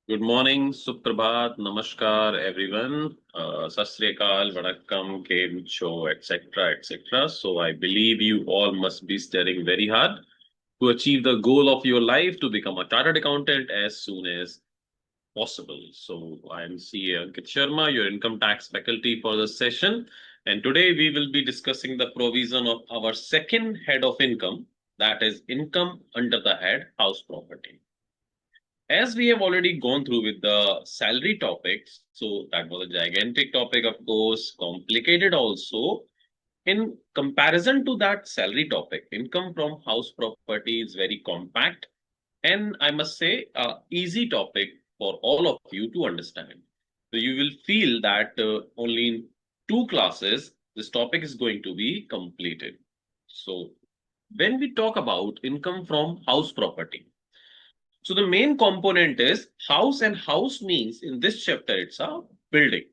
Good morning, Suprabhat, Namaskar, everyone. Sat Sri Akal, Vanakkam, Game Show, etc., etc. So I believe you all must be studying very hard to achieve the goal of your life to become a chartered accountant as soon as possible. So I am CA Ankit Sharma, your income tax faculty for the session, and today we will be discussing the provision of our second head of income, that is income under the head house property. As we have already gone through with the salary topics, so that was a gigantic topic, of course, complicated also. In comparison to that salary topic, income from house property is very compact and I must say, easy topic for all of you to understand. So you will feel that only in two classes, this topic is going to be completed. So when we talk about income from house property, so the main component is house, and house means in this chapter it's a building.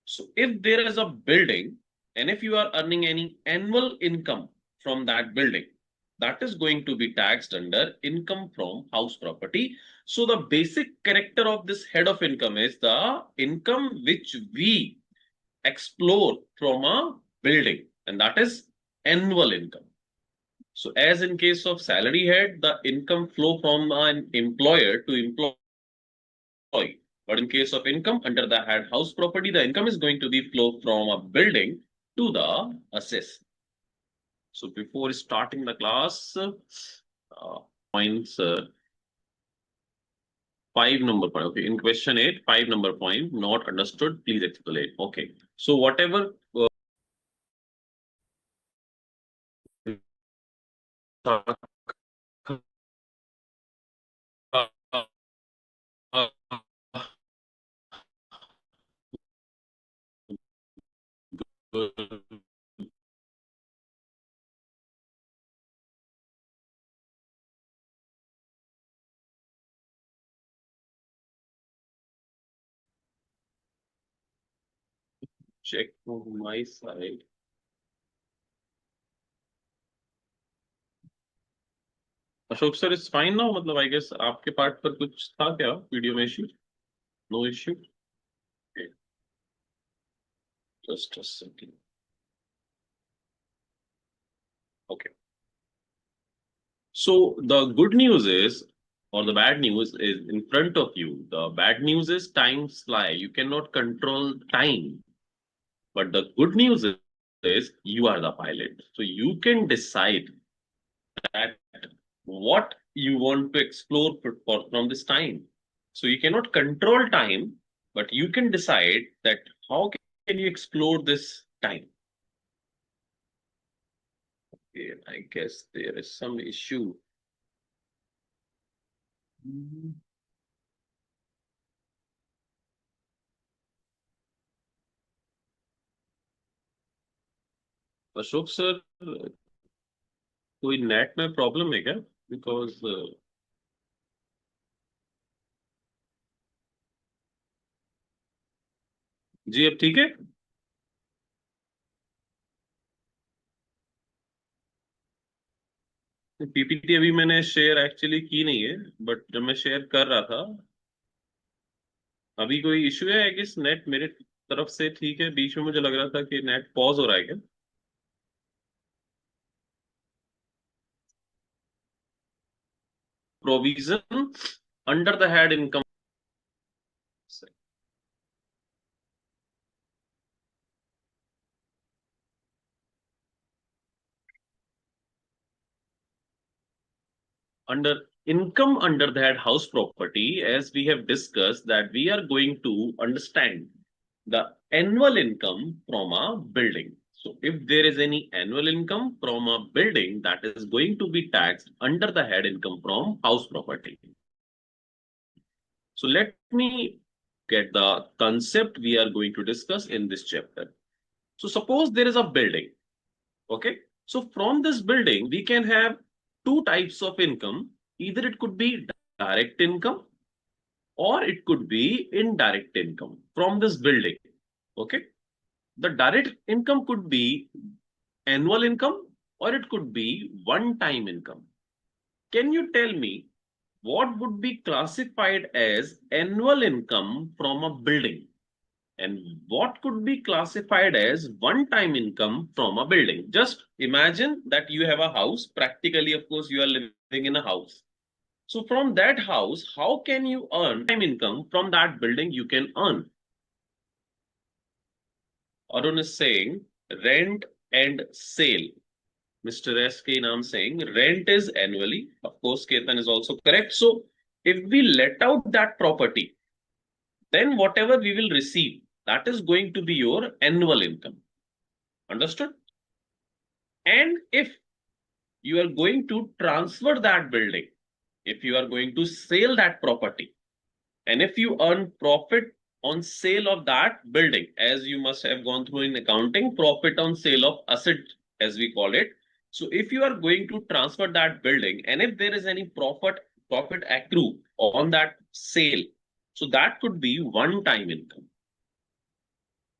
So if there is a building and if you are earning any annual income from that building, that is going to be taxed under income from house property. So the basic character of this head of income is the income which we explore from a building, and that is annual income. So as in case of salary head, the income flow from an employer to employee. But in case of income under the head house property, the income is going to be flow from a building to the assess. So before starting the class, points 5 number point. Okay, in question 8, 5 number point not understood. Please explain. Okay, so whatever. Check on my side. Ashok sir is fine now, मतलब I guess आपके part पर कुछ था क्या video में issue? No issue, just a second. Okay. So the good news is, or the bad news is in front of you. The bad news is time fly. You cannot control time. But the good news is you are the pilot. So you can decide that what you want to explore from this time. So you cannot control time, but you can decide that how can you explore this time. Okay, I guess there is some issue. Ashok sir, कोई net में problem है क्या? Because जी अब ठीक है. PPT अभी मैंने share actually की नहीं है, बट जब मैं शेयर कर रहा था अभी कोई इश्यू है कि नेट मेरे तरफ से ठीक है? बीच में मुझे लग रहा था कि नेट पॉज हो रहा है क्या? Provision under the head income. Under income under that house property, as we have discussed, that we are going to understand the annual income from a building. So if there is any annual income from a building, that is going to be taxed under the head income from house property. So let me get the concept we are going to discuss in this chapter. So suppose there is a building. Okay. So from this building, we can have two types of income. Either it could be direct income or it could be indirect income from this building. Okay. The direct income could be annual income or it could be one time income. Can you tell me what would be classified as annual income from a building? And what could be classified as one-time income from a building? Just imagine that you have a house. Practically, of course, you are living in a house. So from that house, how can you earn time income from that building you can earn? Arun is saying rent and sale. Mr. S.K. Nam saying rent is annually. Of course, Ketan is also correct. So if we let out that property, then whatever we will receive, that is going to be your annual income. Understood? And if you are going to transfer that building, if you are going to sell that property, and if you earn profit on sale of that building, as you must have gone through in accounting, profit on sale of asset, as we call it. So if you are going to transfer that building, and if there is any profit accrue on that sale, so that could be one-time income.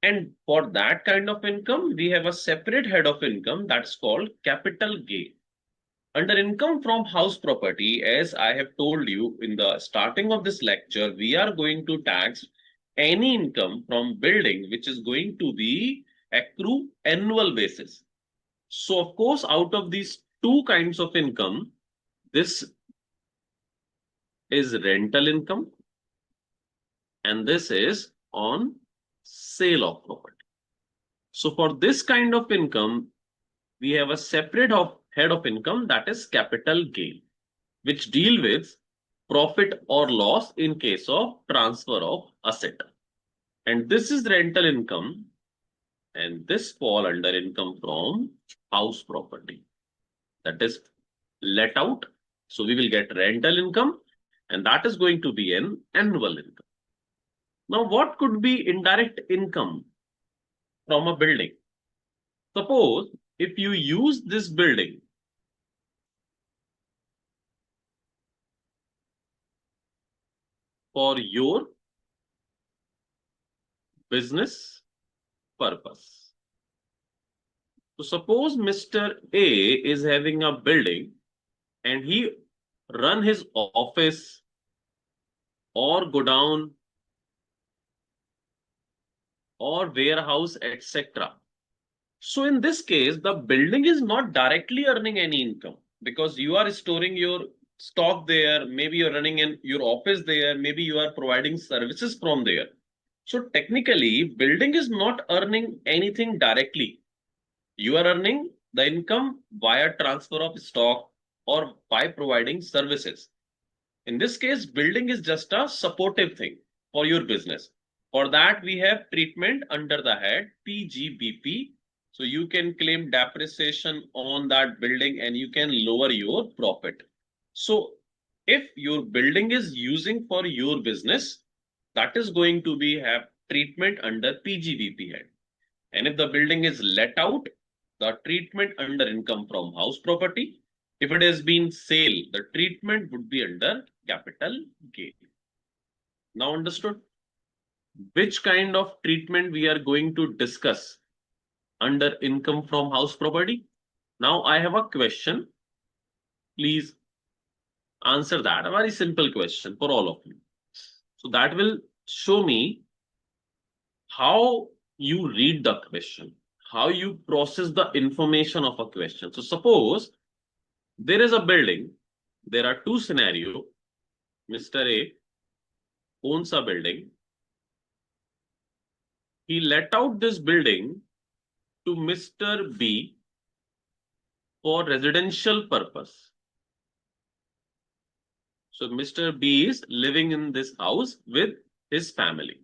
And for that kind of income, we have a separate head of income that's called capital gain. Under income from house property, as I have told you in the starting of this lecture, we are going to tax any income from building which is going to be accrue annual basis. So of course, out of these two kinds of income, this is rental income and this is on sale of property. So for this kind of income, we have a separate head of income, that is capital gain, which deal with profit or loss in case of transfer of asset. And this is rental income, and this fall under income from house property, that is let out. So we will get rental income, and that is going to be an annual income. Now, what could be indirect income from a building? Suppose if you use this building for your business purpose. So suppose Mr. A is having a building and he run his office or godown or warehouse, etc. So in this case, the building is not directly earning any income because you are storing your stock there. Maybe you're running in your office there. Maybe you are providing services from there. So technically, building is not earning anything directly. You are earning the income via transfer of stock or by providing services. In this case, building is just a supportive thing for your business. For that, we have treatment under the head PGBP. So you can claim depreciation on that building and you can lower your profit. So if your building is using for your business, that is going to be have treatment under PGBP head. And if the building is let out, the treatment under income from house property. If it has been sale, the treatment would be under capital gain. Now understood? Which kind of treatment we are going to discuss under income from house property? Now I have a question. Please answer that. A very simple question for all of you. So that will show me how you read the question, how you process the information of a question. So suppose there is a building, there are two scenarios. Mr. A owns a building. He let out this building to Mr. B for residential purpose. So Mr. B is living in this house with his family.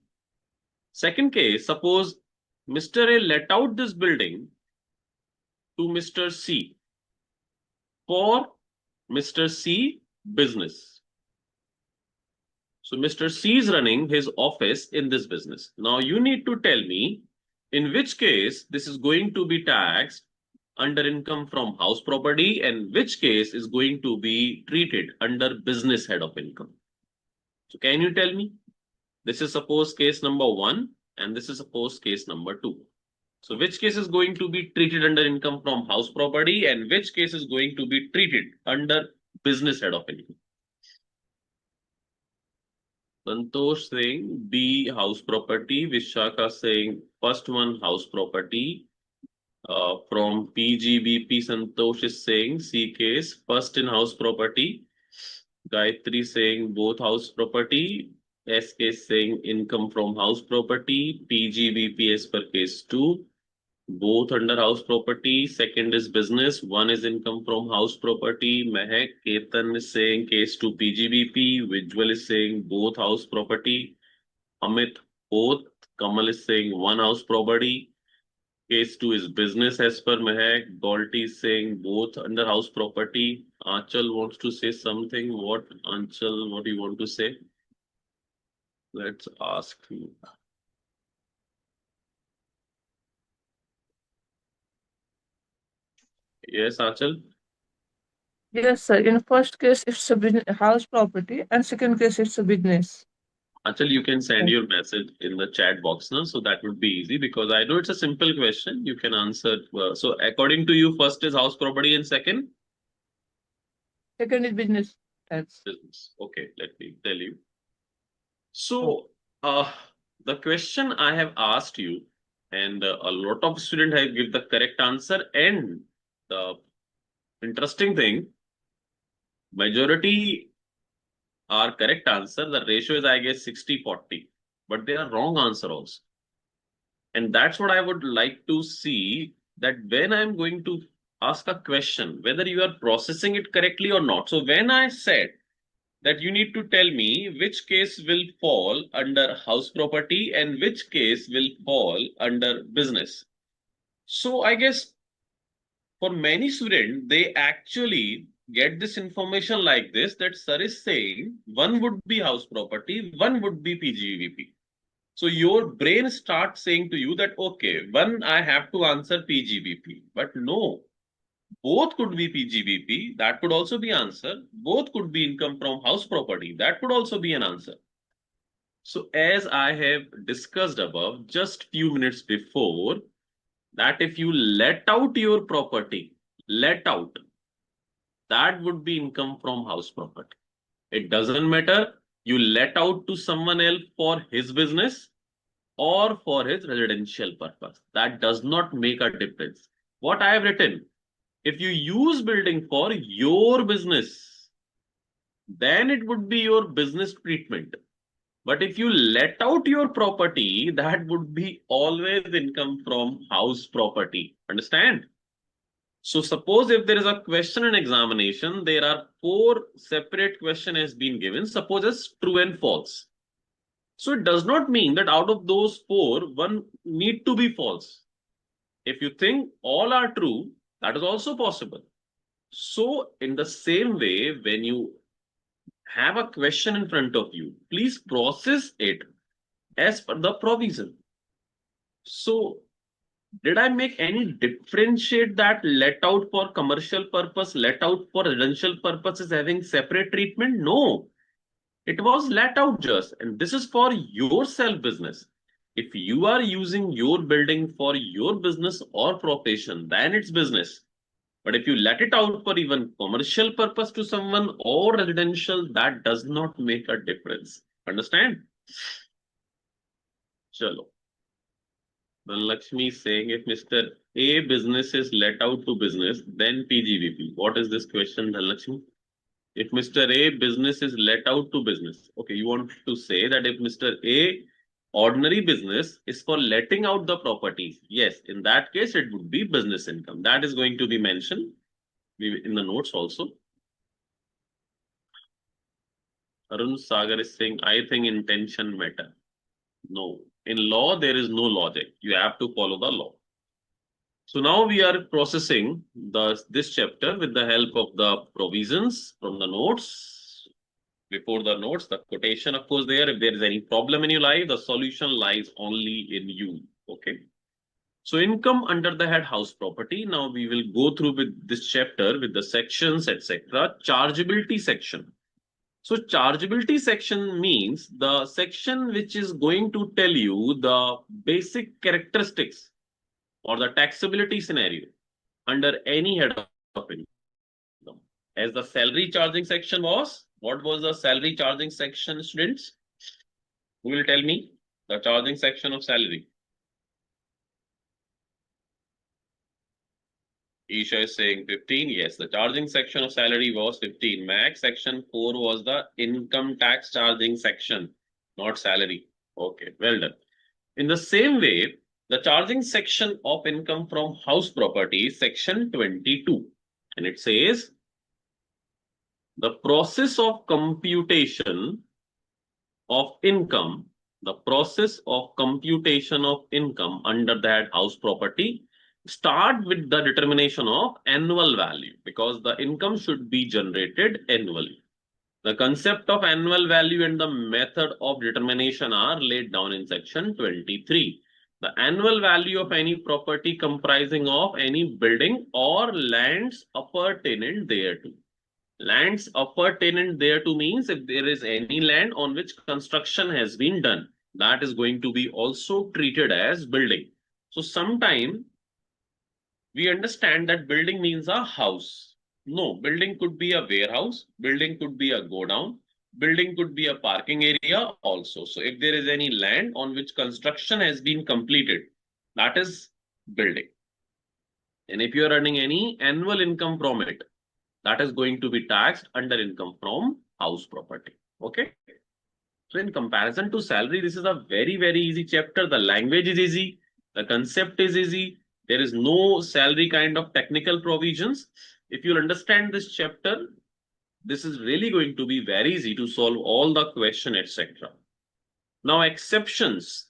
Second case, suppose Mr. A let out this building to Mr. C for Mr. C business. So Mr. C is running his office in this business. Now you need to tell me in which case this is going to be taxed under income from house property and which case is going to be treated under business head of income. So can you tell me? This is suppose case number 1 and this is suppose case number 2. So which case is going to be treated under income from house property and which case is going to be treated under business head of income? Santosh saying B, house property. Vishaka saying first one, house property. From PGBP, Santosh is saying C case, first in house property. Gayatri saying both house property. SK saying income from house property. PGBP as per case 2. Both under house property. Second is business. One is income from house property. Mehak Ketan is saying case 2 PGBP. Vijwal is saying both house property. Amit both. Kamal is saying one house property. Case 2 is business as per Mehak. Dolty is saying both under house property. Anchal wants to say something. What, Anchal, what do you want to say? Let's ask you. Yes, Anchal? Yes, sir. In first case, it's a house property, and second case, it's a business. Anchal, you can send Yes. your message in the chat box now, so that would be easy because I know it's a simple question. You can answer. So, according to you, first is house property and second? Second is business. That's Business. Okay, let me tell you. oh, So, the question I have asked you, and a lot of students have give the correct answer. And the interesting thing, majority are correct answer. The ratio is, I guess, 60-40, but they are wrong answer also. And that's what I would like to see, that when I'm going to ask a question, whether you are processing it correctly or not. So when I said that you need to tell me which case will fall under house property and which case will fall under business. So I guess for many students, they actually get this information like this, that sir is saying one would be house property, one would be PGVP. So your brain starts saying to you that, okay, one I have to answer PGBP, but no, both could be PGBP. That could also be answer. Both could be income from house property. That could also be an answer. So as I have discussed above just few minutes before, that if you let out your property, let out, that would be income from house property. It doesn't matter. You let out to someone else for his business or for his residential purpose. That does not make a difference. What I have written, if you use building for your business, then it would be your business treatment. But if you let out your property, that would be always income from house property. Understand? So suppose if there is a question in examination, there are 4 separate question has been given. Suppose it's true and false. So it does not mean that out of those 4, one need to be false. If you think all are true, that is also possible. So in the same way, when you have a question in front of you, please process it as per the provision. So did I make any differentiate that let out for commercial purpose, let out for residential purposes having separate treatment? No, it was let out just, and this is for your self business. If you are using your building for your business or profession, then it's business. But if you let it out for even commercial purpose to someone or residential, that does not make a difference. Understand? Chalo. Then Lakshmi is saying if Mr. A business is let out to business, then PGVP. What is this question, Lakshmi? If Mr. A business is let out to business, okay, you want to say that if Mr. A ordinary business is for letting out the properties, yes, in that case, it would be business income. That is going to be mentioned in the notes also. Arun Sagar is saying, I think intention matter. No, in law, there is no logic. You have to follow the law. So now we are processing this chapter with the help of the provisions from the notes. Before the notes, the quotation, of course, there. If there is any problem in your life, the solution lies only in you. Okay. So income under the head house property. Now we will go through with this chapter with the sections, etc. Chargeability section. So chargeability section means the section which is going to tell you the basic characteristics or the taxability scenario under any head of income. As the salary charging section was, what was the salary charging section, students? Who will tell me? The charging section of salary. Isha is saying 15. Yes, the charging section of salary was 15. Max section 4 was the income tax charging section, not salary. Okay, well done. In the same way, the charging section of income from house property is section 22. And it says the process of computation of income, the process of computation of income under that house property start with the determination of annual value because the income should be generated annually. The concept of annual value and the method of determination are laid down in section 23. The annual value of any property comprising of any building or lands appertaining thereto. Lands appertaining thereto means if there is any land on which construction has been done, that is going to be also treated as building. So sometime we understand that building means a house. No, building could be a warehouse, building could be a godown, building could be a parking area also. So if there is any land on which construction has been completed, that is building. And if you are earning any annual income from it, that is going to be taxed under income from house property. Okay. So in comparison to salary, this is a very, very easy chapter. The language is easy. The concept is easy. There is no salary kind of technical provisions. If you'll understand this chapter, this is really going to be very easy to solve all the question, etc. Now, exceptions.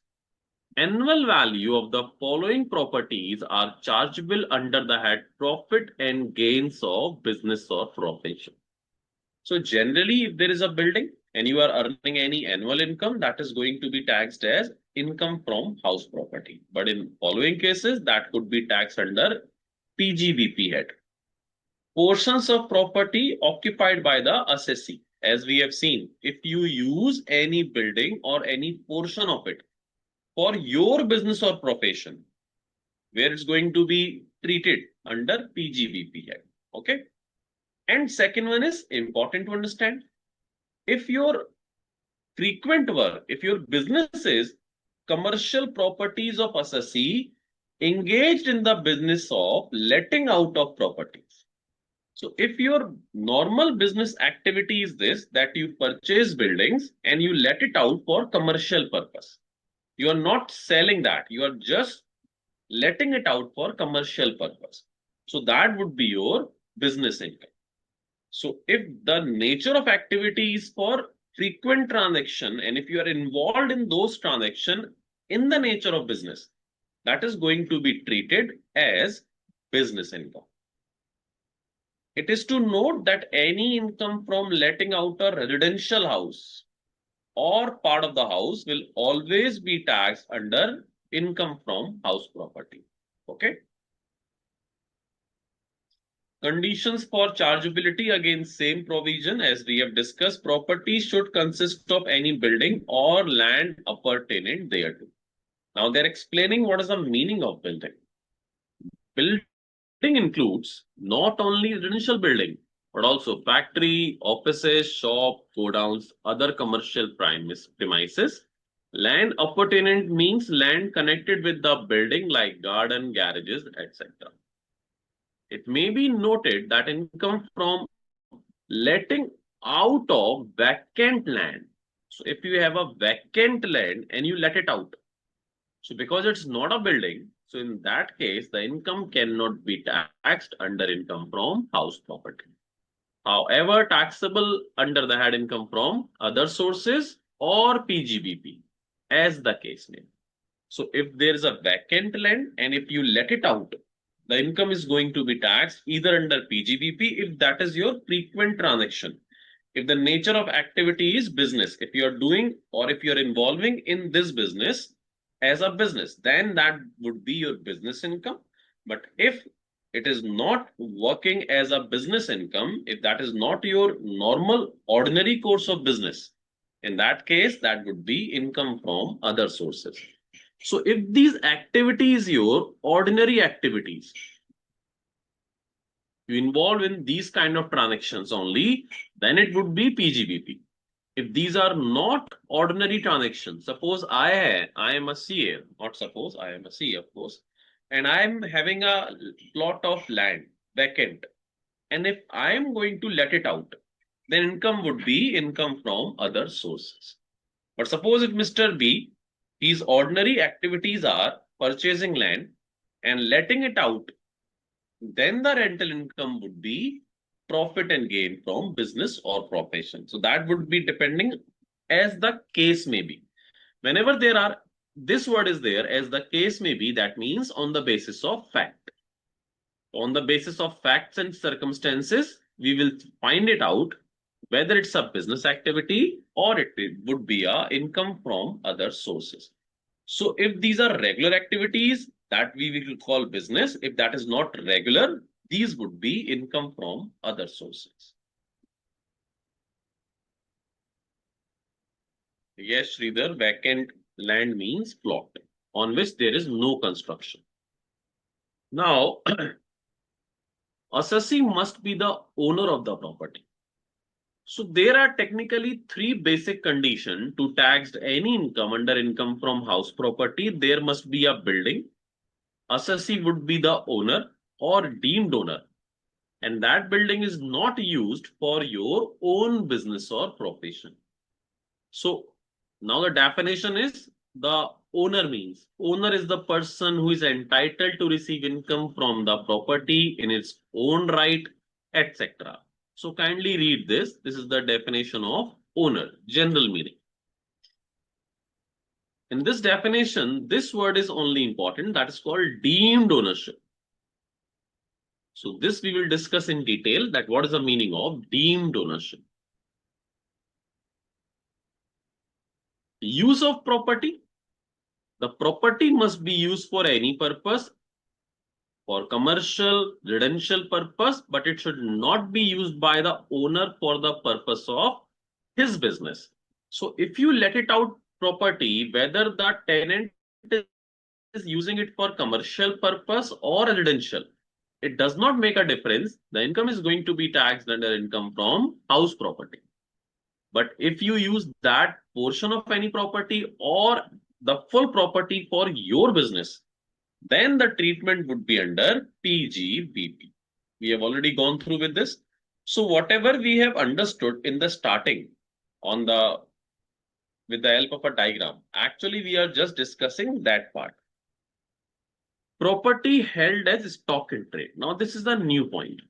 Annual value of the following properties are chargeable under the head profit and gains of business or profession. So generally, if there is a building and you are earning any annual income, that is going to be taxed as income from house property. But in following cases, that could be taxed under PGBP head. Portions of property occupied by the assessee. As we have seen, if you use any building or any portion of it for your business or profession, where it's going to be treated under PGBP head. Okay. And second one is important to understand. If your frequent work, if your business is commercial properties of assessee engaged in the business of letting out of properties. So if your normal business activity is this, that you purchase buildings and you let it out for commercial purpose. You are not selling that. You are just letting it out for commercial purpose. So that would be your business income. So if the nature of activity is for frequent transaction, and if you are involved in those transactions in the nature of business, that is going to be treated as business income. It is to note that any income from letting out a residential house or part of the house will always be taxed under income from house property. Okay. Conditions for chargeability, again same provision as we have discussed. Property should consist of any building or land appertaining thereto. Now they're explaining what is the meaning of building. Building includes not only residential building, but also factory, offices, shop, godowns, other commercial premises. Land appertaining means land connected with the building like garden, garages, etc. It may be noted that income from letting out of vacant land. So if you have a vacant land and you let it out, so because it's not a building, so in that case, the income cannot be taxed under income from house property. However, taxable under the head income from other sources or PGBP, as the case may be. So if there is a vacant land and if you let it out, the income is going to be taxed either under PGBP if that is your frequent transaction. If the nature of activity is business, if you are doing or if you're involving in this business as a business, then that would be your business income. But if it is not working as a business income, if that is not your normal ordinary course of business, in that case, that would be income from other sources. So if these activities, your ordinary activities, you involve in these kind of transactions only, then it would be PGBP. if these are not ordinary transactions, suppose I am a CA, not suppose I am a CA, of course, and I am having a plot of land vacant, and if I am going to let it out, then income would be income from other sources. But suppose if Mr. B, his ordinary activities are purchasing land and letting it out, then the rental income would be profit and gain from business or profession. So that would be depending as the case may be. Whenever there are, this word is there as the case may be, that means on the basis of fact. On the basis of facts and circumstances, we will find it out whether it's a business activity or it would be a income from other sources. So if these are regular activities, that we will call business. If that is not regular, these would be income from other sources. Yes, Sridhar, vacant land means plot on which there is no construction. Now, assessee must be the owner of the property. So there are technically three basic conditions to tax any income under income from house property. There must be a building, assessee would be the owner or deemed owner, and that building is not used for your own business or profession. So now the definition is the owner means owner is the person who is entitled to receive income from the property in its own right, etc. So kindly read this. This is the definition of owner, general meaning. In this definition, this word is only important, that is called deemed ownership. So this we will discuss in detail, that what is the meaning of deemed ownership. Use of property. The property must be used for any purpose, for commercial, residential purpose, but it should not be used by the owner for the purpose of his business. So if you let it out property, whether the tenant is using it for commercial purpose or residential, it does not make a difference. The income is going to be taxed under income from house property. But if you use that portion of any property or the full property for your business, then the treatment would be under PGBP. We have already gone through with this. So whatever we have understood in the starting on the with the help of a diagram, actually we are just discussing that part. Property held as stock in trade. Now this is the new point.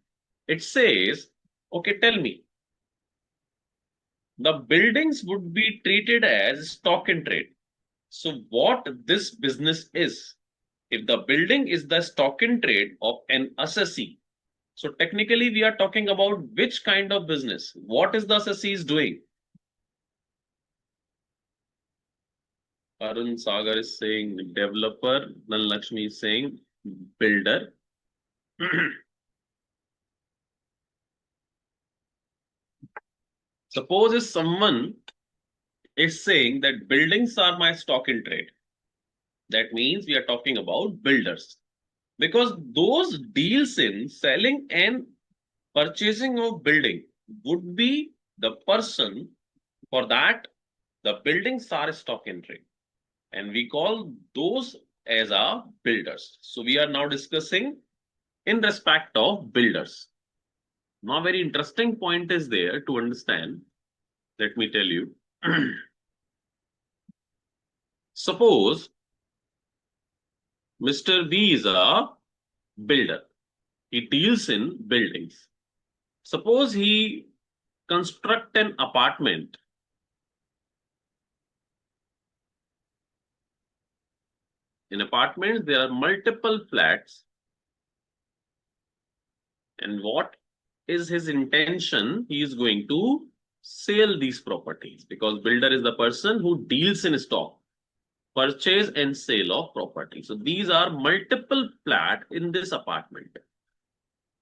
It says, okay, tell me, the buildings would be treated as stock in trade. So what this business is, if the building is the stock in trade of an assessee, so technically we are talking about which kind of business, what is the assessee is doing? Arun Sagar is saying developer, Lakshmi is saying builder. Suppose if someone is saying that buildings are my stock in trade, that means we are talking about builders, because those deals in selling and purchasing of building would be the person for that the buildings are stock in trade, and we call those as our builders. So we are now discussing in respect of builders. Now very interesting point is there to understand. Let me tell you. Suppose Mr. B is a builder. He deals in buildings. Suppose he construct an apartment. In apartments, there are multiple flats. And what is his intention? He is going to sell these properties, because builder is the person who deals in stock, purchase and sale of property. So these are multiple flats in this apartment.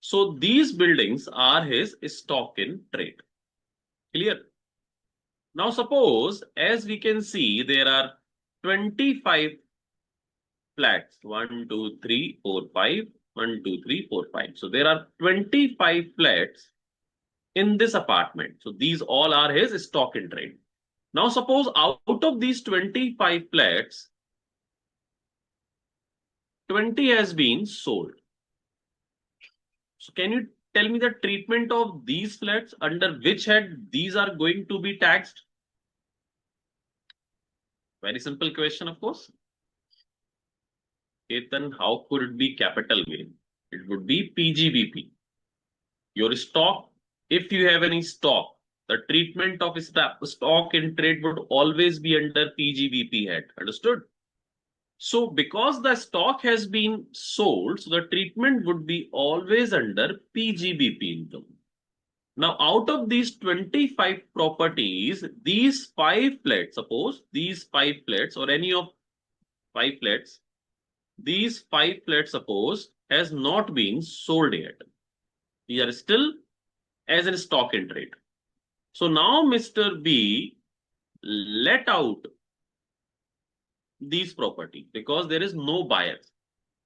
So these buildings are his stock in trade. Clear? Now suppose, as we can see, there are 25 flats. 1, 2, 3, 4, 5. 1, 2, 3, 4, 5. So there are 25 flats in this apartment. So these all are his stock in trade. Now suppose out of these 25 flats, 20 has been sold. So can you tell me the treatment of these flats, under which head these are going to be taxed? Very simple question, of course. Ethan, how could it be capital gain? It would be PGBP. Your stock, if you have any stock, the treatment of stock in trade would always be under PGBP head. Understood? So because the stock has been sold, so the treatment would be always under PGBP income. Now, out of these 25 properties, these 5 flats, suppose these 5 flats or any of 5 flats, these 5 flats, suppose, has not been sold yet. These are still as in stock in trade. So now Mr. B let out these properties because there is no buyer.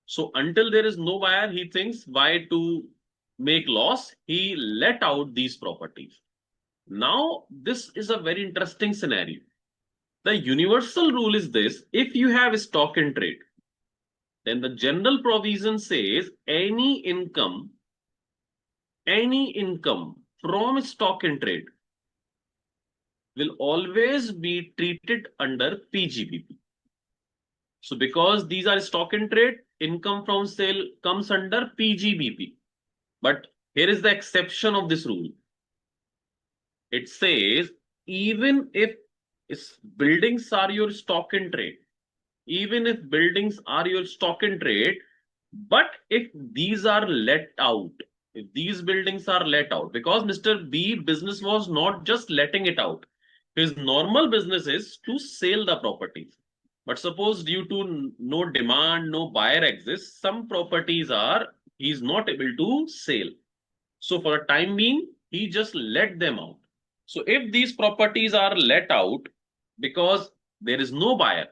So until there is no buyer, he thinks why to make loss, he let out these properties. Now, this is a very interesting scenario. The universal rule is this: if you have stock in trade, then the general provision says any income from stock in trade will always be treated under PGBP. So because these are stock in trade, income from sale comes under PGBP. But here is the exception of this rule. It says even if buildings are your stock in trade, even if buildings are your stock in trade, but if these are let out, if these buildings are let out, because Mr. B business was not just letting it out. His normal business is to sell the properties. But suppose due to no demand, no buyer exists, some properties he's not able to sell. So for the time being, he just let them out. So if these properties are let out because there is no buyer,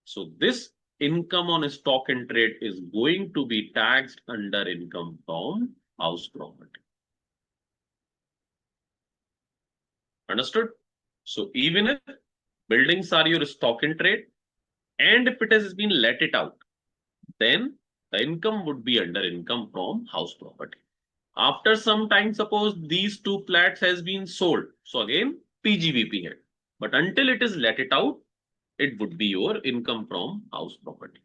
so this income on stock in trade is going to be taxed under income from house property. Understood? So even if buildings are your stock in trade, and if it has been let it out, then the income would be under income from house property. After some time, suppose these 2 flats has been sold. So again, PGBP head. But until it is let it out, it would be your income from house property.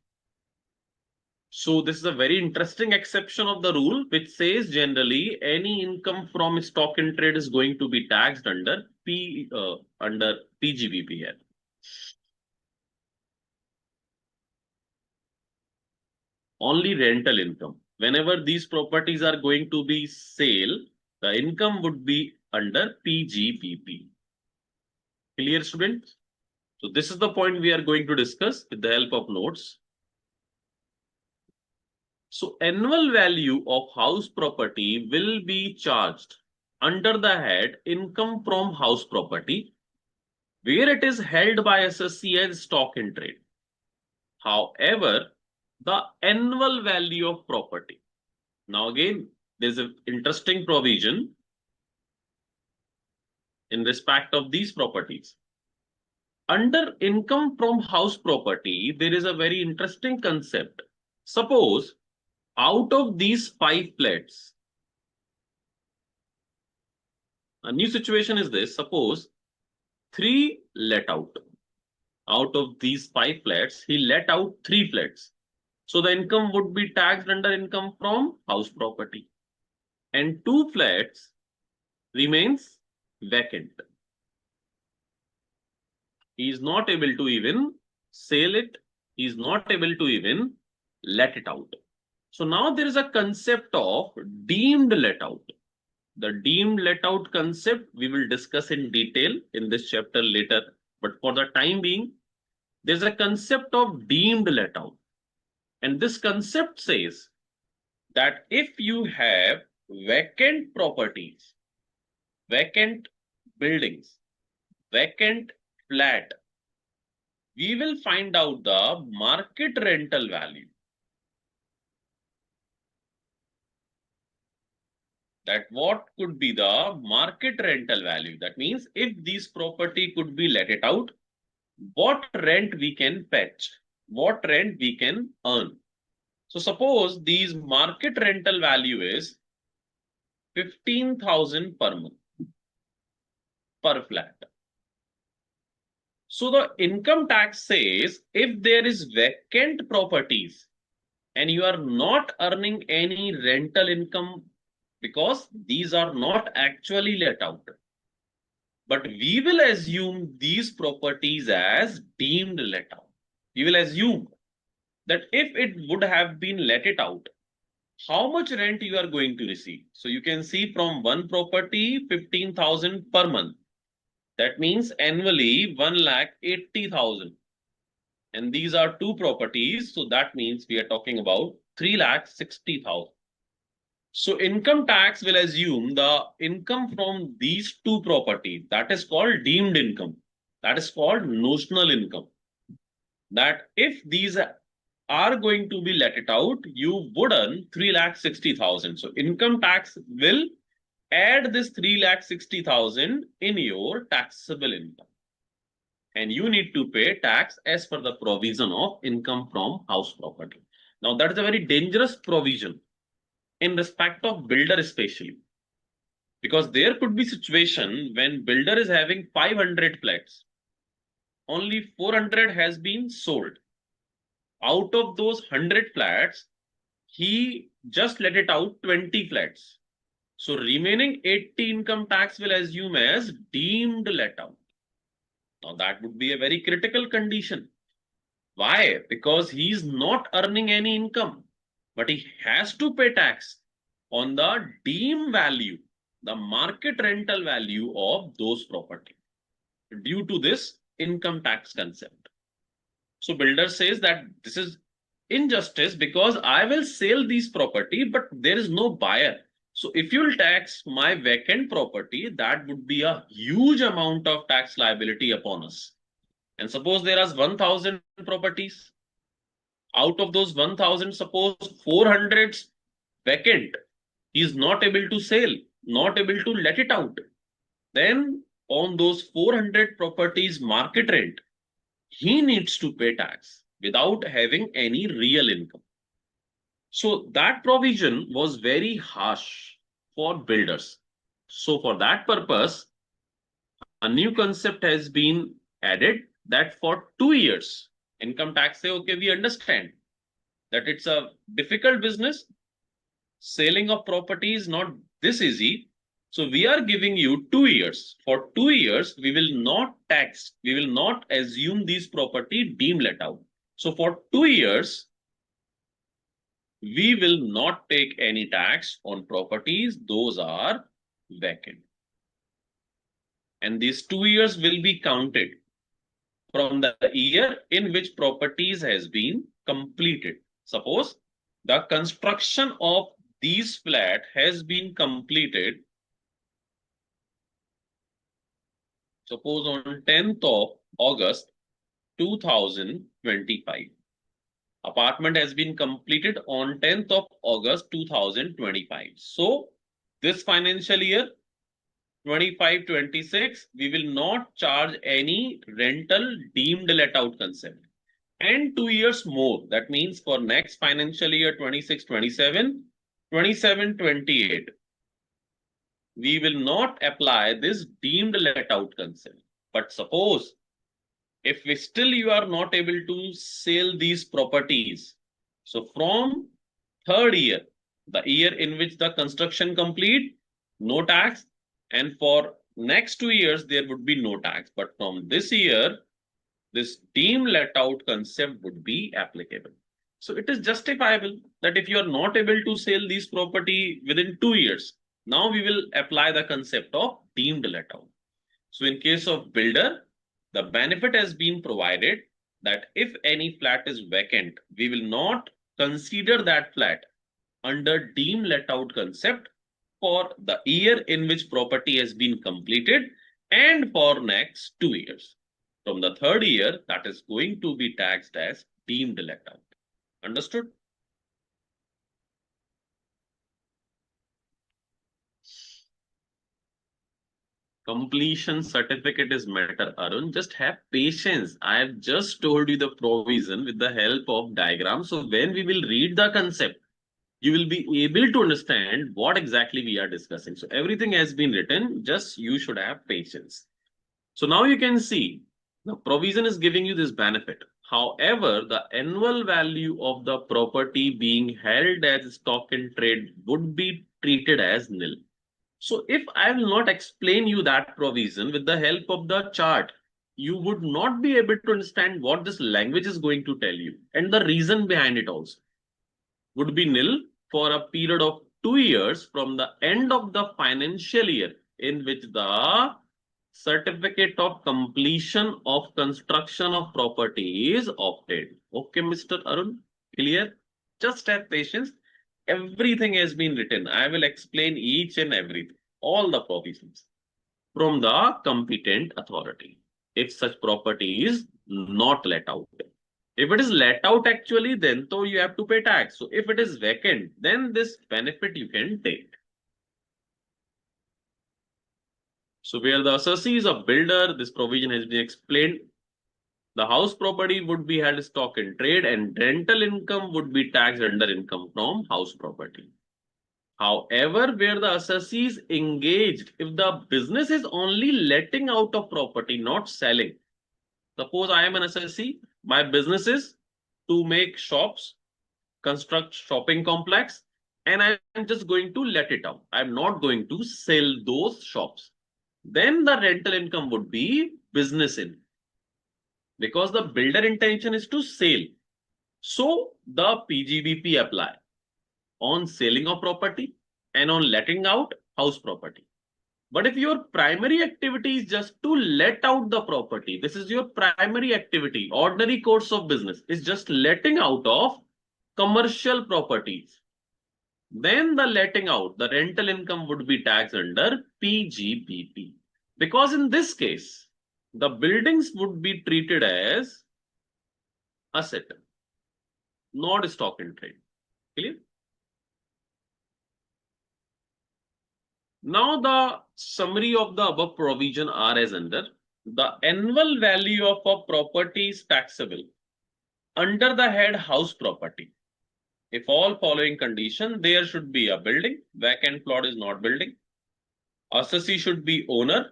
So this is a very interesting exception of the rule, which says generally any income from stock in trade is going to be taxed under PGBP head. Only rental income. Whenever these properties are going to be sale, the income would be under PGBP. Clear, students? So this is the point we are going to discuss with the help of notes. So annual value of house property will be charged under the head income from house property, where it is held by SSC as stock in trade. However, the annual value of property. Now again, there's an interesting provision in respect of these properties. Under income from house property, there is a very interesting concept. Suppose out of these 5 flats, a new situation is this: suppose 3 let out. Out of these 5 flats, he let out 3 flats. So the income would be taxed under income from house property. And 2 flats remains vacant. He is not able to even sell it. He is not able to even let it out. So now there is a concept of deemed let out. The deemed let out concept we will discuss in detail in this chapter later. But for the time being, there's a concept of deemed let out. And this concept says that if you have vacant properties, vacant buildings, vacant flat, we will find out the market rental value. that what could be the market rental value. That means if this property could be let it out, what rent we can fetch, what rent we can earn. So suppose these market rental value is 15,000 per month per flat. So the income tax says if there is vacant properties and you are not earning any rental income because these are not actually let out, but we will assume these properties as deemed let out. We will assume that if it would have been let it out, how much rent you are going to receive. So you can see from one property, 15,000 per month. That means annually 1,80,000. And these are two properties. So that means we are talking about 3,60,000. So income tax will assume the income from these two properties. That is called deemed income. That is called notional income. That if these are going to be let it out, you would earn 3,60,000. So income tax will add this 3,60,000 in your taxable income. And you need to pay tax as per the provision of income from house property. Now that is a very dangerous provision in respect of builder especially. Because there could be situation when builder is having 500 flats, only 400 has been sold. Out of those 100 flats, he just let it out 20 flats. So remaining 80 income tax will assume as deemed let out. Now that would be a very critical condition. Why? Because he is not earning any income, but he has to pay tax on the deemed value, the market rental value of those property due to this income tax concept. So builder says that this is injustice because I will sell these property, but there is no buyer. So if you'll tax my vacant property, that would be a huge amount of tax liability upon us. And suppose there are 1,000 properties. Out of those 1,000, suppose 400 vacant. He is not able to sell, not able to let it out. Then on those 400 properties market rent, he needs to pay tax without having any real income. So that provision was very harsh for builders. So for that purpose, a new concept has been added that for 2 years, income tax say, okay, we understand that it's a difficult business. Selling of property is not this easy. So we are giving you 2 years. For 2 years, we will not tax, we will not assume these property deemed let out. So for 2 years, we will not take any tax on properties, those are vacant. And these 2 years will be counted from the year in which properties has been completed. Suppose the construction of these flat has been completed. Suppose on 10th of August 2025. Apartment has been completed on 10th of August 2025. So this financial year 25-26, we will not charge any rental deemed let out concept. And 2 years more. That means for next financial year 26-27, 27-28, we will not apply this deemed let out concept. But suppose if we still you are not able to sell these properties, so from third year, the year in which the construction complete, no tax, and for next 2 years there would be no tax. But from this year, this deemed let out concept would be applicable. So it is justifiable that if you are not able to sell these property within 2 years, now we will apply the concept of deemed let out. So in case of builder, the benefit has been provided that if any flat is vacant, we will not consider that flat under deemed let out concept for the year in which property has been completed and for next 2 years. From the third year, that is going to be taxed as deemed let out. Understood? completion certificate is matter, Arun. Just have patience. I have just told you the provision with the help of diagram. So when we will read the concept, you will be able to understand what exactly we are discussing. So everything has been written, just you should have patience. So now you can see the provision is giving you this benefit. However, the annual value of the property being held as stock in trade would be treated as nil. So if I will not explain you that provision with the help of the chart, you would not be able to understand what this language is going to tell you and the reason behind it also. Would be nil for a period of 2 years from the end of the financial year in which the certificate of completion of construction of property is obtained. Okay, Mr. Arun, clear? Just have patience. Everything has been written. I will explain each and everything, all the provisions from the competent authority. If such property is not let out. If it is let out actually, then so you have to pay tax. So if it is vacant, then this benefit you can take. So where the assessee is a builder, this provision has been explained. The house property would be held stock in trade and rental income would be taxed under income from house property. However, where the assessee is engaged, if the business is only letting out of property, not selling. Suppose I am an assessee, my business is to make shops, construct shopping complex, and I'm just going to let it out. I'm not going to sell those shops. Then the rental income would be business in. Because the builder intention is to sell. So the PGBP apply on selling of property and on letting out house property. But if your primary activity is just to let out the property, this is your primary activity, ordinary course of business is just letting out of commercial properties. Then the letting out, the rental income would be taxed under PGBP. Because in this case, the buildings would be treated as asset, not stock in trade. Clear? Now the summary of the above provision are as under. The annual value of a property is taxable under the head house property. If all following condition, there should be a building, vacant plot is not building. Assessee should be owner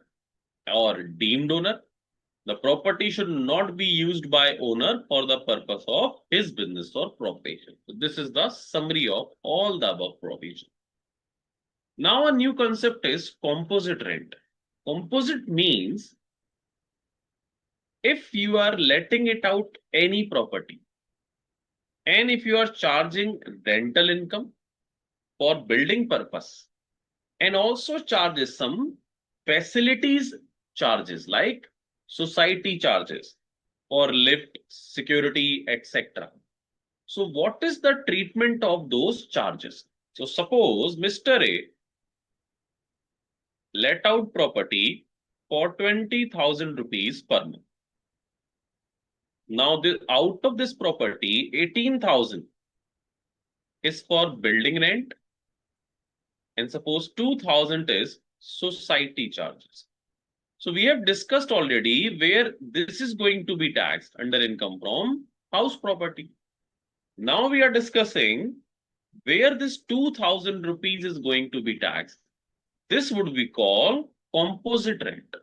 or deemed owner. The property should not be used by owner for the purpose of his business or profession. So this is the summary of all the above provision. Now a new concept is composite rent. Composite means if you are letting it out any property and if you are charging rental income for building purpose and also charges some facilities charges like society charges for lift, security, etc. So what is the treatment of those charges? So suppose Mr. A let out property for 20,000 rupees per month. Now, out of this property, 18,000 is for building rent, and suppose 2,000 is society charges. So we have discussed already where this is going to be taxed under income from house property. Now we are discussing where this 2,000 rupees is going to be taxed. This would be called composite rent.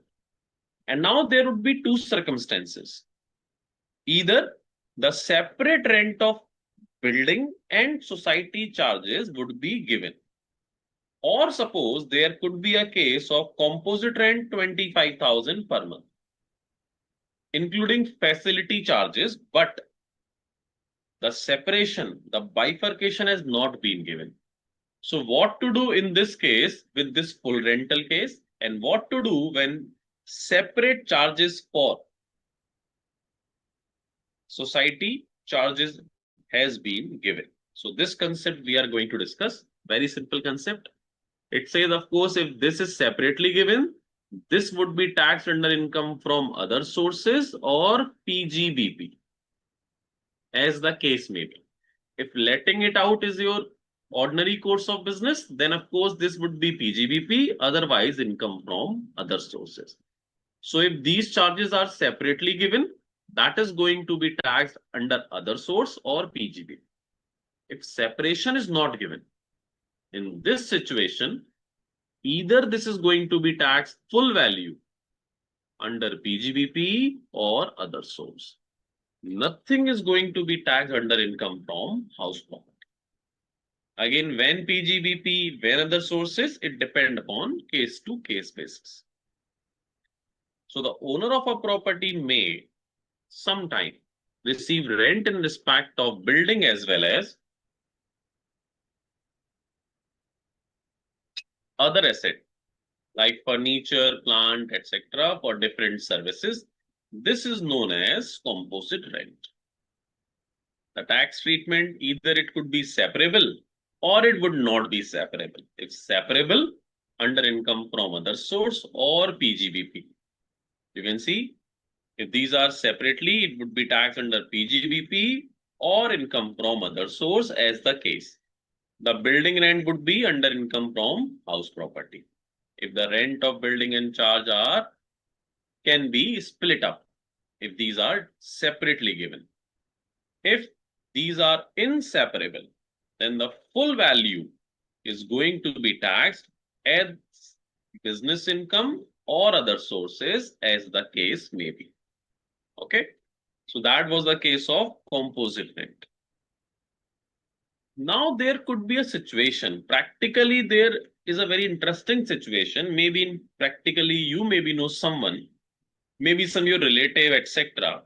And now there would be two circumstances. Either the separate rent of building and society charges would be given. Or suppose there could be a case of composite rent 25,000 per month, including facility charges, but the separation, the bifurcation has not been given. So what to do in this case with this full rental case and what to do when separate charges for society charges has been given. So this concept we are going to discuss. Very simple concept. It says, of course, if this is separately given, this would be taxed under income from other sources or PGBP, as the case may be. If letting it out is your ordinary course of business, then of course this would be PGBP, otherwise income from other sources. So if these charges are separately given, that is going to be taxed under other source or PGBP. If separation is not given, in this situation, either this is going to be taxed full value under PGBP or other source. Nothing is going to be taxed under income from house property. Again, when PGBP, when other sources, it depends upon case to case basis. So the owner of a property may sometime receive rent in respect of building as well as other asset like furniture, plant, etc. for different services. This is known as composite rent. The tax treatment, either it could be separable or it would not be separable. If separable, under income from other source or PGBP. You can see, if these are separately, it would be taxed under PGBP or income from other source as the case. The building rent would be under income from house property. If the rent of building and charge can be split up, if these are separately given. If these are inseparable, then the full value is going to be taxed as business income or other sources as the case may be. Okay, so that was the case of composite rent. Now there could be a situation, practically there is a very interesting situation. Maybe practically you maybe know someone, maybe some your relative, etc.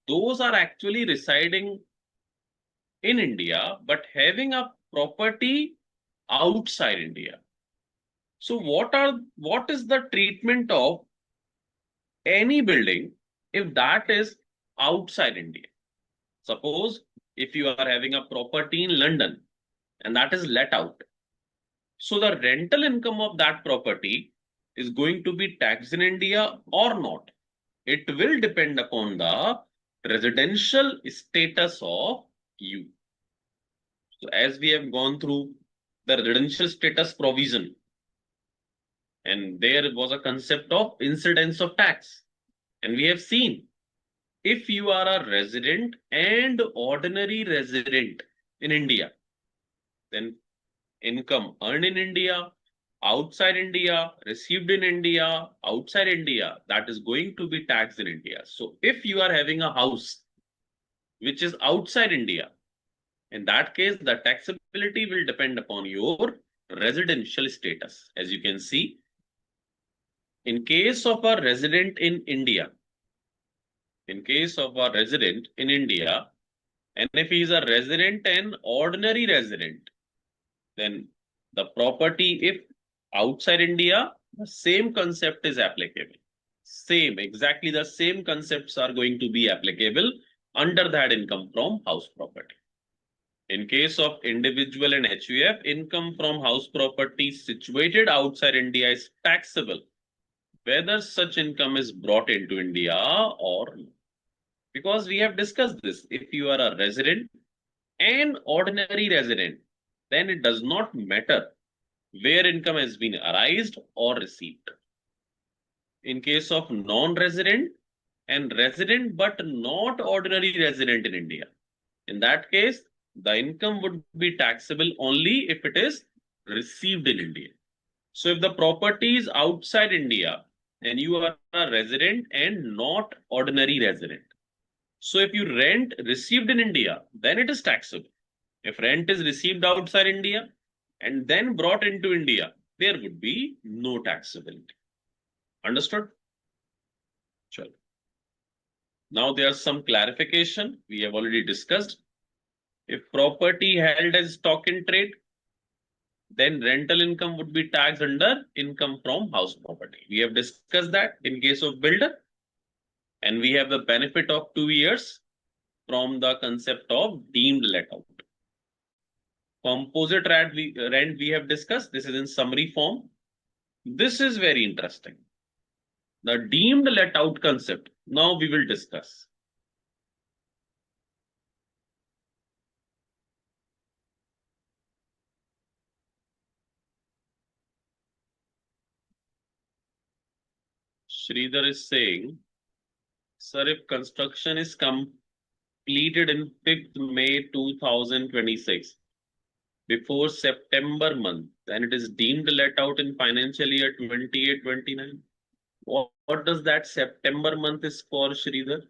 Those are actually residing in India, but having a property outside India. So what is the treatment of any building if that is outside India? Suppose if you are having a property in London and that is let out. So the rental income of that property is going to be taxed in India or not. It will depend upon the residential status of you. So as we have gone through the residential status provision, and there was a concept of incidence of tax. And we have seen, if you are a resident and ordinary resident in India, then income earned in India, outside India, received in India, outside India, that is going to be taxed in India. So if you are having a house which is outside India, in that case, the taxability will depend upon your residential status. As you can see, in case of a resident in India, and if he is a resident and ordinary resident, then the property, if outside India, the same concept is applicable. Exactly the same concepts are going to be applicable under that income from house property. In case of individual and HUF, income from house property situated outside India is taxable, whether such income is brought into India or not. Because we have discussed this, if you are a resident and ordinary resident, then it does not matter where income has been arised or received. In case of non-resident and resident but not ordinary resident in India, in that case, the income would be taxable only if it is received in India. So if the property is outside India and you are a resident and not ordinary resident, so if you rent received in India, then it is taxable. If rent is received outside India and then brought into India, there would be no taxability. Understood? Sure. Now there's some clarification we have already discussed. If property held as stock in trade, then rental income would be taxed under income from house property. We have discussed that in case of builder, and we have the benefit of 2 years from the concept of deemed let out. Composite rent we have discussed. This is in summary form. This is very interesting. The deemed let out concept. Now we will discuss. Sridhar is saying, sir, if construction is completed in 5th May 2026, before September month, then it is deemed let out in financial year 28-29. What does that September month is for, Sridhar?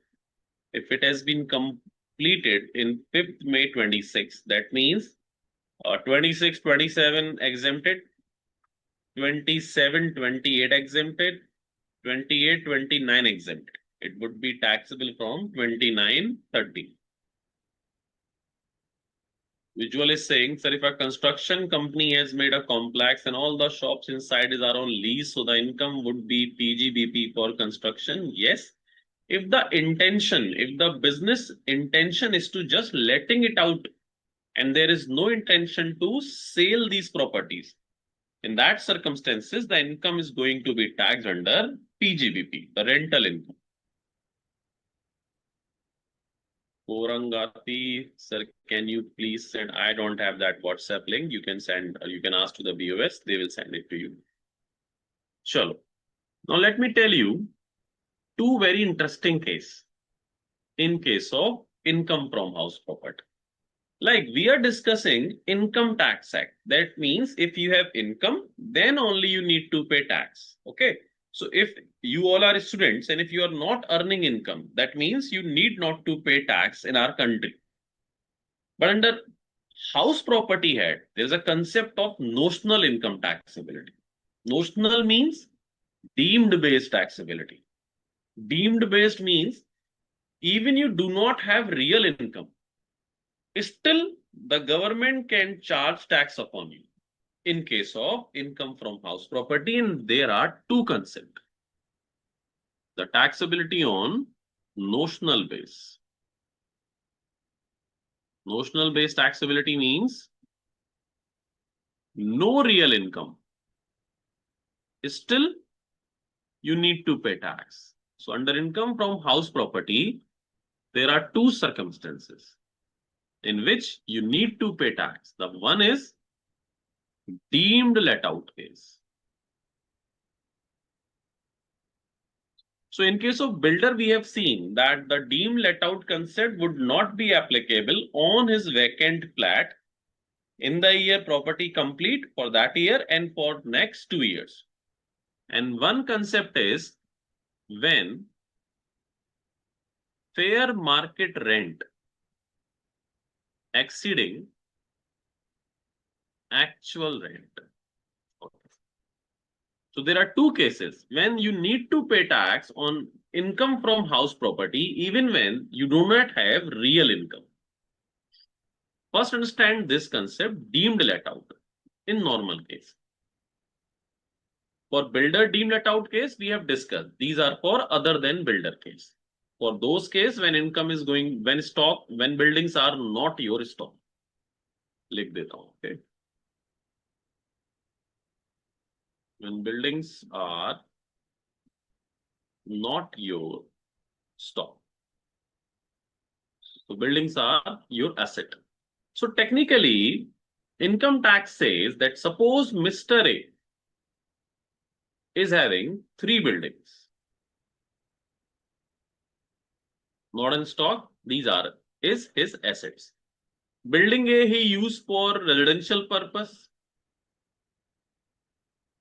If it has been completed in 5th May 26, that means 26-27 exempted, 27-28 exempted, 28-29 exempted. It would be taxable from 29-30. Visual is saying, sir, if a construction company has made a complex and all the shops inside is are on lease, so the income would be PGBP for construction. Yes. If the business intention is to just letting it out and there is no intention to sell these properties, in that circumstances, the income is going to be taxed under PGBP, the rental income. Korangati, sir, can you please send? I don't have that WhatsApp link. You can send, or you can ask to the BOS, they will send it to you. Chalo. Now let me tell you two very interesting cases in case of income from house property. Like we are discussing income tax act. That means if you have income, then only you need to pay tax. Okay. So if you all are students and if you are not earning income, that means you need not to pay tax in our country. But under house property head, there's a concept of notional income taxability. Notional means deemed based taxability. Deemed based means even you do not have real income, still the government can charge tax upon you in case of income from house property, and there are two concepts. The taxability on notional base. Notional base taxability means no real income, still you need to pay tax. So under income from house property, there are two circumstances in which you need to pay tax. The one is deemed let out case. So in case of builder, we have seen that the deemed let out concept would not be applicable on his vacant flat in the year property complete for that year and for next 2 years. And one concept is when fair market rent exceeding actual rent. So there are two cases when you need to pay tax on income from house property even when you do not have real income. First, understand this concept, deemed let out in normal case. For builder deemed let out case, we have discussed. These are for other than builder case. For those case when income is going, when buildings are not your stock. Likh deta hu, okay? When buildings are not your stock. So buildings are your asset. So technically, income tax says that suppose Mr. A is having 3 buildings. Not in stock, these are his assets. Building A he used for residential purpose.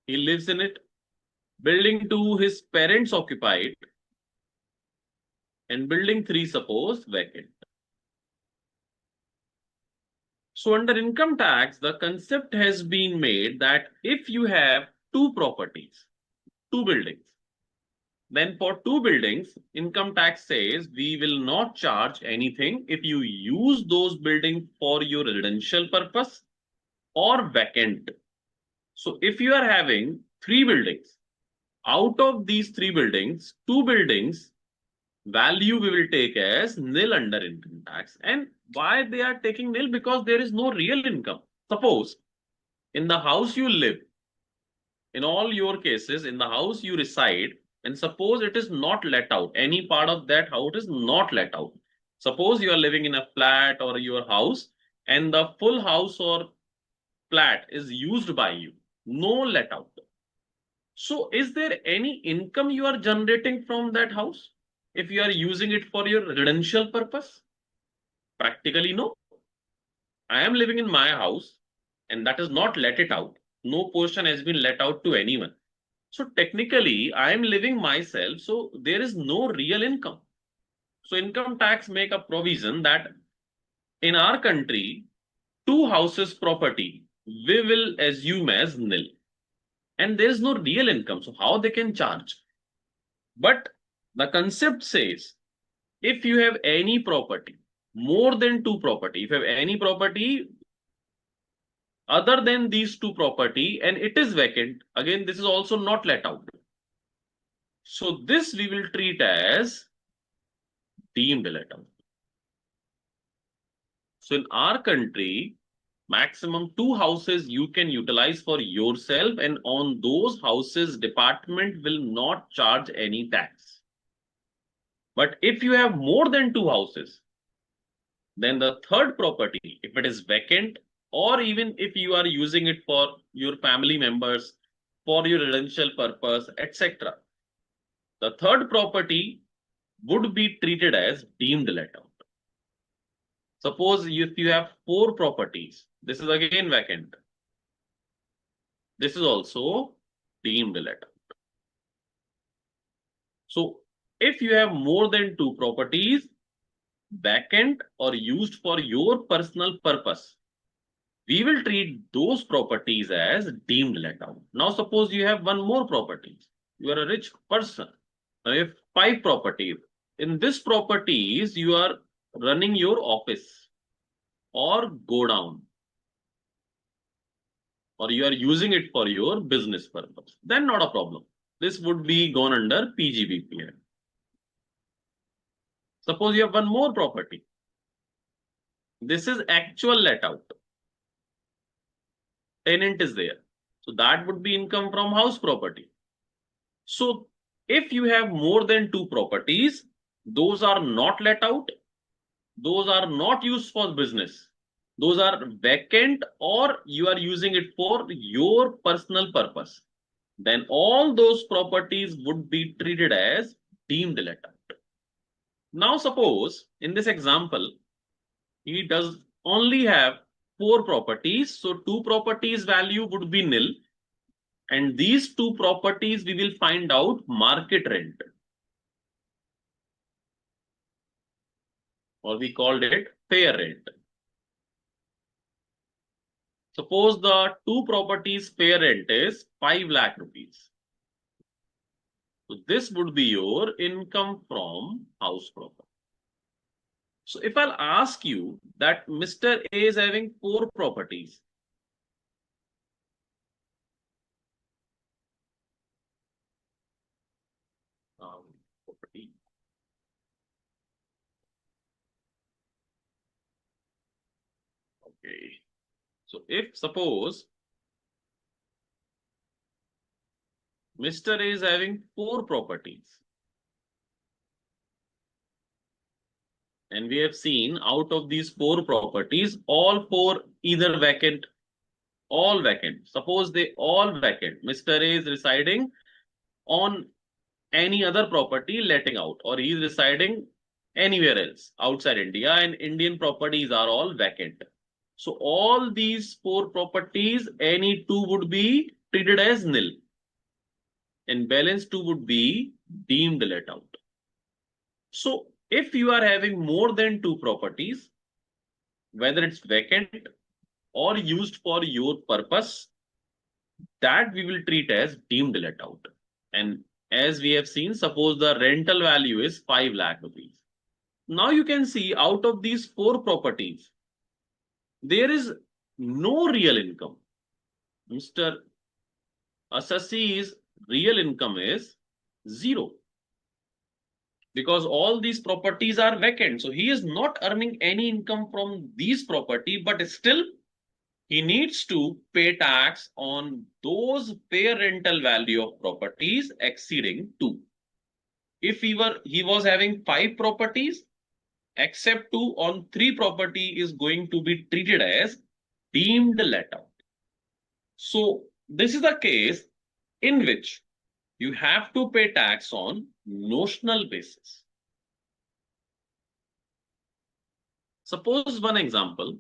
He lives in it. Building 2 his parents occupied. And building 3 suppose vacant. So under income tax, the concept has been made that if you have 2 properties, 2 buildings, then for 2 buildings, income tax says we will not charge anything if you use those buildings for your residential purpose or vacant. So if you are having 3 buildings, out of these 3 buildings, 2 buildings value we will take as nil under income tax. And why they are taking nil? Because there is no real income. Suppose in the house you live, in all your cases, in the house you reside, and suppose it is not let out, any part of that house is not let out. Suppose you are living in a flat or your house and the full house or flat is used by you, no let out. So is there any income you are generating from that house if you are using it for your residential purpose? Practically no. I am living in my house and that is not let it out. No portion has been let out to anyone. So technically I am living myself, so there is no real income. So income tax make a provision that in our country, two houses property we will assume as nil, and there is no real income. So how they can charge? But the concept says if you have any property, more than two property, if you have any property other than these two property and it is vacant, again this is also not let out. So this we will treat as deemed let out. So in our country, maximum two houses you can utilize for yourself, and on those houses department will not charge any tax. But if you have more than two houses, then the third property, if it is vacant, or even if you are using it for your family members, for your residential purpose, etc., the third property would be treated as deemed let out. Suppose if you have four properties, this is again vacant. This is also deemed let out. So if you have more than two properties, vacant or used for your personal purpose, we will treat those properties as deemed let out. Now suppose you have one more property. You are a rich person. Now you have five properties. In this properties, you are running your office or go down, or you are using it for your business purpose, then not a problem. This would be gone under PGBPI. Suppose you have one more property. This is actual let out. Tenant is there. So that would be income from house property. So if you have more than two properties, those are not let out. Those are not used for business. Those are vacant or you are using it for your personal purpose. Then all those properties would be treated as deemed let out. Now suppose in this example, he does only have four properties. So two properties value would be nil. And these two properties we will find out market rent. Or we called it fair rent. Suppose the two properties fair rent is 5 lakh rupees. So this would be your income from house property. So if I'll ask you that Mr. A is having four properties. Property. Okay. So if suppose Mr. A is having four properties, and we have seen out of these four properties, all four either vacant, all vacant. Suppose they all vacant. Mr. A is residing on any other property letting out, or he is residing anywhere else outside India, and Indian properties are all vacant. So all these four properties, any two would be treated as nil, and balance two would be deemed let out. So if you are having more than two properties, whether it's vacant or used for your purpose, that we will treat as deemed let out. And as we have seen, suppose the rental value is 5 lakh rupees. Now you can see out of these four properties, there is no real income. Mr. Assessi's real income is 0. Because all these properties are vacant. So he is not earning any income from these property, but still he needs to pay tax on those fair rental value of properties exceeding 2. If he was having 5 properties, except 2 on 3 property is going to be treated as deemed let out. So this is the case in which you have to pay tax on notional basis. Suppose one example,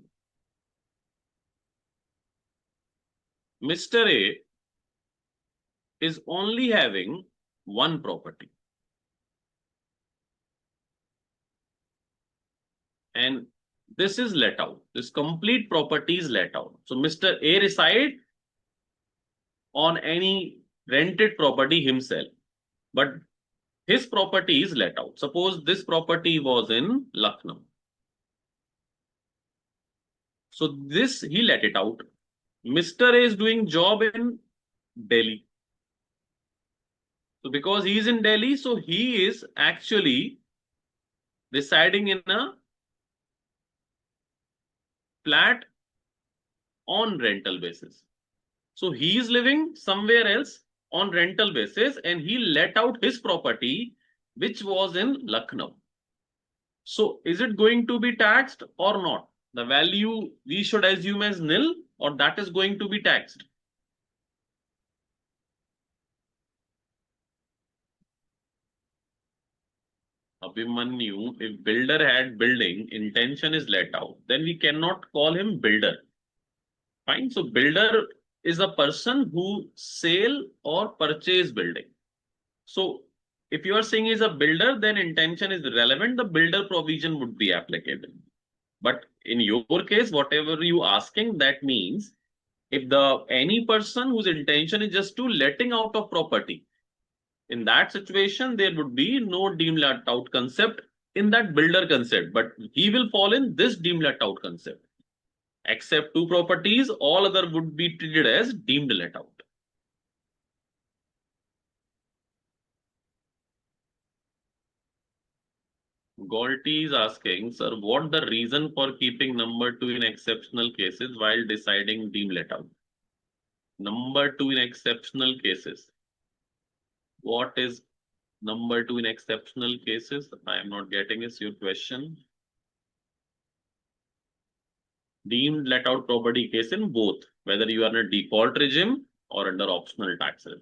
Mr. A is only having one property. And this is let out. This complete property is let out. So Mr. A reside on any rented property himself, but his property is let out. Suppose this property was in Lucknow. So this, he let it out. Mr. A is doing job in Delhi. So because he is in Delhi, so he is actually residing in a flat on rental basis. So he is living somewhere else on rental basis and he let out his property, which was in Lucknow. So is it going to be taxed or not? The value we should assume as nil, or that is going to be taxed? Abhimanyu, if builder had building, intention is let out, then we cannot call him builder. Fine. So builder is a person who sell or purchase building. So if you are saying is a builder, then intention is relevant. The builder provision would be applicable. But in your case, whatever you asking, that means if the any person whose intention is just to letting out of property, in that situation, there would be no deemed let out concept in that builder concept, but he will fall in this deemed let out concept. Except two properties, all other would be treated as deemed let out. Galti is asking, sir, what the reason for keeping number 2 in exceptional cases while deciding deemed let out? Number 2 in exceptional cases. What is number 2 in exceptional cases? I am not getting is your question. Deemed let out property case in both, whether you are in a default regime or under optional tax regime.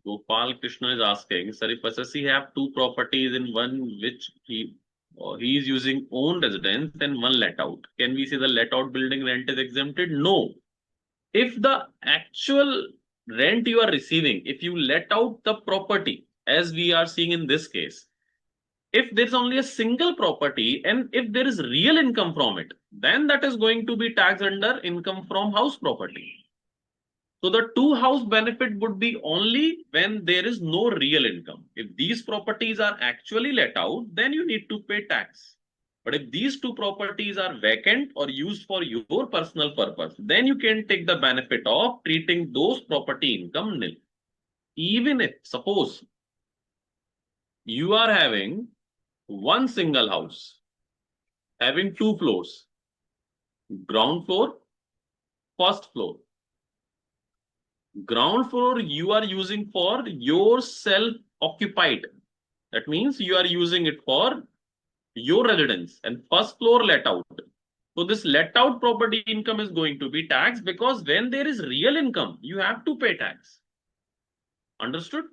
Gopal Krishna is asking, sir, if assessee have two properties in one which he is using own residence and one let out, can we say the let out building rent is exempted? No. If the actual rent you are receiving, if you let out the property, as we are seeing in this case, if there's only a single property and if there is real income from it, then that is going to be taxed under income from house property. So the two house benefit would be only when there is no real income. If these properties are actually let out, then you need to pay tax. But if these two properties are vacant or used for your personal purpose, then you can take the benefit of treating those property income nil. Even if, suppose, you are having one single house, having two floors, ground floor, first floor. Ground floor you are using for your self-occupied. That means you are using it for your residence, and first floor let out. So this let out property income is going to be taxed because when there is real income, you have to pay tax. Understood?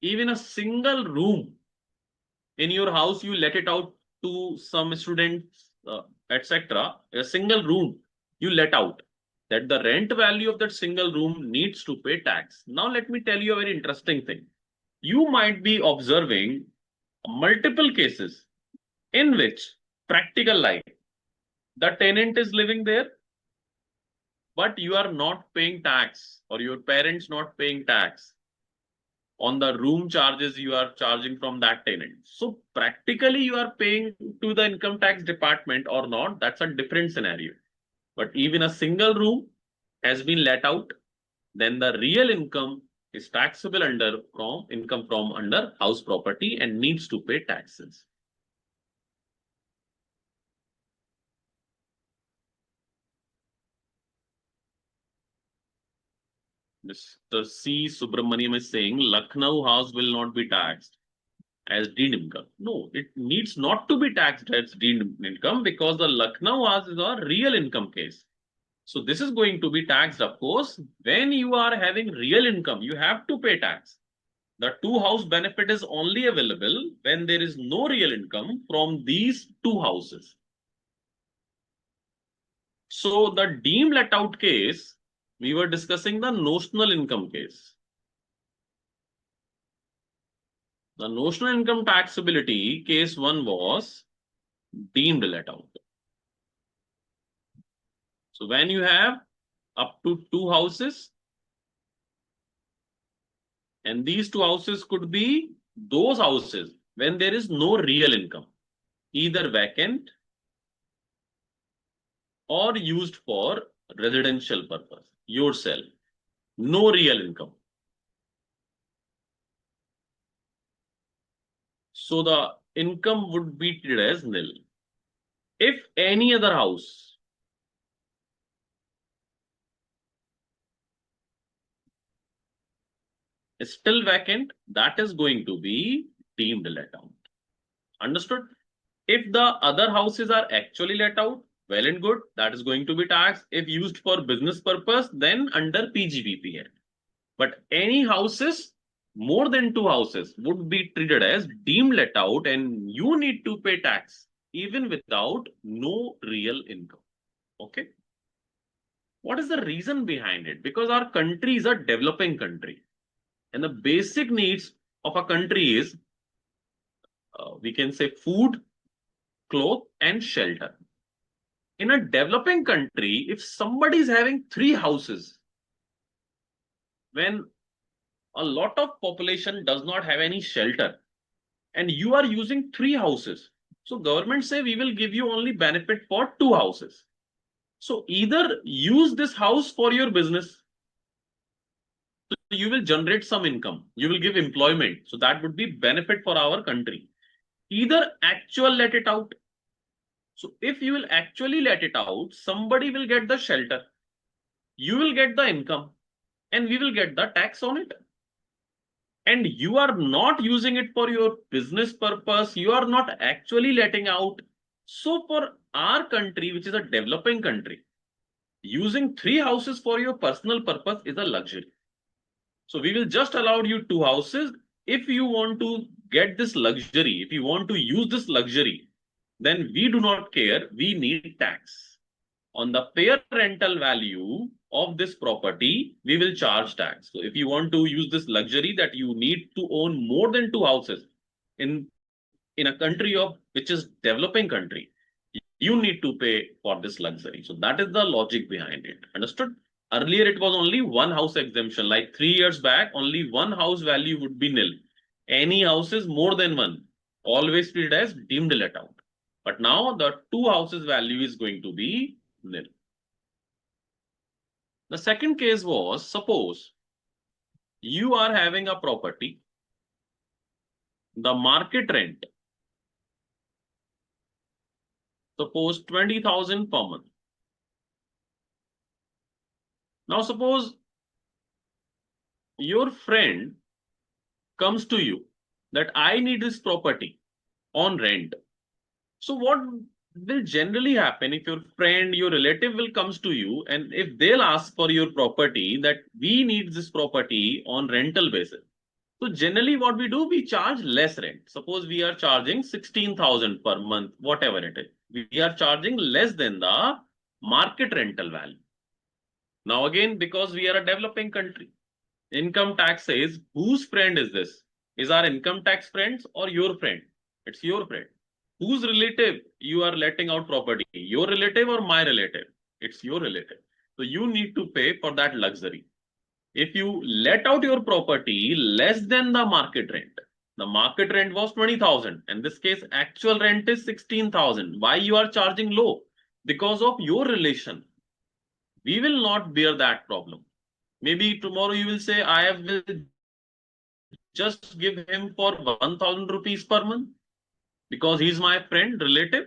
Even a single room in your house, you let it out to some students, etc. A single room you let out, that the rent value of that single room needs to pay tax. Now let me tell you a very interesting thing. You might be observing multiple cases in which practical life, the tenant is living there, but you are not paying tax, or your parents not paying tax on the room charges you are charging from that tenant. So practically you are paying to the income tax department or not, that's a different scenario. But even a single room has been let out, then the real income is taxable under from income from under house property and needs to pay taxes. Mr. C. Subramaniam is saying Lucknow house will not be taxed as deemed income. No, it needs not to be taxed as deemed income because the Lucknow house is a real income case. So this is going to be taxed, of course. When you are having real income, you have to pay tax. The two house benefit is only available when there is no real income from these two houses. So the deemed let out case, we were discussing the notional income case. The notional income taxability case 1 was deemed let out. So when you have up to two houses, and these two houses could be those houses when there is no real income, either vacant or used for residential purpose, yourself, no real income. So the income would be treated as nil. If any other house is still vacant, that is going to be deemed let out. Understood? If the other houses are actually let out, well and good, that is going to be taxed. If used for business purpose, then under PGBP Act. But any houses, more than two houses, would be treated as deemed let out, and you need to pay tax even without no real income. Okay. What is the reason behind it? Because our country is a developing country, and the basic needs of a country is, we can say, food, cloth, and shelter. In a developing country, if somebody is having three houses, when a lot of population does not have any shelter, and you are using three houses, so government say we will give you only benefit for two houses. So either use this house for your business, so you will generate some income, you will give employment, so that would be benefit for our country. Either actual let it out. So if you will actually let it out, somebody will get the shelter, you will get the income, and we will get the tax on it. And you are not using it for your business purpose, you are not actually letting out. So for our country, which is a developing country, using three houses for your personal purpose is a luxury. So we will just allow you two houses. If you want to get this luxury, if you want to use this luxury, then we do not care, we need tax. On the fair rental value of this property, we will charge tax. So if you want to use this luxury that you need to own more than two houses in a country of which is developing country, you need to pay for this luxury. So that is the logic behind it. Understood? Earlier it was only one house exemption. Like 3 years back, only one house value would be nil. Any houses more than one, always treated as deemed let out. But now the two houses value is going to be nil. The second case was, suppose you are having a property, the market rent, suppose 20,000 per month. Now suppose your friend comes to you that I need this property on rent. So what will generally happen if your friend, your relative will comes to you, and if they'll ask for your property that we need this property on rental basis. So generally what we do, we charge less rent. Suppose we are charging 16,000 per month, whatever it is. We are charging less than the market rental value. Now again, because we are a developing country, income tax says, whose friend is this? Is our income tax friends or your friend? It's your friend. Whose relative you are letting out property? Your relative or my relative? It's your relative. So you need to pay for that luxury. If you let out your property less than the market rent was 20,000. In this case, actual rent is 16,000. Why you are charging low? Because of your relation. We will not bear that problem. Maybe tomorrow you will say, I will just give him for 1,000 rupees per month because he's my friend, relative.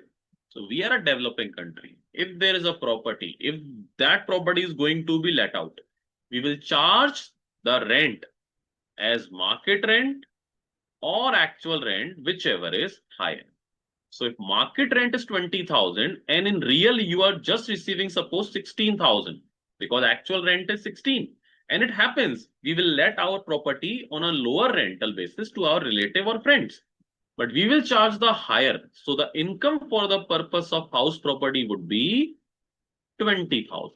So we are a developing country. If there is a property, if that property is going to be let out, we will charge the rent as market rent or actual rent, whichever is higher. So if market rent is 20,000 and in real you are just receiving suppose 16,000 because actual rent is 16 and it happens, we will let our property on a lower rental basis to our relative or friends, but we will charge the higher. So the income for the purpose of house property would be 20,000.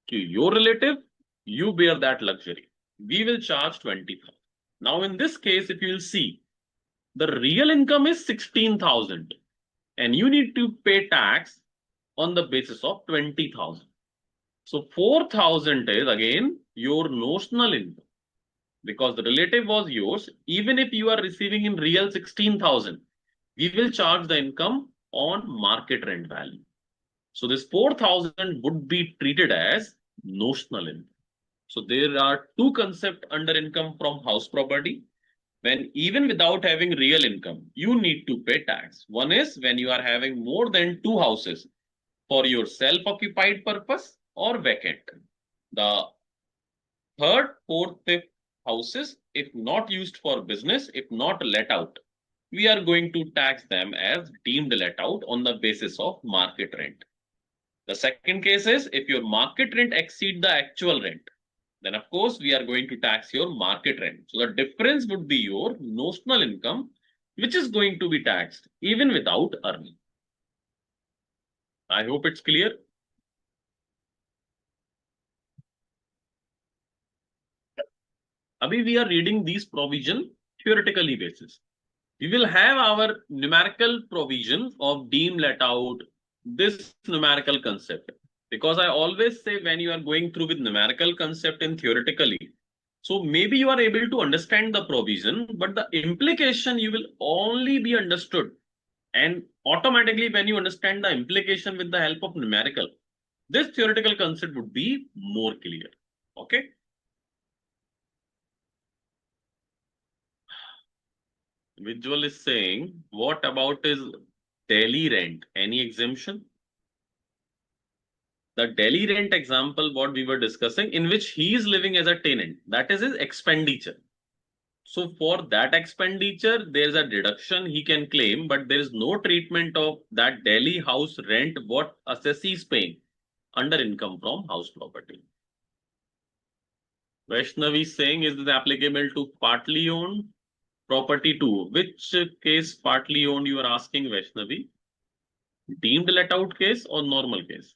To your relative, you bear that luxury. We will charge 20,000. Now in this case, if you will see, the real income is 16,000 and you need to pay tax on the basis of 20,000. So 4,000 is again your notional income because the relative was yours. Even if you are receiving in real 16,000, we will charge the income on market rent value. So this 4,000 would be treated as notional income. So there are two concepts under income from house property. When even without having real income, you need to pay tax. One is when you are having more than two houses for your self-occupied purpose or vacant. The third, fourth, fifth houses, if not used for business, if not let out, we are going to tax them as deemed let out on the basis of market rent. The second case is if your market rent exceeds the actual rent, then of course we are going to tax your market rent. So the difference would be your notional income, which is going to be taxed even without earning. I hope it's clear. Abhi we are reading these provision theoretically basis. We will have our numerical provision of deemed let out, this numerical concept. Because I always say when you are going through with numerical concept in theoretically, so maybe you are able to understand the provision, but the implication you will only be understood. And automatically when you understand the implication with the help of numerical, this theoretical concept would be more clear. Okay. Visual is saying, what about his daily rent? Any exemption? The daily rent example, what we were discussing, in which he is living as a tenant, that is his expenditure. So for that expenditure, there's a deduction he can claim, but there is no treatment of that daily house rent what assessee is paying under income from house property. Vaishnavi is saying, is this applicable to partly owned property too? Which case partly owned you are asking, Vaishnavi? Deemed let out case or normal case?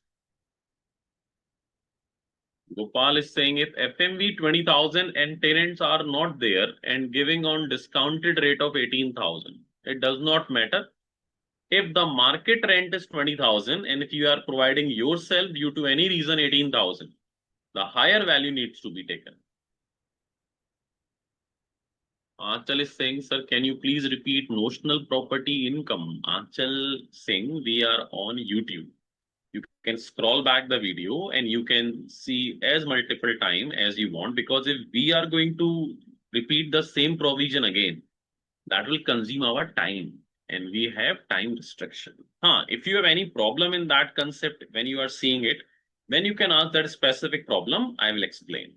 Gopal is saying if FMV 20,000 and tenants are not there and giving on discounted rate of 18,000, it does not matter. If the market rent is 20,000 and if you are providing yourself due to any reason 18,000, the higher value needs to be taken. Achal is saying, sir, can you please repeat notional property income? Achal saying we are on YouTube. You can scroll back the video and you can see as multiple time as you want, because if we are going to repeat the same provision again, that will consume our time and we have time restriction. If you have any problem in that concept when you are seeing it, then you can ask that specific problem. I will explain.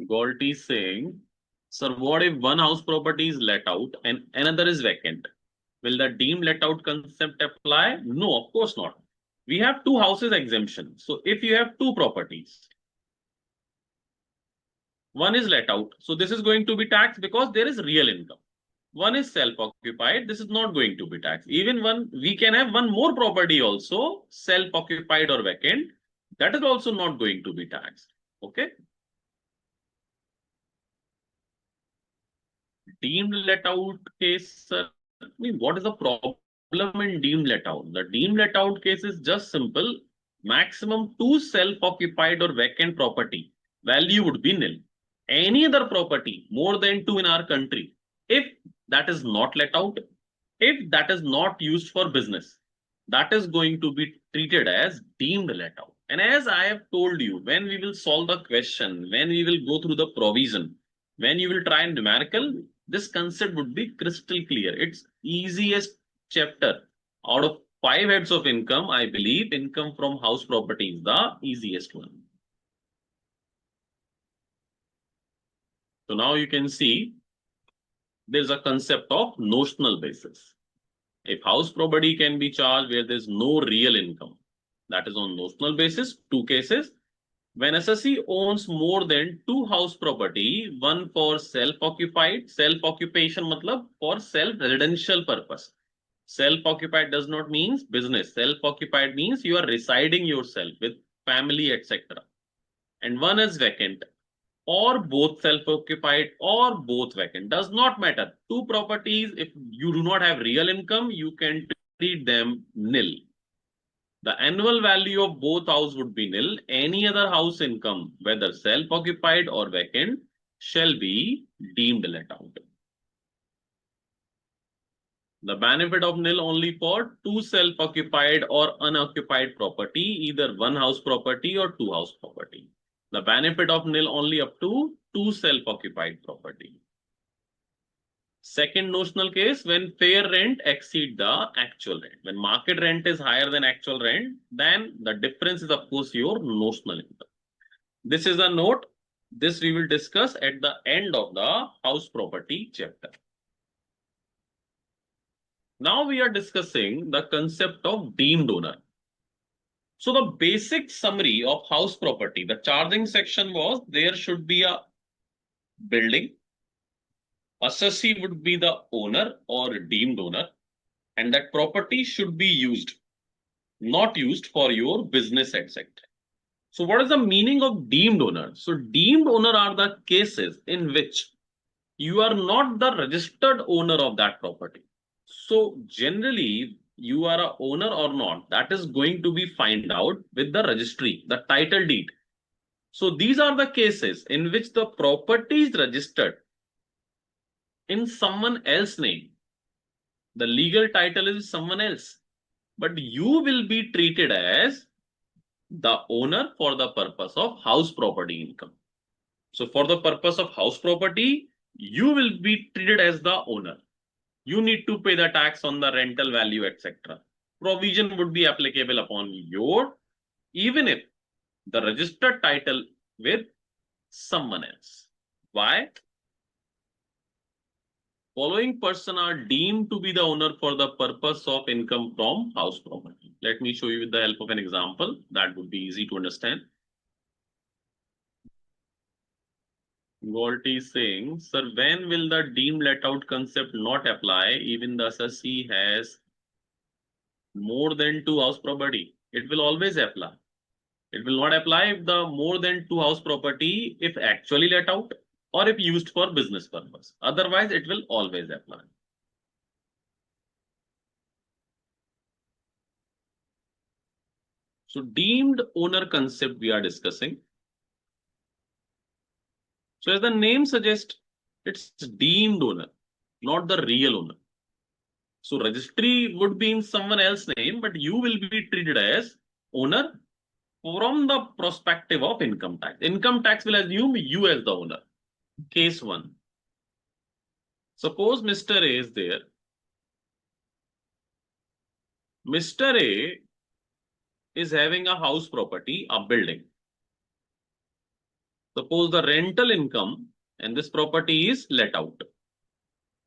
Galti is saying, sir, what if one house property is let out and another is vacant? Will the deemed let out concept apply? No, of course not. We have two houses exemption. So if you have two properties, one is let out, so this is going to be taxed because there is real income. One is self-occupied, this is not going to be taxed. Even one, we can have one more property also, self-occupied or vacant, that is also not going to be taxed. Okay. Deemed let out case, I mean, what is the problem in deemed let out? The deemed let out case is just simple. Maximum two self-occupied or vacant property value would be nil. Any other property more than two in our country, if that is not let out, if that is not used for business, that is going to be treated as deemed let out. And as I have told you, when we will solve the question, when we will go through the provision, when you will try numerical, this concept would be crystal clear. It's easiest chapter out of 5 heads of income. I believe income from house property is the easiest one. So now you can see there's a concept of notional basis. If house property can be charged where there's no real income, that is on notional basis. Two cases. When assessee owns more than two house property, one for self-occupied, self-occupation matlab for self-residential purpose. Self-occupied does not mean business. Self-occupied means you are residing yourself with family, etc. And one is vacant, or both self-occupied or both vacant. Does not matter. Two properties, if you do not have real income, you can treat them nil. The annual value of both houses would be nil. Any other house income, whether self-occupied or vacant, shall be deemed let out. The benefit of nil only for two self-occupied or unoccupied property, either one house property or two house property. The benefit of nil only up to two self-occupied property. Second notional case, when fair rent exceed the actual rent. When market rent is higher than actual rent, then the difference is of course your notional income. This is a note. This we will discuss at the end of the house property chapter. Now we are discussing the concept of deemed owner. So the basic summary of house property, the charging section was there should be a building. Assessee would be the owner or deemed owner, and that property should be used, not used for your business, etc. So what is the meaning of deemed owner? So deemed owner are the cases in which you are not the registered owner of that property. So generally, you are a owner or not, that is going to be find out with the registry, the title deed. So these are the cases in which the property is registered in someone else's name. The legal title is someone else, but you will be treated as the owner for the purpose of house property income. So for the purpose of house property, you will be treated as the owner. You need to pay the tax on the rental value, etc. Provision would be applicable upon your, even if the registered title with someone else. Why? Following person are deemed to be the owner for the purpose of income from house property. Let me show you with the help of an example. That would be easy to understand. Gaulty is saying, sir, when will the deemed let out concept not apply even the assessee has more than two house property? It will always apply. It will not apply if the more than two house property if actually let out or if used for business purpose. Otherwise, it will always apply. So deemed owner concept we are discussing. So as the name suggests, it's deemed owner, not the real owner. So registry would be in someone else's name, but you will be treated as owner from the perspective of income tax. Income tax will assume you as the owner. Case 1. Suppose Mr. A is there. Mr. A is having a house property, a building. Suppose the rental income and this property is let out.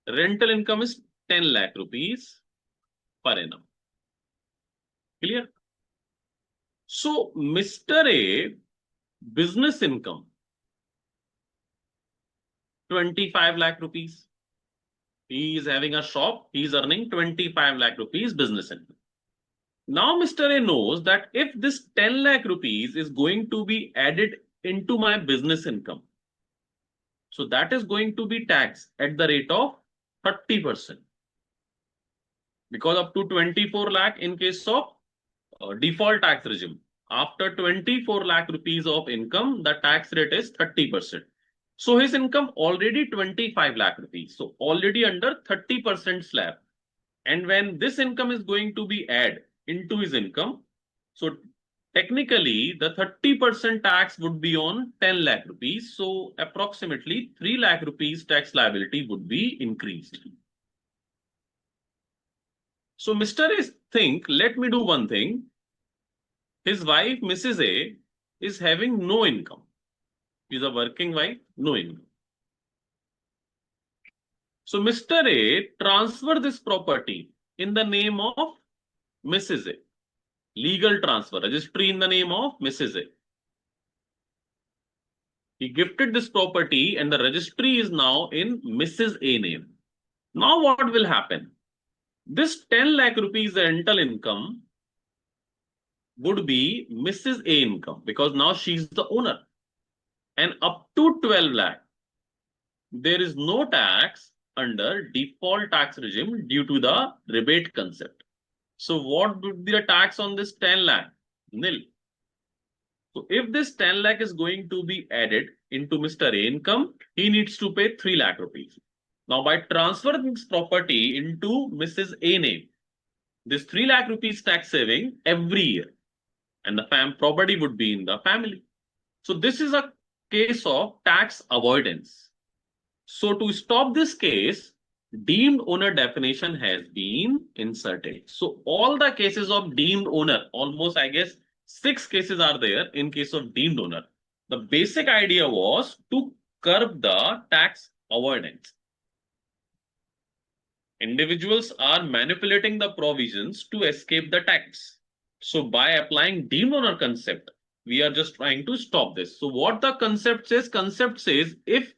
Rental income is 10 lakh rupees per annum. Clear? So Mr. A business income 25 lakh rupees. He is having a shop. He is earning 25 lakh rupees business income. Now Mr. A knows that if this 10 lakh rupees is going to be added into my business income, so that is going to be taxed at the rate of 30%. Because up to 24 lakh in case of default tax regime. After 24 lakh rupees of income, the tax rate is 30%. So his income already 25 lakh rupees. So already under 30% slab. And when this income is going to be added into his income, so technically the 30% tax would be on 10 lakh rupees. So approximately 3 lakh rupees tax liability would be increased. So Mr. A think, let me do one thing. His wife, Mrs. A, is having no income. She's a working wife, no income. So Mr. A transfer this property in the name of Mrs. A. Legal transfer, registry in the name of Mrs. A. He gifted this property and the registry is now in Mrs. A name. Now what will happen? This 10 lakh rupees rental income would be Mrs. A income because now she's the owner. And up to 12 lakh, there is no tax under default tax regime due to the rebate concept. So what would be the tax on this 10 lakh? Nil. So if this 10 lakh is going to be added into Mr. A income, he needs to pay 3 lakh rupees. Now by transferring this property into Mrs. A name, this 3 lakh rupees tax saving every year and the property would be in the family. So this is a case of tax avoidance. So to stop this case, deemed owner definition has been inserted. So all the cases of deemed owner, almost I guess 6 cases are there in case of deemed owner. The basic idea was to curb the tax avoidance. Individuals are manipulating the provisions to escape the tax. So by applying deemed owner concept, we are just trying to stop this. So what the concept says if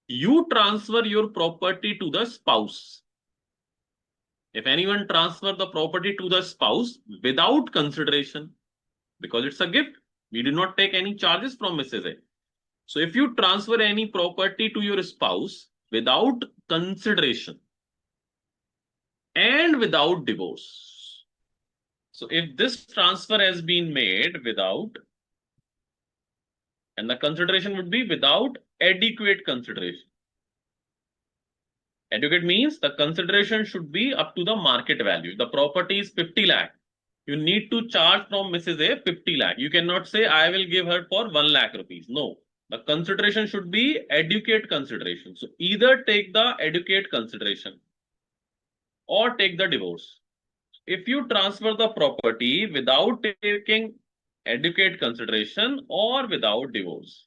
you transfer your property to the spouse, if anyone transfer the property to the spouse without consideration, because it's a gift, we do not take any charges from Mrs. A. So if you transfer any property to your spouse without consideration and without divorce, so if this transfer has been made without, and the consideration would be without adequate consideration. Adequate means the consideration should be up to the market value. The property is 50 lakh. You need to charge from Mrs. A 50 lakh. You cannot say I will give her for 1 lakh rupees. No, the consideration should be adequate consideration. So either take the adequate consideration or take the divorce. If you transfer the property without taking adequate consideration or without divorce,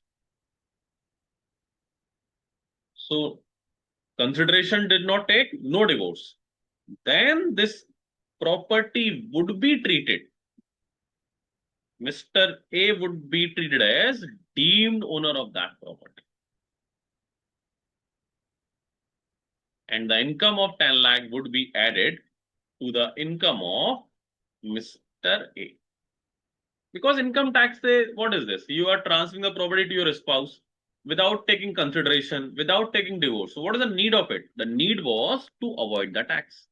so consideration did not take, no divorce, then this property would be treated, Mr. A would be treated as deemed owner of that property. And the income of 10 lakh would be added to the income of Mr. A. Because income tax, what is this? You are transferring the property to your spouse without taking consideration, without taking divorce. So what is the need of it? The need was to avoid the tax.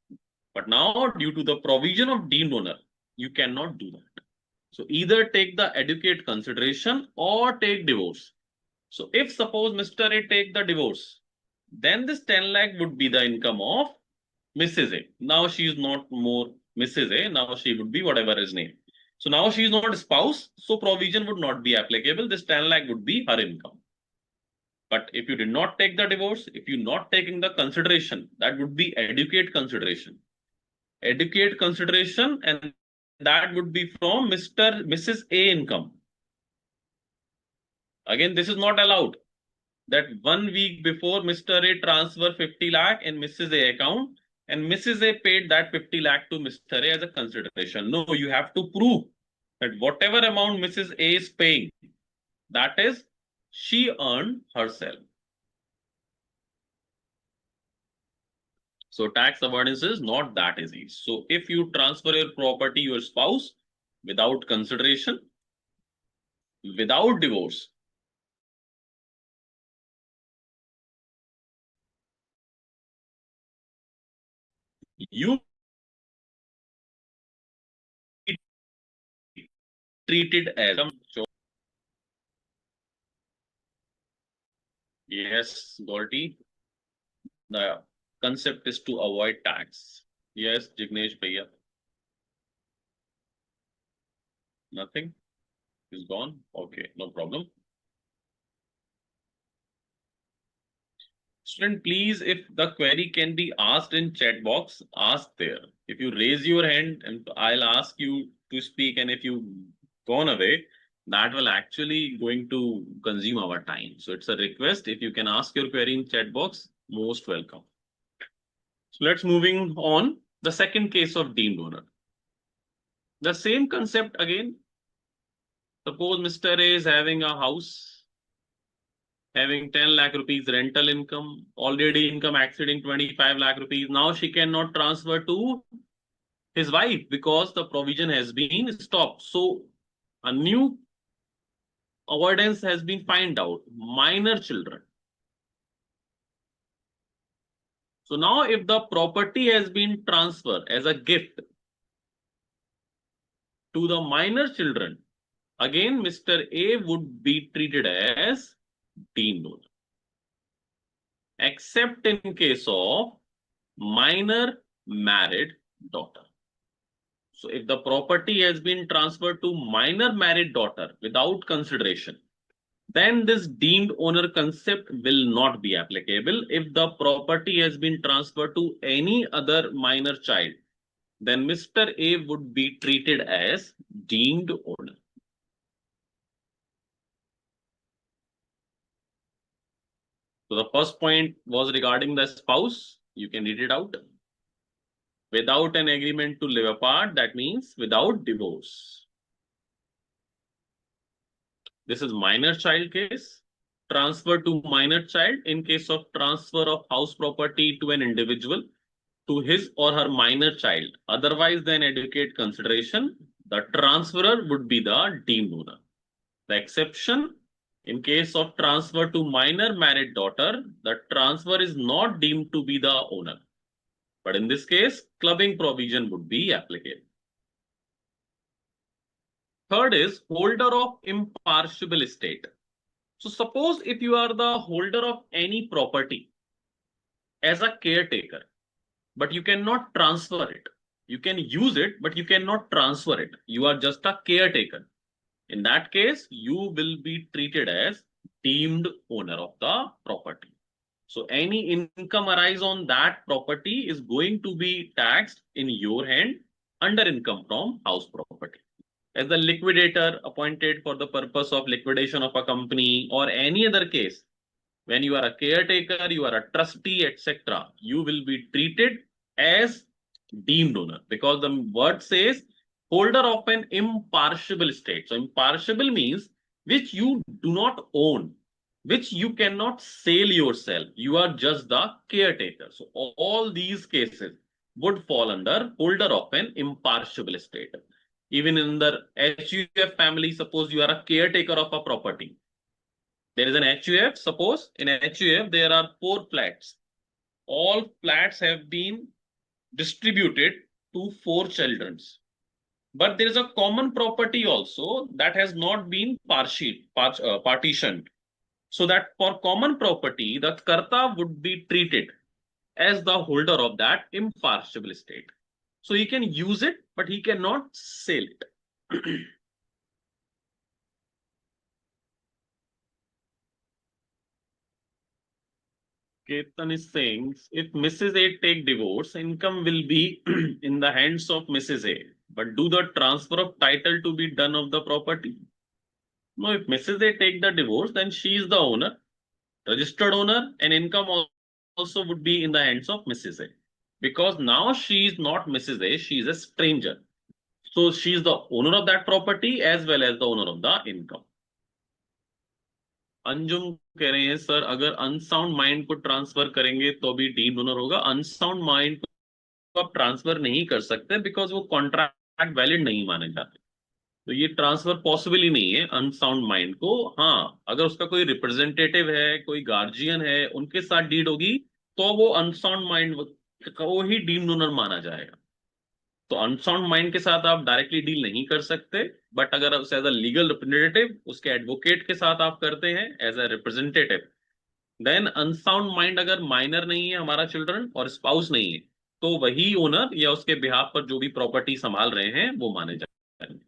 But now due to the provision of deemed owner, you cannot do that. So either take the adequate consideration or take divorce. So if suppose Mr. A take the divorce, then this 10 lakh would be the income of Mrs. A. Now she is not more Mrs. A. Now she would be whatever his name. So now she is not a spouse. So provision would not be applicable. This 10 lakh would be her income. But if you did not take the divorce, if you're not taking the consideration, that would be adequate consideration. Adequate consideration, and that would be from Mrs. A income. Again, this is not allowed. That 1 week before Mr. A transfer 50 lakh in Mrs. A account and Mrs. A paid that 50 lakh to Mr. A as a consideration. No, you have to prove that whatever amount Mrs. A is paying, that is she earned herself. So tax avoidance is not that easy. So if you transfer your property to your spouse without consideration, without divorce, you treated as a yes, Gordy. The concept is to avoid tax. Yes, Jignesh Bhaiya. Nothing is gone. Okay, no problem. Student, please, if the query can be asked in chat box, ask there. If you raise your hand, and I'll ask you to speak, and if you gone away, that will actually going to consume our time. So it's a request. If you can ask your query in chat box, most welcome. So let's moving on. The second case of deemed owner. The same concept again. Suppose Mr. A is having a house, having 10 lakh rupees rental income, already income exceeding 25 lakh rupees. Now she cannot transfer to his wife because the provision has been stopped. So a new avoidance has been found out, minor children. So now if the property has been transferred as a gift to the minor children, again Mr. A would be treated as deemed owner, except in case of minor married daughter. So if the property has been transferred to minor married daughter without consideration, then this deemed owner concept will not be applicable. If the property has been transferred to any other minor child, then Mr. A would be treated as deemed owner. So the first point was regarding the spouse. You can read it out. Without an agreement to live apart, that means without divorce. This is minor child case. Transfer to minor child in case of transfer of house property to an individual, to his or her minor child, otherwise than adequate consideration, the transferor would be the deemed owner. The exception, in case of transfer to minor married daughter, the transfer is not deemed to be the owner. But in this case, clubbing provision would be applicable. Third is holder of impartial estate. So suppose if you are the holder of any property as a caretaker, but you cannot transfer it. You can use it, but you cannot transfer it. You are just a caretaker. In that case, you will be treated as deemed owner of the property. So any income arise on that property is going to be taxed in your hand under income from house property. As the liquidator appointed for the purpose of liquidation of a company or any other case, when you are a caretaker, you are a trustee, etc., you will be treated as deemed owner because the word says holder of an impartial estate. So impartial means which you do not own, which you cannot sell yourself. You are just the caretaker. So all these cases would fall under holder of an impartial estate. Even in the HUF family, suppose you are a caretaker of a property. There is an HUF. Suppose in HUF there are 4 flats. All flats have been distributed to 4 children. But there is a common property also that has not been partitioned. So that for common property, the karta would be treated as the holder of that impartial estate. So he can use it, but he cannot sell it. Ketan is saying, if Mrs. A take divorce, income will be in the hands of Mrs. A. But do the transfer of title to be done of the property? No, if Mrs. A take the divorce, then she is the owner, registered owner, and income also would be in the hands of Mrs. A. Because now she is not Mrs. A, she is a stranger. So she is the owner of that property as well as the owner of the income. Anjum कह रहे हैं sir अगर unsound mind को transfer करेंगे तो भी deemed owner होगा. Unsound mind को आप ट्रांसफर नहीं कर सकते बिकॉज वो कॉन्ट्रैक्ट वैलिड नहीं माने जाते. तो ये ट्रांसफर पॉसिबल ही नहीं है अनसाउंड माइंड को. हाँ, अगर उसका कोई रिप्रेजेंटेटिव है, कोई गार्जियन है, उनके साथ डीड होगी तो वो अनसाउंड माइंड को ही डीम्ड ओनर माना जाएगा. तो अनसाउंड माइंड के साथ आप डायरेक्टली डील नहीं कर सकते, बट अगर एज अ लीगल रिप्रेजेंटेटिव उसके एडवोकेट के साथ आप करते हैं as a representative, then unsound mind अगर माइनर नहीं है हमारा चिल्ड्रन और स्पाउस नहीं है तो वही ओनर या उसके बिहाफ पर जो भी प्रॉपर्टी संभाल रहे हैं वो माने जाएंगे.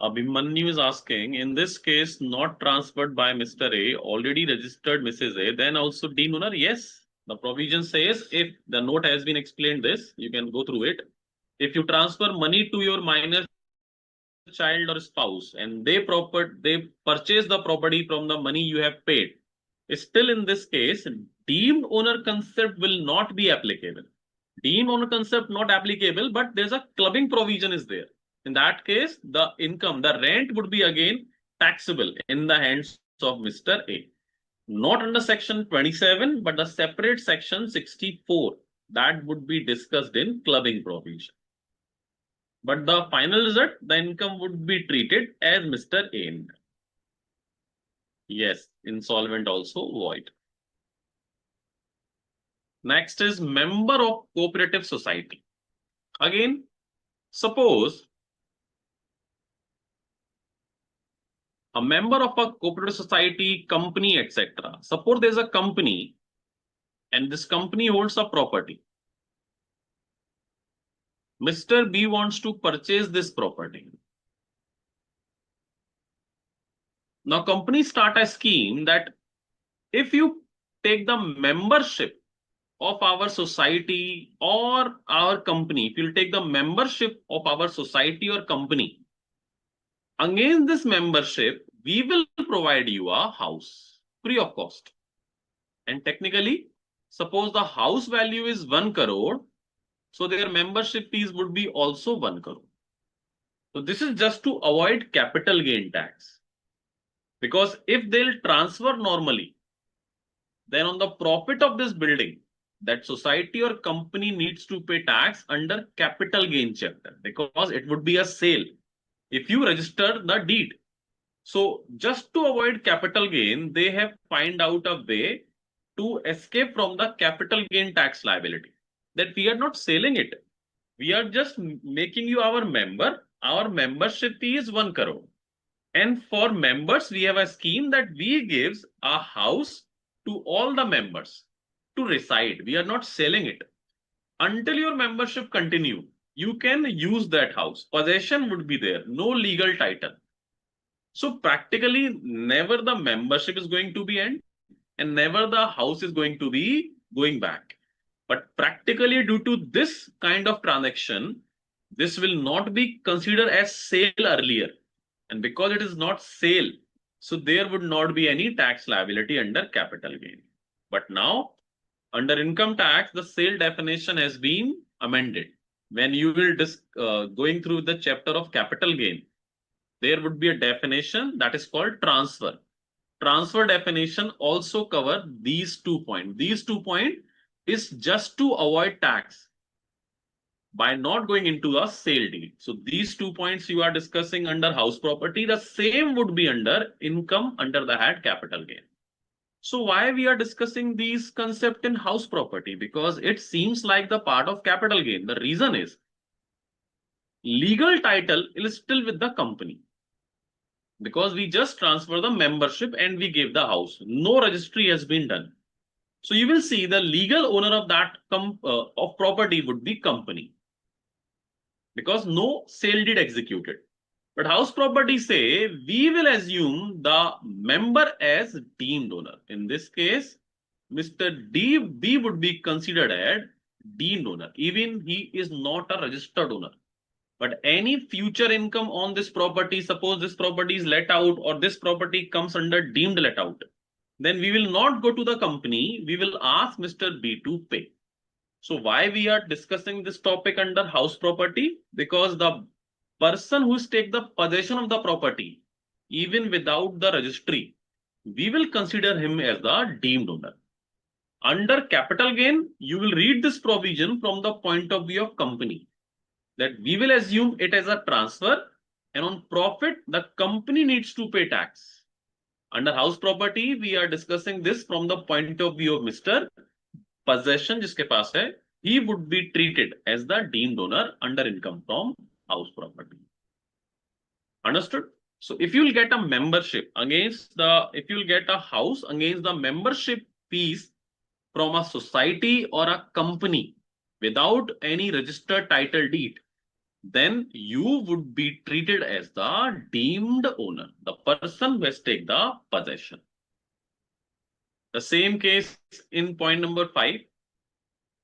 Abhimanyu is asking, in this case, not transferred by Mr. A, already registered Mrs. A, then also deemed owner? Yes. The provision says if the note has been explained this, you can go through it. If you transfer money to your minor child or spouse and they purchase the property from the money you have paid, Still in this case, deemed owner concept will not be applicable. Deemed owner concept not applicable, but there's a clubbing provision is there. In that case, the income, the rent would be again taxable in the hands of Mr. A. Not under section 27, but the separate section 64 that would be discussed in clubbing provision. But the final result, the income would be treated as Mr. A. Yes, insolvent also void. Next is member of cooperative society. Again, suppose a member of a cooperative society, company, etc. Suppose there's a company and this company holds a property. Mr. B wants to purchase this property. Now, companies start a scheme that if you take the membership of our society or our company, if you take the membership of our society or company, against this membership, we will provide you a house free of cost. And technically, suppose the house value is 1 crore, so their membership fees would be also 1 crore. So this is just to avoid capital gain tax. Because if they'll transfer normally, then on the profit of this building, that society or company needs to pay tax under capital gain chapter because it would be a sale if you register the deed. So just to avoid capital gain, they have find out a way to escape from the capital gain tax liability. That we are not selling it. We are just making you our member. Our membership fee is 1 crore. And for members, we have a scheme that we gives a house to all the members to reside. We are not selling it. Until your membership continue, you can use that house. Possession would be there, no legal title. So practically, never the membership is going to be end and never the house is going to be going back. But practically, due to this kind of transaction, this will not be considered as sale earlier. And because it is not sale, so there would not be any tax liability under capital gain. But now, under income tax, the sale definition has been amended. When you will going through the chapter of capital gain, there would be a definition that is called transfer. Transfer definition also cover these 2 points. These 2 points is just to avoid tax by not going into a sale deed. So these 2 points you are discussing under house property, the same would be under income under the head capital gain. So why we are discussing these concepts in house property? Because it seems like the part of capital gain. The reason is legal title is still with the company. Because we just transfer the membership and we give the house. No registry has been done. So you will see the legal owner of that of property would be company. Because no sale deed executed. But house property say we will assume the member as deemed owner. In this case, Mr. B would be considered as deemed owner. Even he is not a registered owner. But any future income on this property, suppose this property is let out or this property comes under deemed let out, then we will not go to the company. We will ask Mr. B to pay. So why we are discussing this topic under house property? Because the person who take the possession of the property, even without the registry, we will consider him as the deemed owner. Under capital gain, you will read this provision from the point of view of company. That we will assume it as a transfer and on profit, the company needs to pay tax. Under house property, we are discussing this from the point of view of Mr. Possession जिसके पास है, he would be treated as the deemed owner under income from house property. Understood? So if you'll get a membership against if you'll get a house against the membership fees from a society or a company without any registered title deed, then you would be treated as the deemed owner, the person who has taken the possession. The same case in point number 5.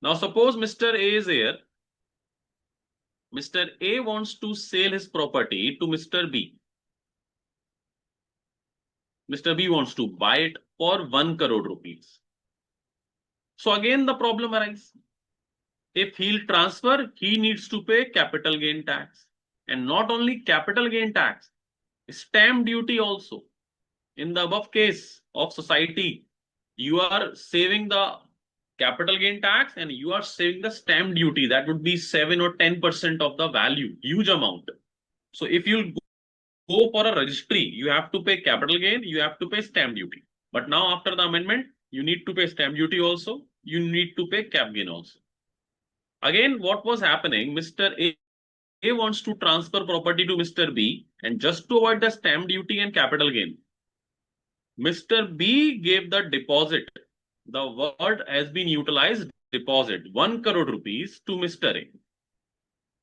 Now suppose Mr. A is here. Mr. A wants to sell his property to Mr. B. Mr. B wants to buy it for 1 crore rupees. So again, the problem arises. If he'll transfer, he needs to pay capital gain tax. And not only capital gain tax, stamp duty also. In the above case of society, you are saving the capital gain tax and you are saving the stamp duty. That would be 7 or 10% of the value, huge amount. So if you go for a registry, you have to pay capital gain, you have to pay stamp duty. But now after the amendment, you need to pay stamp duty also, you need to pay cap gain also. Again, what was happening, Mr. A wants to transfer property to Mr. B, and just to avoid the stamp duty and capital gain, Mr. B gave the deposit. The word has been utilized, deposit, 1 crore rupees to Mr. A.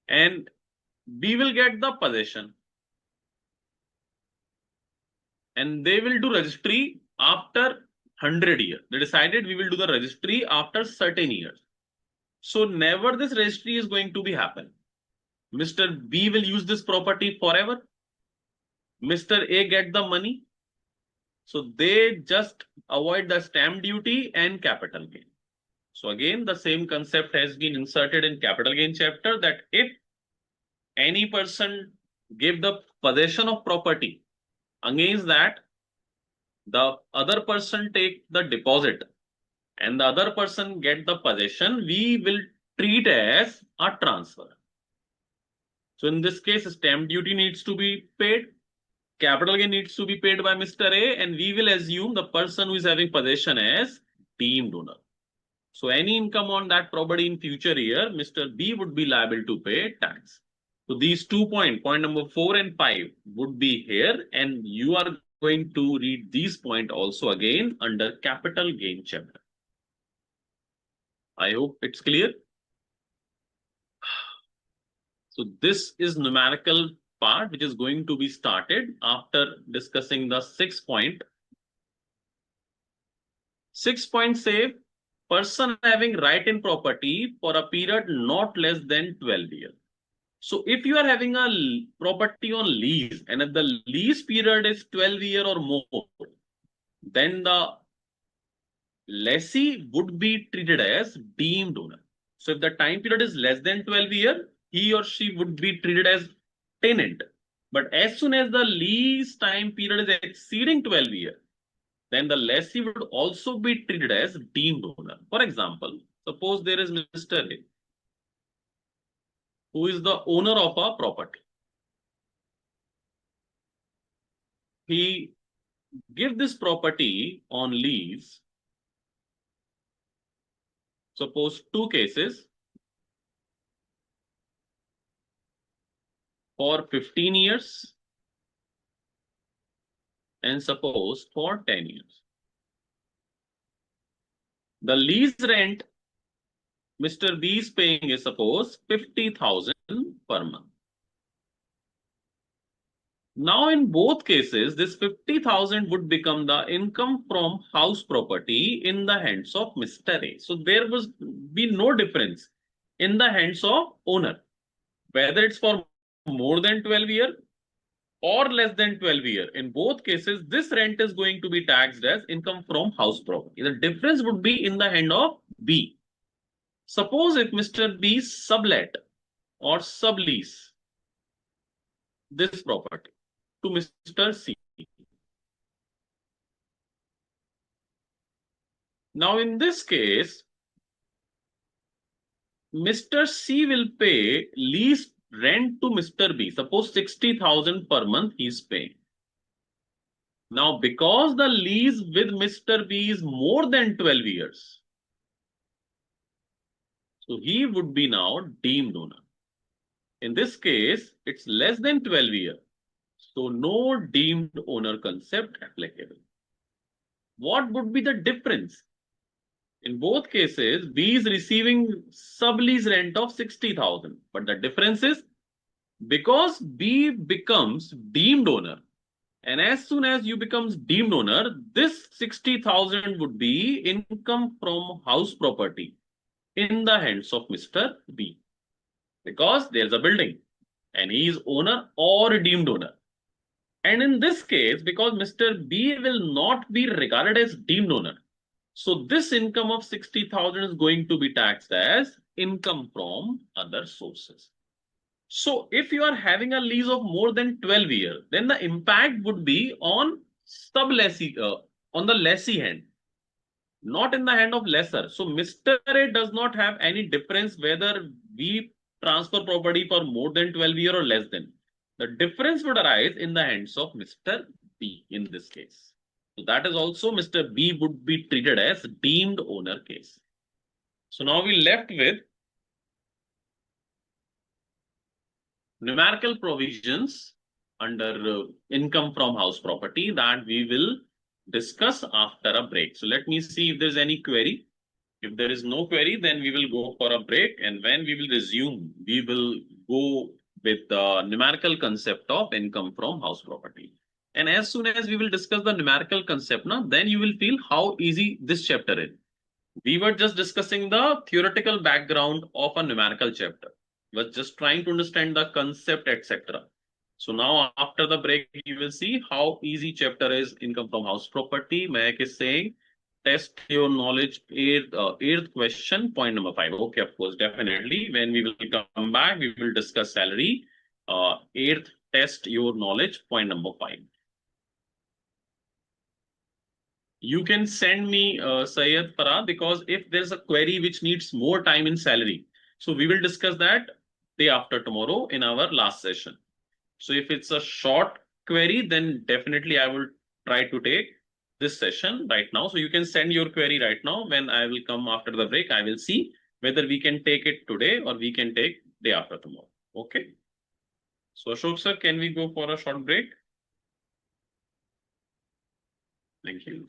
And B will get the possession. And they will do registry after 100 years. They decided we will do the registry after certain years. So never this registry is going to be happen. Mr. B will use this property forever. Mr. A get the money. So they just avoid the stamp duty and capital gain. So again, the same concept has been inserted in capital gain chapter, that if any person give the possession of property, against that the other person take the deposit and the other person get the possession, we will treat as a transfer. So in this case, stamp duty needs to be paid, capital gain needs to be paid by Mr. A, and we will assume the person who is having possession as deemed owner. So any income on that property in future year, Mr. B would be liable to pay tax. So these 2 points, point number 4 and 5 would be here, and you are going to read these points also again under capital gain chapter. I hope it's clear. So this is numerical part, which is going to be started after discussing the 6 point. 6 point say, person having right in property for a period not less than 12 years. So if you are having a property on lease and if the lease period is 12 years or more, then the lessee would be treated as deemed owner. So if the time period is less than 12 years, he or she would be treated as tenant. But as soon as the lease time period is exceeding 12 years, then the lessee would also be treated as deemed owner. For example, suppose there is Mr. A, who is the owner of a property. He gives this property on lease, suppose 2 cases, for 15 years and suppose for 10 years. The lease rent Mr. B is paying is suppose 50,000 per month. Now in both cases, this 50,000 would become the income from house property in the hands of Mr. A. So there was be no difference in the hands of owner, whether it's for more than 12 years or less than 12 years. In both cases, this rent is going to be taxed as income from house property. The difference would be in the hand of B. Suppose if Mr. B sublet or sublease this property to Mr. C. Now in this case, Mr. C will pay lease rent to Mr. B. Suppose 60,000 per month he is paying. Now because the lease with Mr. B is more than 12 years, so he would be now deemed owner. In this case, it's less than 12 years. So no deemed owner concept applicable. What would be the difference? In both cases, B is receiving sublease rent of 60,000. But the difference is because B becomes deemed owner, and as soon as you becomes deemed owner, this 60,000 would be income from house property in the hands of Mr. B. Because there's a building and he is owner or deemed owner. And in this case, because Mr. B will not be regarded as deemed owner, so this income of 60,000 is going to be taxed as income from other sources. So if you are having a lease of more than 12 years, then the impact would be on sub-lessee, on the lessee hand, not in the hand of lessor. So Mr. A does not have any difference whether we transfer property for more than 12 years or less than. The difference would arise in the hands of Mr. B in this case. So that is also Mr. B would be treated as deemed owner case. So now we left with numerical provisions under income from house property that we will discuss after a break. So let me see if there's any query. If there is no query, then we will go for a break. And when we will resume, we will go with the numerical concept of income from house property. And as soon as we will discuss the numerical concept, now, then you will feel how easy this chapter is. We were just discussing the theoretical background of a numerical chapter. We were just trying to understand the concept, etc. So now after the break, you will see how easy chapter is income from house property. Mayak is saying, test your knowledge, eighth question, point number 5. Okay, of course, definitely. When we will come back, we will discuss salary. Eighth, test your knowledge, point number 5. You can send me Syed Farah, because if there's a query which needs more time in salary, so we will discuss that day after tomorrow in our last session. So if it's a short query, then definitely I will try to take this session right now. So you can send your query right now. When I will come after the break, I will see whether we can take it today or we can take day after tomorrow. Okay. So Ashok sir, can we go for a short break? Thank you.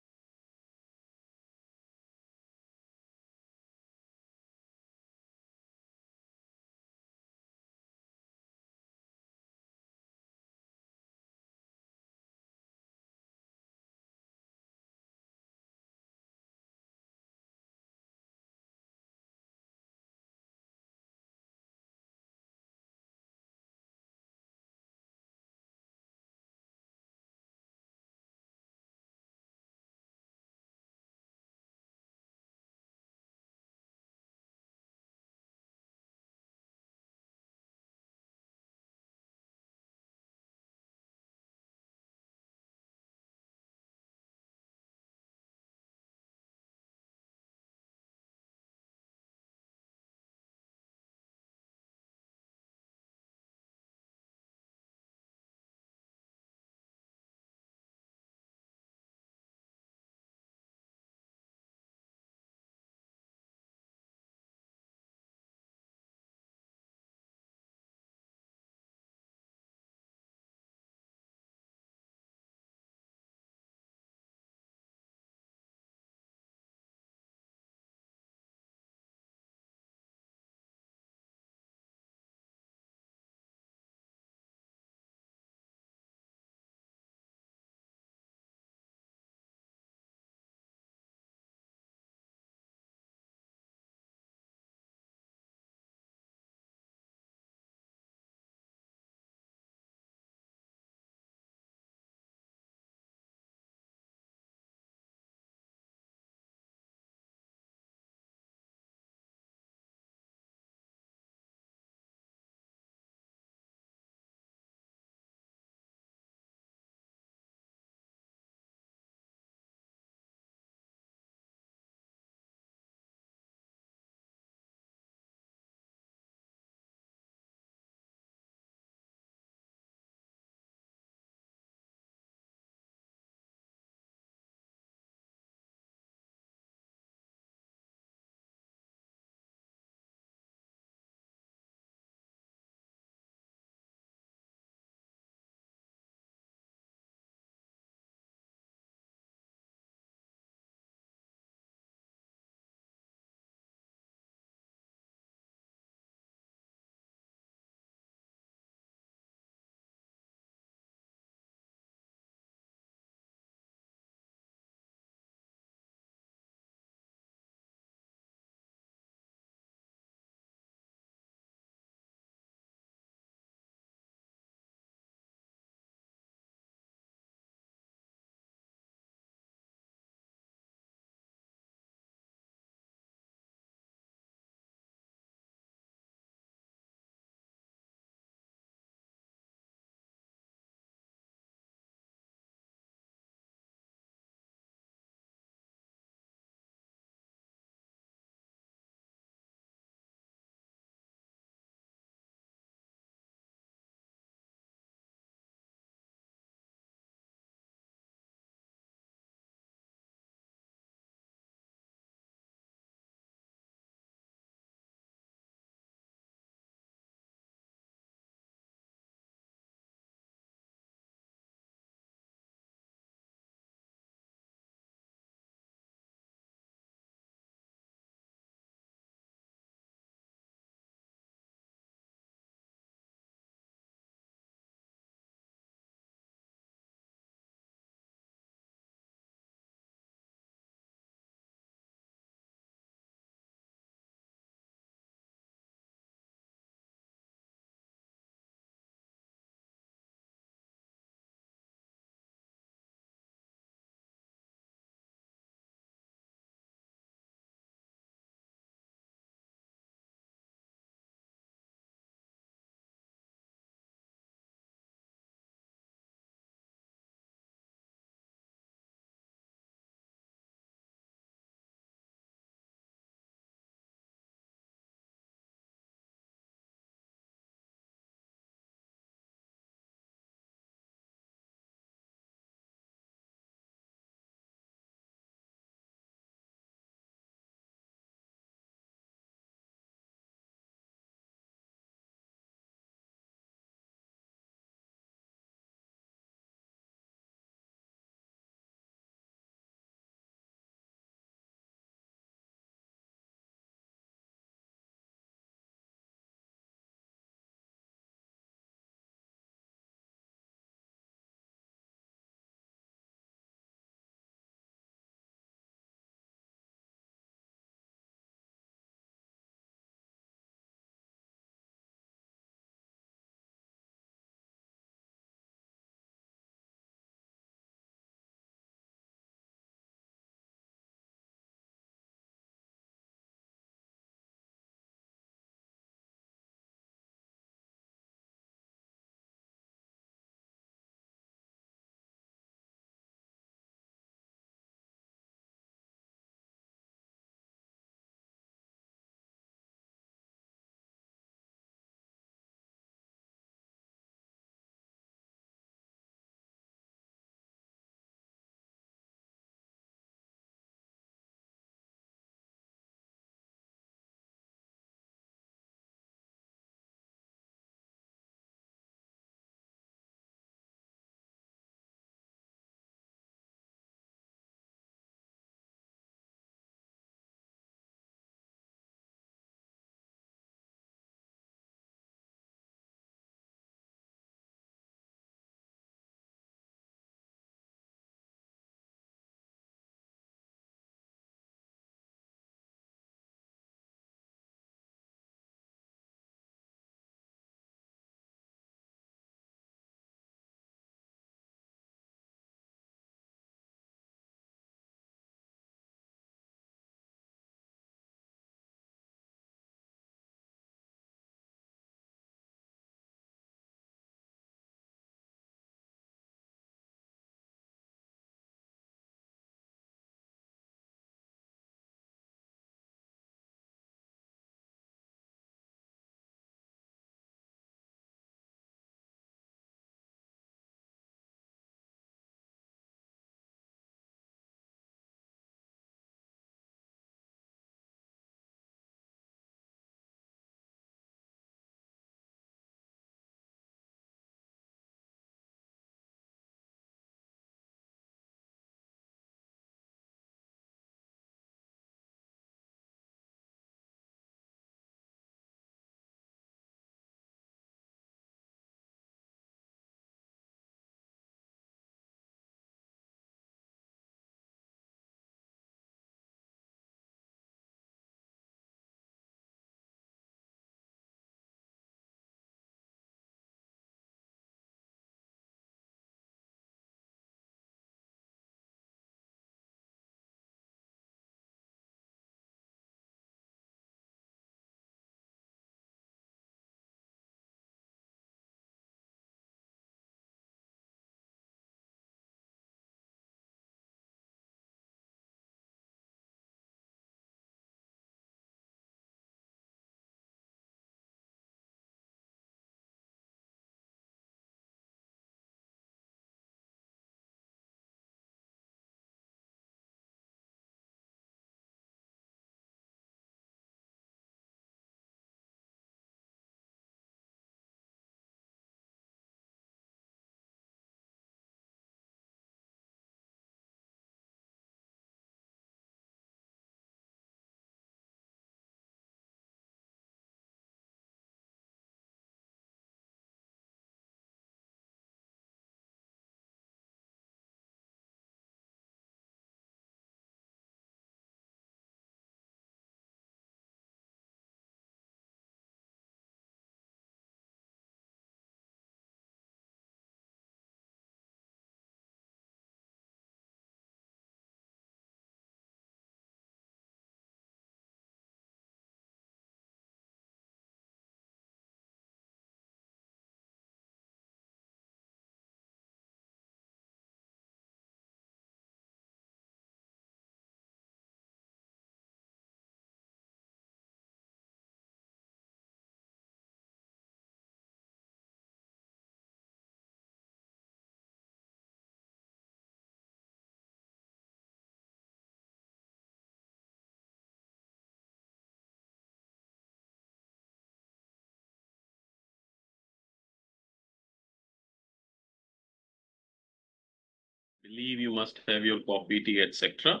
believe you must have your coffee, tea, etc.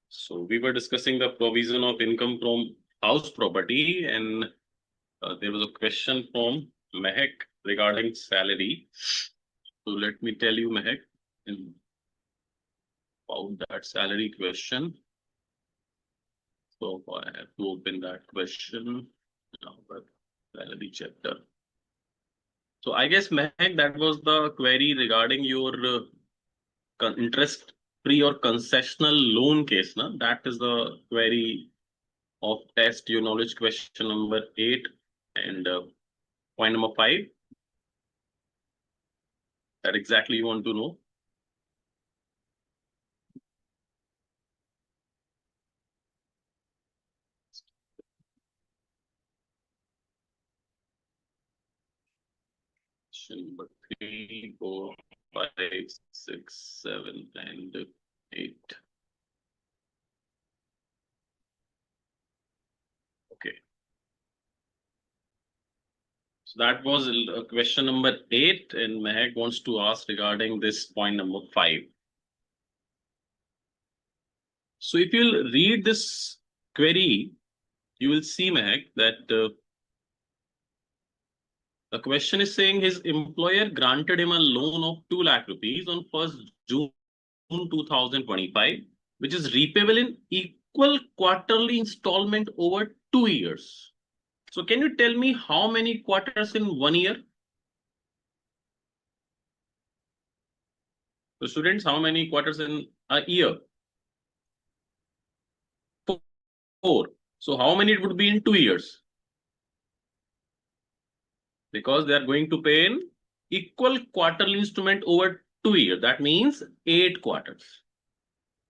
So we were discussing the provision of income from house property, and there was a question from Mehak regarding salary. So let me tell you, Mehak, about that salary question. So I have to open that question now, but salary chapter. So I guess, Mehak, that was the query regarding your interest-free or concessional loan case, na? That is the query of test your knowledge question number 8 and point number 5. That exactly you want to know. Question number 3, 4, 5, 6, 7, and 8. Okay. So that was question number 8, and Mehak wants to ask regarding this point number 5. So if you'll read this query, you will see, Mehak, that the question is saying his employer granted him a loan of 2 lakh rupees on 1st June 2025, which is repayable in equal quarterly installment over 2 years. So can you tell me how many quarters in 1 year? So students, how many quarters in a year? 4. So how many it would be in 2 years? Because they are going to pay in equal quarterly installment over 2 years. That means 8 quarters.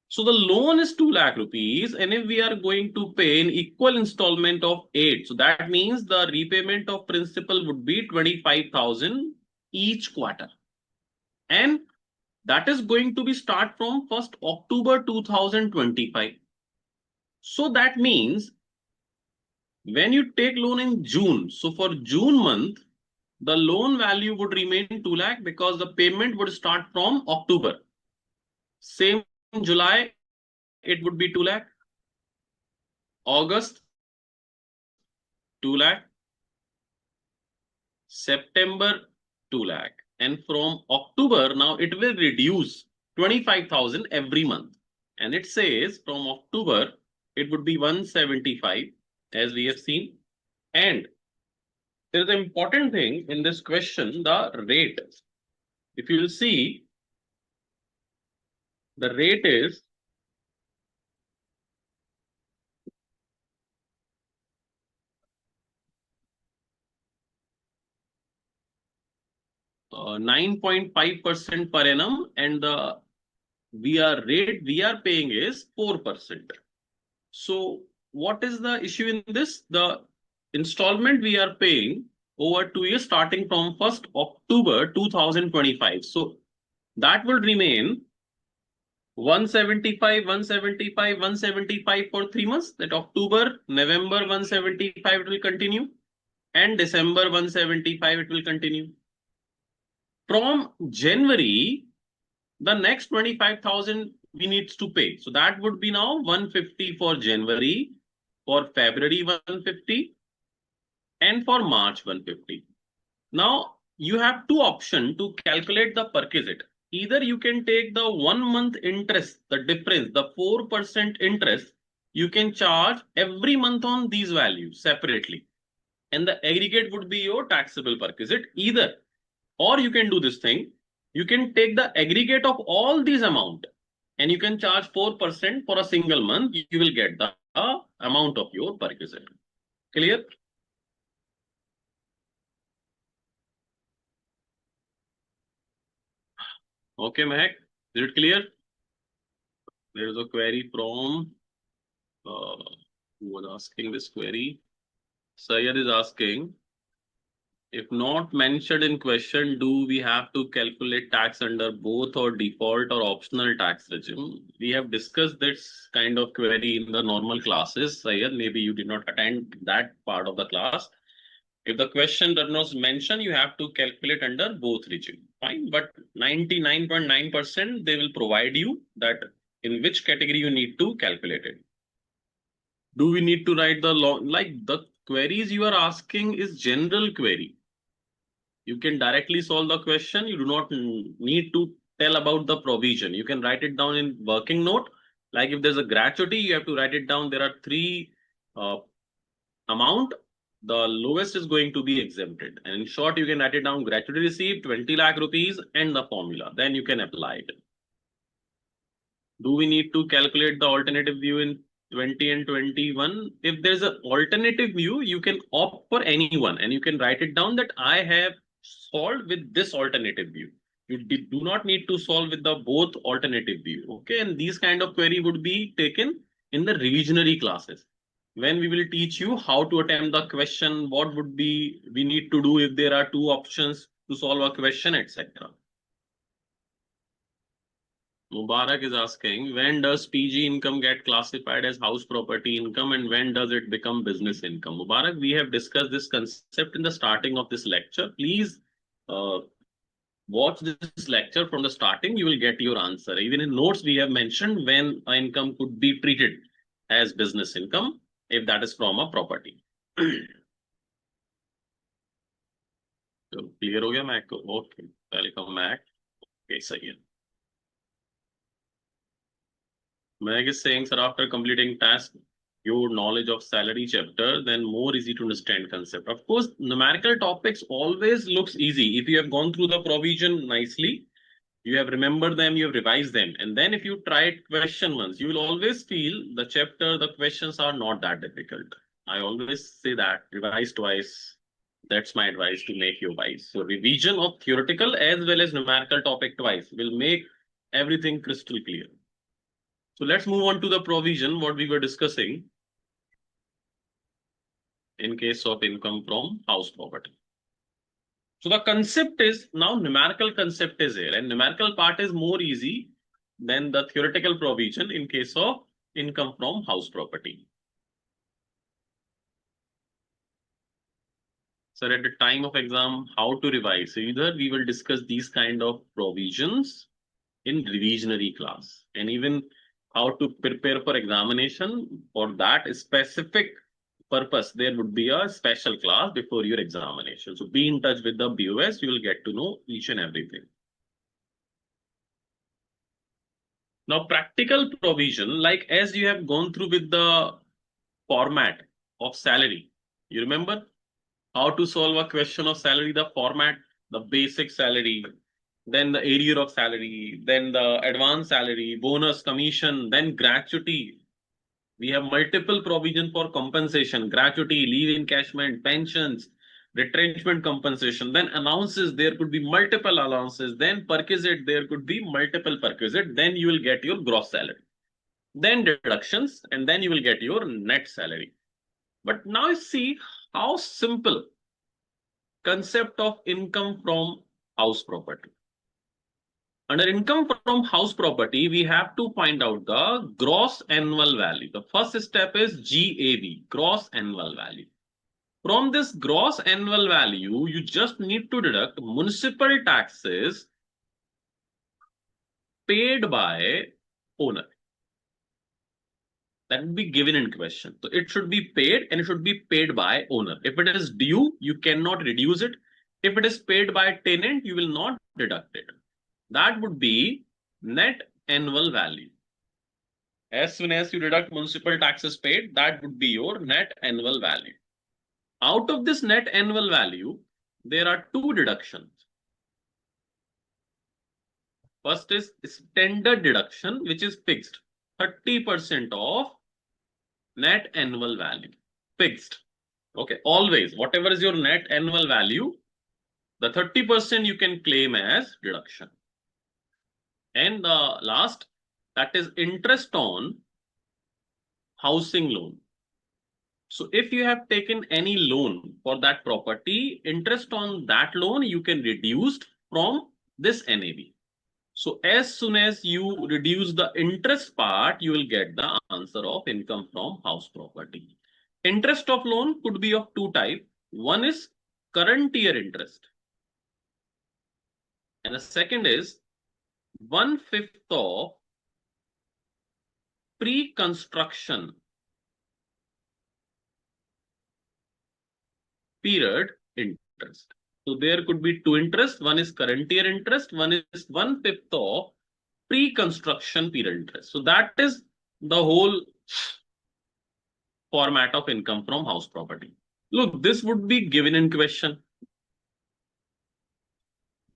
So the loan is 2 lakh rupees, and if we are going to pay an equal installment of 8, so that means the repayment of principal would be 25,000 each quarter. And that is going to be start from 1st October 2025. So that means when you take loan in June, so for June month, the loan value would remain 2 lakh because the payment would start from October. Same in July, it would be 2 lakh. August, 2 lakh. September, 2 lakh. And from October, now it will reduce 25,000 every month. And it says from October, it would be 175, as we have seen. And there is an important thing in this question, the rate. If you will see, the rate is 9.5% per annum, and the rate we are paying is 4%. So what is the issue in this? The installment we are paying over 2 years starting from 1st October 2025. So that will remain 175, 175, 175 for 3 months. That October, November 175 it will continue, and December 175 it will continue. From January, the next 25,000 we need to pay. So that would be now 150 for January, for February 150, and for March 150. Now you have two options to calculate the perquisite. Either you can take the 1 month interest, the difference, the 4% interest, you can charge every month on these values separately, and the aggregate would be your taxable perquisite. Either, or you can do this thing, you can take the aggregate of all these amount and you can charge 4% for a single month. You will get the amount of your perquisite. Clear? Okay, Mehak, is it clear? There is a query from who was asking this query? Sayed is asking, if not mentioned in question, do we have to calculate tax under both or default or optional tax regime? We have discussed this kind of query in the normal classes. Sayed, maybe you did not attend that part of the class. If the question does not mention, you have to calculate under both regime. Fine, but 99.9% they will provide you that in which category you need to calculate it. Do we need to write the law? Like the queries you are asking is general query. You can directly solve the question. You do not need to tell about the provision. You can write it down in working note. Like if there's a gratuity, you have to write it down. There are three amount. The lowest is going to be exempted. And in short, you can write it down gratuity received 20 lakh rupees and the formula. Then you can apply it. Do we need to calculate the alternative view in 20 and 21? If there's an alternative view, you can opt for anyone and you can write it down that I have solved with this alternative view. You do not need to solve with the both alternative view. Okay, and these kind of query would be taken in the revisionary classes. When we will teach you how to attempt the question, what would be we need to do if there are two options to solve a question, etc. Mubarak is asking, when does PG income get classified as house property income and when does it become business income? Mubarak, we have discussed this concept in the starting of this lecture. Please watch this lecture from the starting. You will get your answer. Even in notes, we have mentioned when income could be treated as business income if that is from a property. So clear हो गया Mac को? Okay, welcome Mac. Okay, सही है. Meg is saying, sir, after completing task, your knowledge of salary chapter, then more easy to understand concept. Of course, numerical topics always looks easy. If you have gone through the provision nicely, you have remembered them, you have revised them. And then if you try question once, you will always feel the chapter, the questions are not that difficult. I always say that, revise twice. That's my advice to make you wise. So revision of theoretical as well as numerical topic twice will make everything crystal clear. So let's move on to the provision, what we were discussing in case of income from house property. So the concept is, now numerical concept is here and numerical part is more easy than the theoretical provision in case of income from house property. So at the time of exam, how to revise? So either we will discuss these kind of provisions in revisionary class and even how to prepare for examination. For that specific purpose, there would be a special class before your examination. So be in touch with the BOS, you will get to know each and everything. Now, practical provision, like as you have gone through with the format of salary, you remember how to solve a question of salary, the format, the basic salary, then the area of salary, then the advance salary, bonus, commission, then gratuity. We have multiple provision for compensation, gratuity, leave encashment, pensions, retrenchment compensation, then allowances, there could be multiple allowances, then perquisite, there could be multiple perquisite, then you will get your gross salary, then deductions, and then you will get your net salary. But now see how simple concept of income from house property. Under income from house property, we have to find out the gross annual value. The first step is GAV, gross annual value. From this gross annual value, you just need to deduct municipal taxes paid by owner. That would be given in question. So it should be paid and it should be paid by owner. If it is due, you cannot reduce it. If it is paid by tenant, you will not deduct it. That would be net annual value. As soon as you deduct municipal taxes paid, that would be your net annual value. Out of this net annual value, there are two deductions. First is standard deduction, which is fixed, 30% of net annual value, fixed. Okay, always, whatever is your net annual value, the 30% you can claim as deduction. And the last, that is interest on housing loan. So if you have taken any loan for that property, interest on that loan you can reduce from this NAV. So as soon as you reduce the interest part, you will get the answer of income from house property. Interest of loan could be of two types. One is current year interest. And the second is 1/5 of pre-construction period interest. So there could be two interests. One is current year interest. One is 1/5 of pre-construction period interest. So that is the whole format of income from house property. Look, this would be given in question.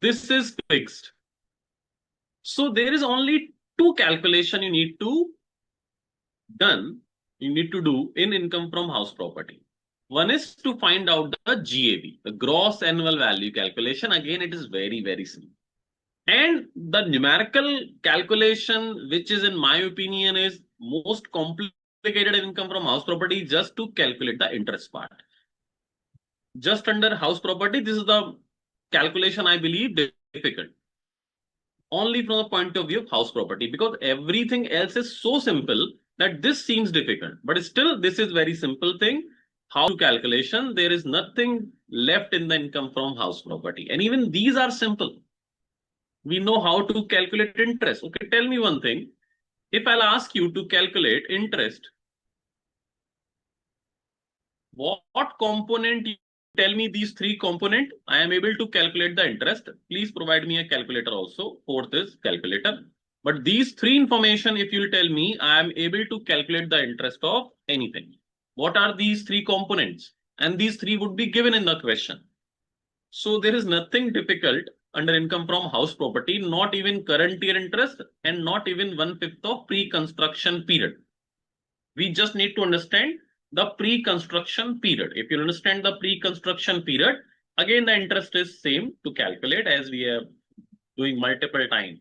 This is fixed. So there is only two calculation you need to do in income from house property. One is to find out the GAV, the gross annual value calculation. Again, it is very, very simple. And the numerical calculation, which is in my opinion is most complicated in income from house property, just to calculate the interest part. Just under house property, this is the calculation I believe difficult. Only from the point of view of house property, because everything else is so simple that this seems difficult. But still, this is very simple thing. How to calculation, there is nothing left in the income from house property. And even these are simple. We know how to calculate interest. Okay, tell me one thing. If I'll ask you to calculate interest, what component you tell me these three component, I am able to calculate the interest. Please provide me a calculator also. Fourth is calculator. But these three information, if you'll tell me, I am able to calculate the interest of anything. What are these three components? And these three would be given in the question. So there is nothing difficult under income from house property, not even current year interest and not even 1/5 of pre-construction period. We just need to understand the pre-construction period. If you understand the pre-construction period, again, the interest is same to calculate as we are doing multiple times.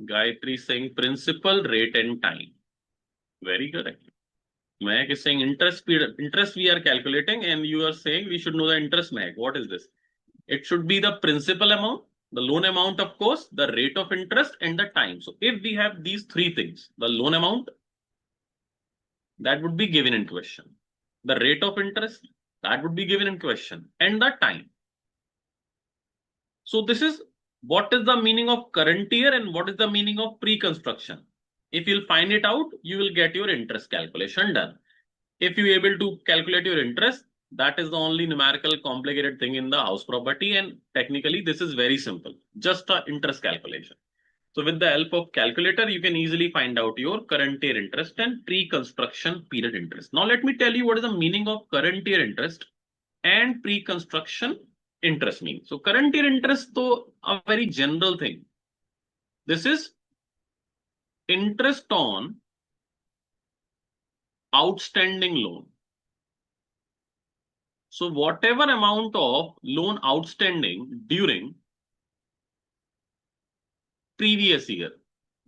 Gayatri saying principal, rate and time. Very correct. Meg is saying interest period, interest we are calculating, and you are saying we should know the interest, Meg. What is this? It should be the principal amount, the loan amount, of course, the rate of interest, and the time. So if we have these three things, the loan amount, that would be given in question. The rate of interest, that would be given in question, and the time. So this is what is the meaning of current year and what is the meaning of pre-construction. If you'll find it out, you will get your interest calculation done. If you're able to calculate your interest, that is the only numerical complicated thing in the house property. And technically, this is very simple, just an interest calculation. So with the help of calculator, you can easily find out your current year interest and pre-construction period interest. Now, let me tell you what is the meaning of current year interest and pre-construction interest mean. So current year interest, though, a very general thing. This is interest on outstanding loan. So whatever amount of loan outstanding during previous year,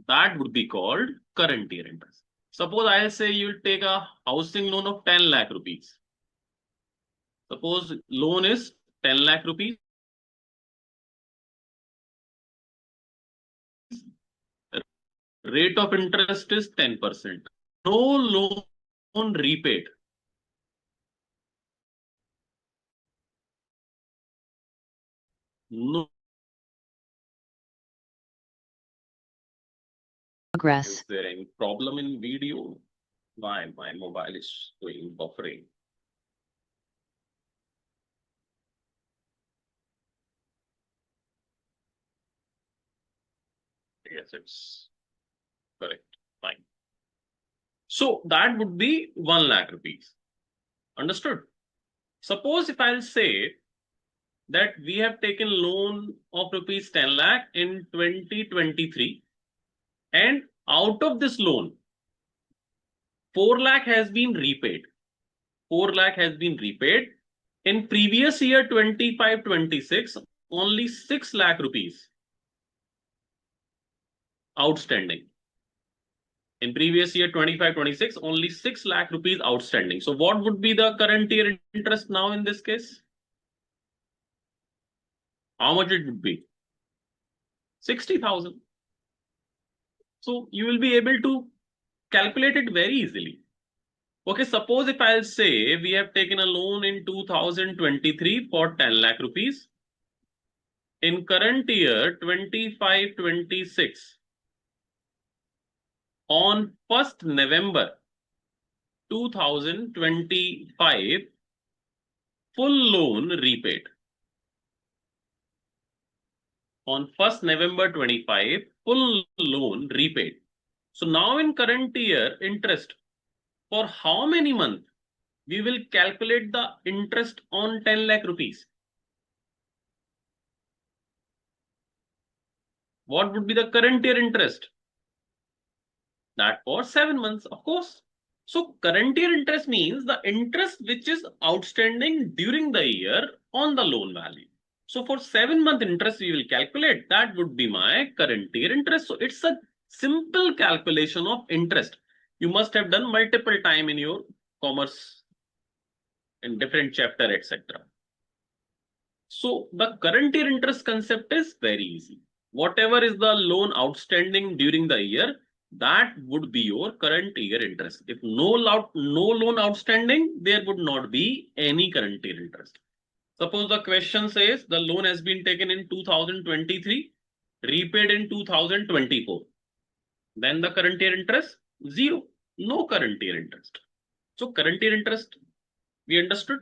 that would be called current year interest. Suppose I'll say you'll take a housing loan of 10 lakh rupees. Suppose loan is 10 lakh rupees. Rate of interest is 10%. No loan repaid. No. Progress. Is there any problem in video? Why my mobile is doing buffering? Yes, it's correct. Fine. So that would be 1 lakh rupees. Understood? Suppose if I'll say that we have taken loan of rupees 10 lakh in 2023, and out of this loan, 4 lakh has been repaid. 4 lakh has been repaid. In previous year 25-26, only 6 lakh rupees outstanding. In previous year 25-26, only 6 lakh rupees outstanding. So what would be the current year interest now in this case? How much it would be? 60,000. So you will be able to calculate it very easily. Okay, suppose if I'll say we have taken a loan in 2023 for 10 lakh rupees. In current year 25-26, on 1st November 2025, full loan repaid. On 1st November 25, full loan repaid. So now in current year interest, for how many months we will calculate the interest on 10 lakh rupees? What would be the current year interest? That for 7 months, of course. So current year interest means the interest which is outstanding during the year on the loan value. So for 7-month interest we will calculate, that would be my current year interest. So it's a simple calculation of interest. You must have done multiple time in your commerce in different chapter, etc. So the current year interest concept is very easy. Whatever is the loan outstanding during the year, that would be your current year interest. If no loan outstanding, there would not be any current year interest. Suppose the question says the loan has been taken in 2023, repaid in 2024. Then the current year interest, zero, no current year interest. So current year interest, we understood.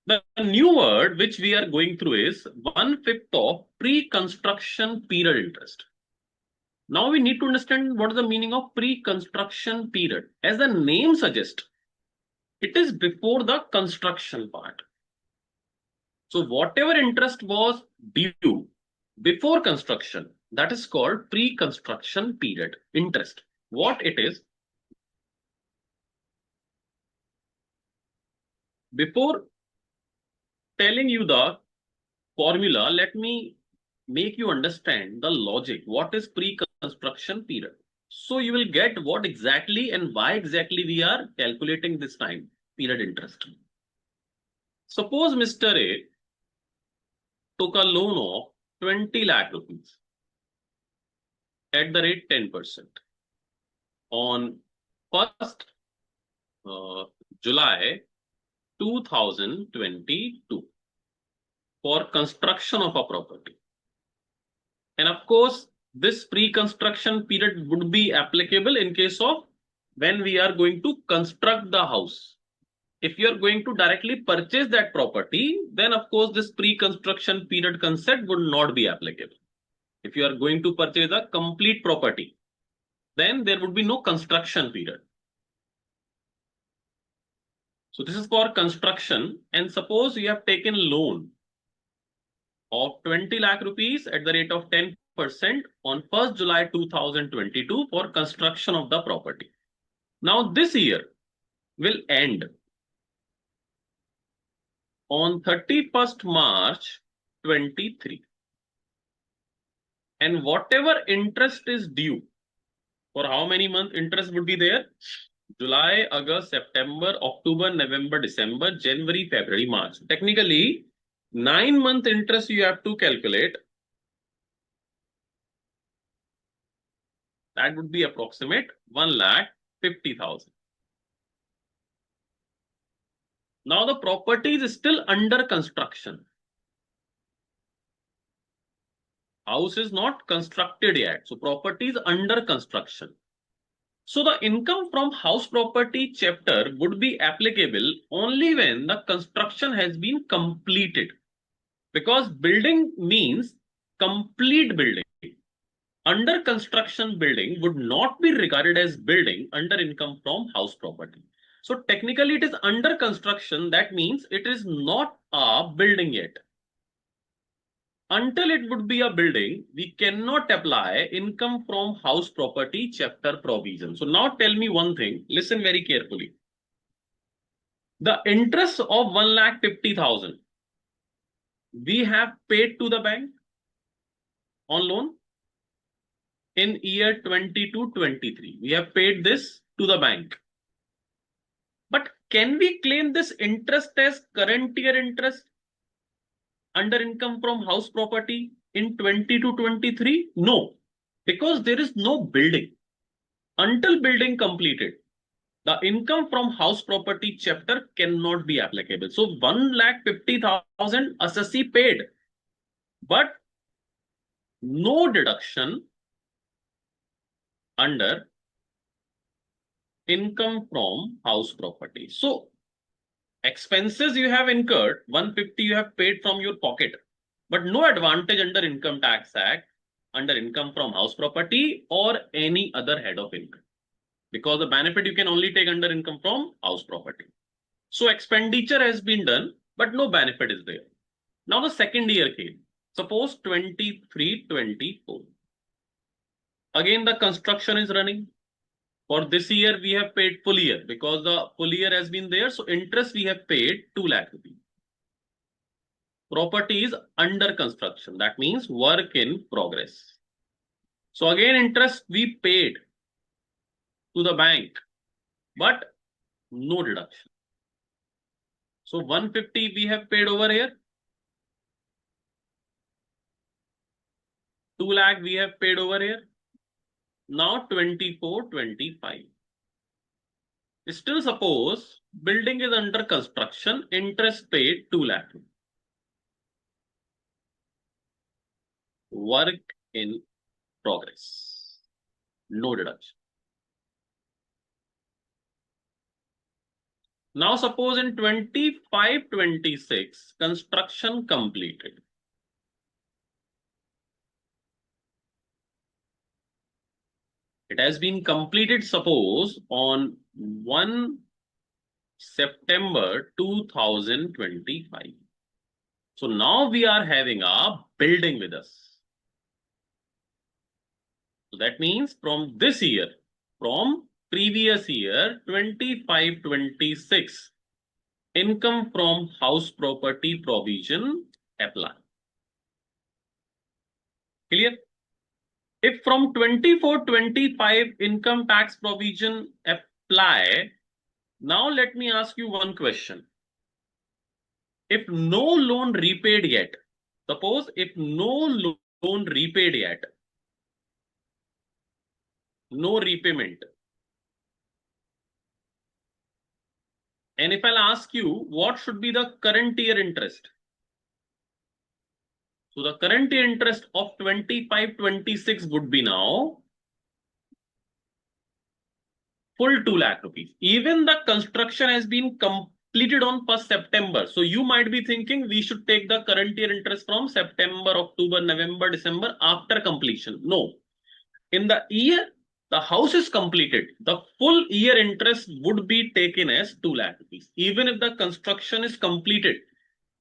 The new word which we are going through is 1/5 of pre-construction period interest. Now we need to understand what is the meaning of pre-construction period. As the name suggests, it is before the construction part. So whatever interest was due before construction, that is called pre-construction period interest. What it is? Before telling you the formula, let me make you understand the logic. What is pre-construction period? So you will get what exactly and why exactly we are calculating this time period interest. Suppose Mr. A took a loan of 20 lakh rupees at the rate 10% on 1st July 2022 for construction of a property. And of course, this pre-construction period would be applicable in case of when we are going to construct the house. If you are going to directly purchase that property, then of course this pre-construction period concept would not be applicable. If you are going to purchase a complete property, then there would be no construction period. So this is for construction, and suppose you have taken loan of 20 lakh rupees at the rate of 10% on 1st July 2022 for construction of the property. Now this year will end on 31st March 23. And whatever interest is due, for how many months interest would be there? July, August, September, October, November, December, January, February, March. Technically, 9-month interest you have to calculate. That would be approximate 1,50,000. Now the property is still under construction. House is not constructed yet. So property is under construction. So the income from house property chapter would be applicable only when the construction has been completed. Because building means complete building. Under construction building would not be regarded as building under income from house property. So technically it is under construction. That means it is not a building yet. Until it would be a building, we cannot apply income from house property chapter provision. So now tell me one thing, listen very carefully. The interest of 1,50,000 we have paid to the bank on loan in year 22-23. We have paid this to the bank. But can we claim this interest as current year interest under income from house property in 22-23? No, because there is no building. Until building completed, the income from house property chapter cannot be applicable. So 1,50,000 assessee paid, but no deduction under income from house property. So expenses you have incurred, 150 you have paid from your pocket, but no advantage under Income Tax Act, under income from house property or any other head of income, because the benefit you can only take under income from house property. So expenditure has been done, but no benefit is there. Now the second year came, suppose 23-24. Again, the construction is running. For this year, we have paid full year because the full year has been there. So interest we have paid 2 lakh rupees. Property is under construction. That means work in progress. So again, interest we paid to the bank, but no deduction. So 150 we have paid over here. 2 lakh we have paid over here. Now 24-25. Still suppose building is under construction, interest paid 2 lakh. Work in progress. No deduction. Now suppose in 25-26, construction completed. It has been completed, suppose, on 1 September 2025. So now we are having a building with us. So that means from this year, from previous year, 25-26, income from house property provision apply. Clear? If from 24-25 income tax provision apply, now let me ask you one question. If no loan repaid yet, suppose if no loan repaid yet, no repayment. And if I'll ask you, what should be the current year interest? So the current year interest of 25-26 would be now full 2 lakh rupees. Even the construction has been completed on 1st September. So you might be thinking we should take the current year interest from September, October, November, December after completion. No. In the year the house is completed, the full year interest would be taken as 2 lakh rupees. Even if the construction is completed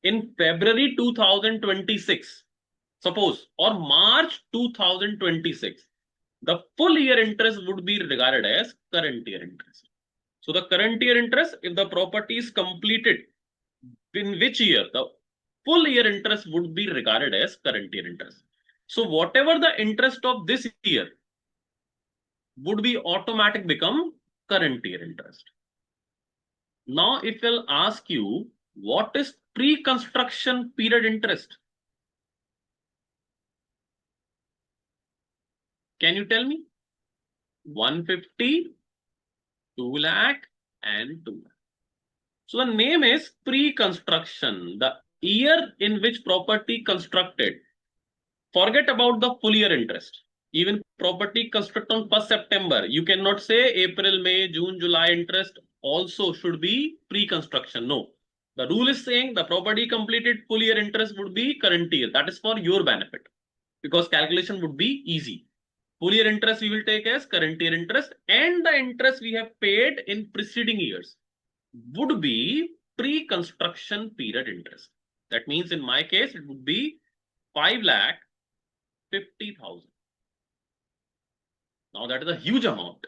in February 2026, suppose, or March 2026, the full year interest would be regarded as current year interest. So the current year interest, if the property is completed in which year, the full year interest would be regarded as current year interest. So whatever the interest of this year would be automatic become current year interest. Now, if I'll ask you, what is pre-construction period interest? Can you tell me? 150, 2 lakh and 2 lakh. So the name is pre-construction, the year in which property constructed. Forget about the full year interest. Even property constructed on 1st September, you cannot say April, May, June, July interest also should be pre-construction. No. The rule is saying the property completed full year interest would be current year. That is for your benefit because calculation would be easy. Full year interest we will take as current year interest, and the interest we have paid in preceding years would be pre-construction period interest. That means in my case, it would be 5,50,000. Now that is a huge amount.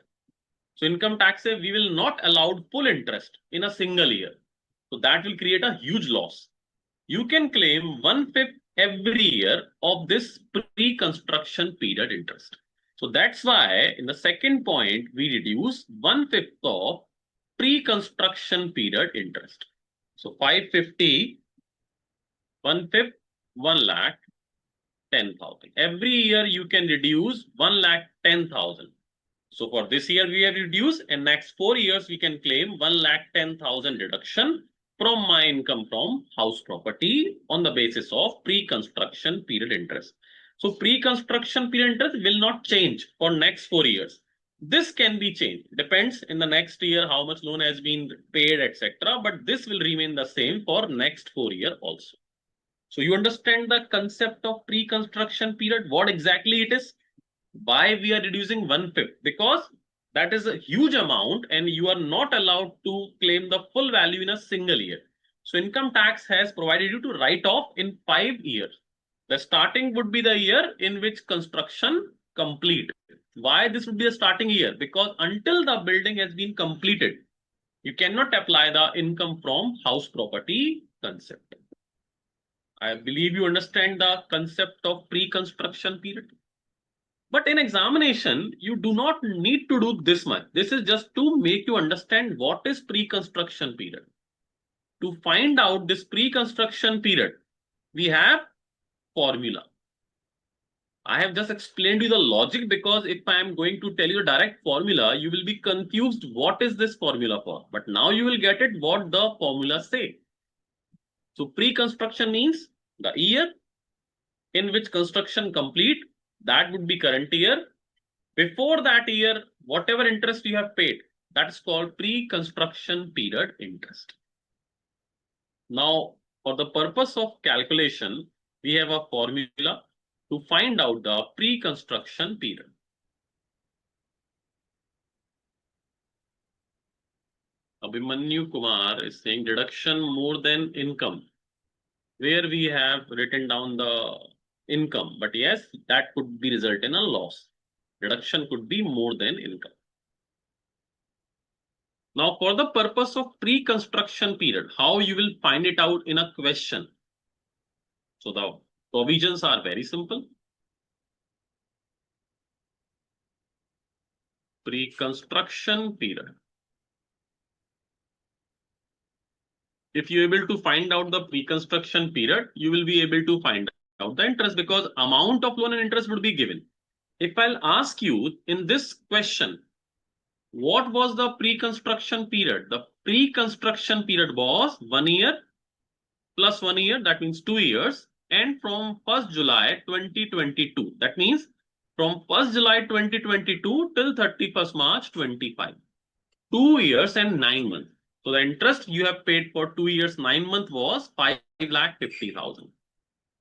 So income tax says we will not allow full interest in a single year. So that will create a huge loss. You can claim 1/5 every year of this pre-construction period interest. So that's why in the second point, we reduce 1/5 of pre-construction period interest. So 550, 1/5, 1,10,000. Every year you can reduce 1,10,000. So for this year, we have reduced, and next 4 years, we can claim 1,10,000 deduction from my income from house property on the basis of pre-construction period interest. So pre-construction period interest will not change for next 4 years. This can be changed, depends in the next year how much loan has been paid, etc. But this will remain the same for next 4 year also. So you understand the concept of pre-construction period, what exactly it is? Why we are reducing 1/5? Because that is a huge amount and you are not allowed to claim the full value in a single year. So income tax has provided you to write off in 5 years. The starting would be the year in which construction complete. Why this would be the starting year? Because until the building has been completed, you cannot apply the income from house property concept. I believe you understand the concept of pre-construction period. But in examination, you do not need to do this much. This is just to make you understand what is pre-construction period. To find out this pre-construction period, we have formula. I have just explained you the logic because if I am going to tell you a direct formula, you will be confused what is this formula for. But now you will get it what the formula say. So pre-construction means the year in which construction complete, that would be current year. Before that year, whatever interest you have paid, that's called pre-construction period interest. Now, for the purpose of calculation, we have a formula to find out the pre-construction period. Abhimanyu Kumar is saying deduction more than income, where we have written down the income, but yes, that could be result in a loss. Deduction could be more than income. Now, for the purpose of pre-construction period, how you will find it out in a question? So the provisions are very simple. Pre-construction period. If you're able to find out the pre-construction period, you will be able to find out the interest because amount of loan and interest would be given. If I'll ask you in this question, what was the pre-construction period? The pre-construction period was 1 year plus 1 year, that means 2 years. And from 1st July 2022, that means from 1st July 2022 till 31st March 25, 2 years and 9 months. So the interest you have paid for 2 years, 9 months was 5,50,000.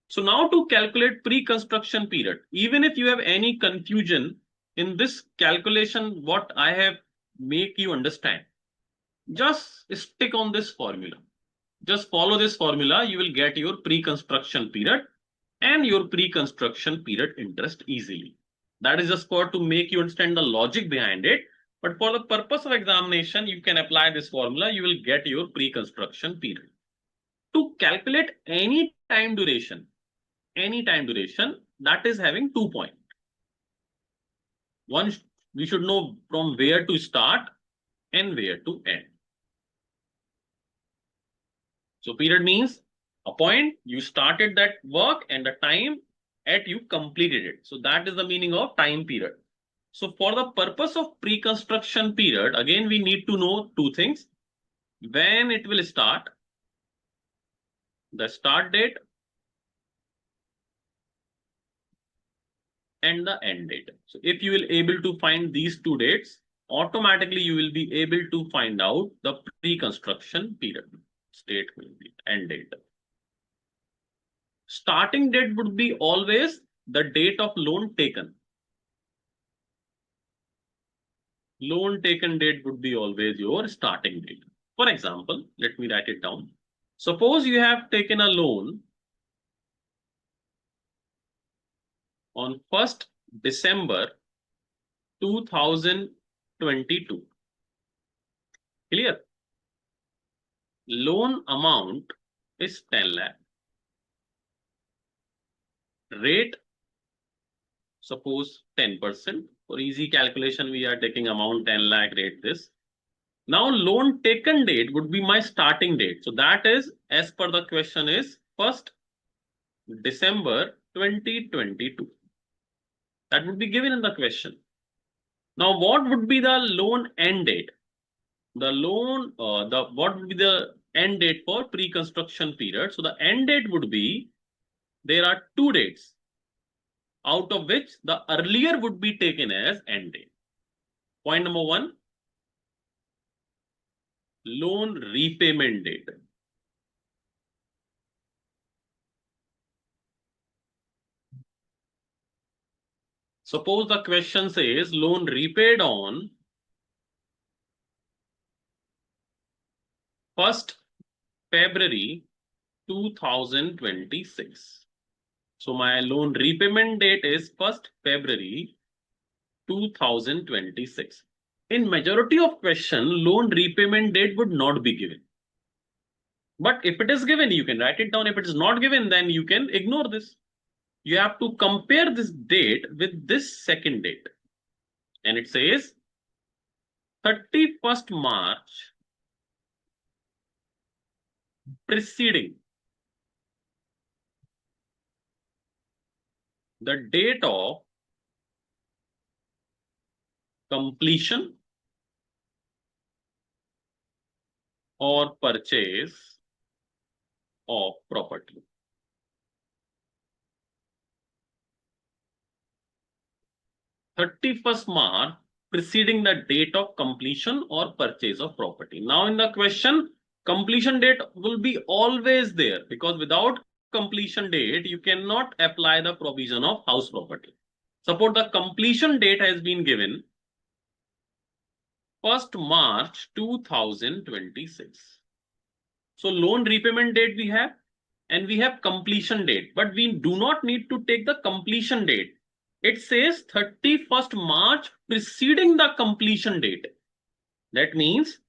So now to calculate pre-construction period, even if you have any confusion in this calculation, what I have make you understand, just stick on this formula. Just follow this formula, you will get your pre-construction period and your pre-construction period interest easily. That is just for to make you understand the logic behind it. But for the purpose of examination, you can apply this formula, you will get your pre-construction period. To calculate any time duration that is having 2 points. One, we should know from where to start and where to end. So period means a point you started that work and the time at you completed it. So that is the meaning of time period. So for the purpose of pre-construction period, again, we need to know 2 things. When it will start, the start date and the end date. So if you will able to find these 2 dates, automatically you will be able to find out the pre-construction period. State will be end date. Starting date would be always the date of loan taken. Loan taken date would be always your starting date. For example, let me write it down. Suppose you have taken a loan on 1st December 2022. Clear? Loan amount is 10 lakh. Rate, suppose 10%. For easy calculation, we are taking amount 10 lakh, rate this. Now loan taken date would be my starting date. So that is, as per the question, is 1st December 2022. That would be given in the question. Now, what would be the loan end date? The loan, what would be the end date for pre-construction period? So the end date would be, there are two dates, out of which the earlier would be taken as end date. Point number one, loan repayment date. Suppose the question says loan repaid on 1st February 2026. So my loan repayment date is 1st February 2026. In majority of question, loan repayment date would not be given. But if it is given, you can write it down. If it is not given, then you can ignore this. You have to compare this date with this second date. And it says 31st March preceding the date of completion or purchase of property. March preceding the date of completion or purchase of property. Now in the question, completion date will be always there, because without completion date, you cannot apply the provision of house property. Suppose the completion date has been given 1st March 2026. So loan repayment date we have, and we have completion date, but we do not need to take the completion date. It says 31st March preceding the completion date. That means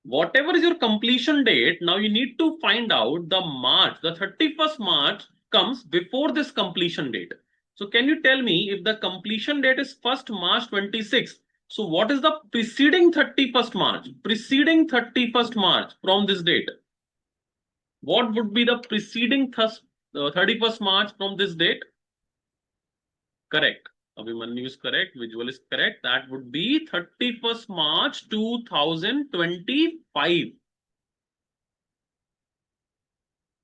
whatever is your completion date, now you need to find out the March, the 31st March comes before this completion date. So can you tell me, if the completion date is 1st March 26, so what is the preceding 31st March? Preceding 31st March from this date. What would be the preceding 31st March from this date? Correct. Abhimanyu is correct. Visual is correct. That would be 31st March 2025.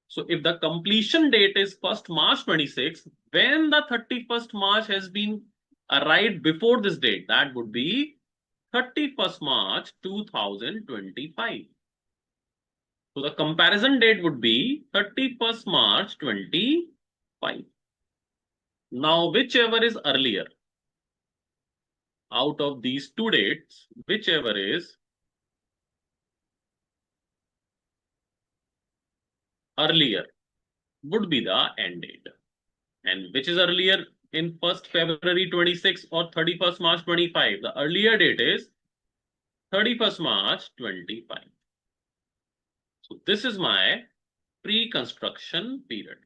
So if the completion date is 1st March 26, when the 31st March has been arrived before this date, that would be 31st March 2025. So the comparison date would be 31st March 25. Now, whichever is earlier out of these two dates, whichever is earlier would be the end date. And which is earlier in 1st February 26 or 31st March 25? The earlier date is 31st March 25. So this is my pre-construction period,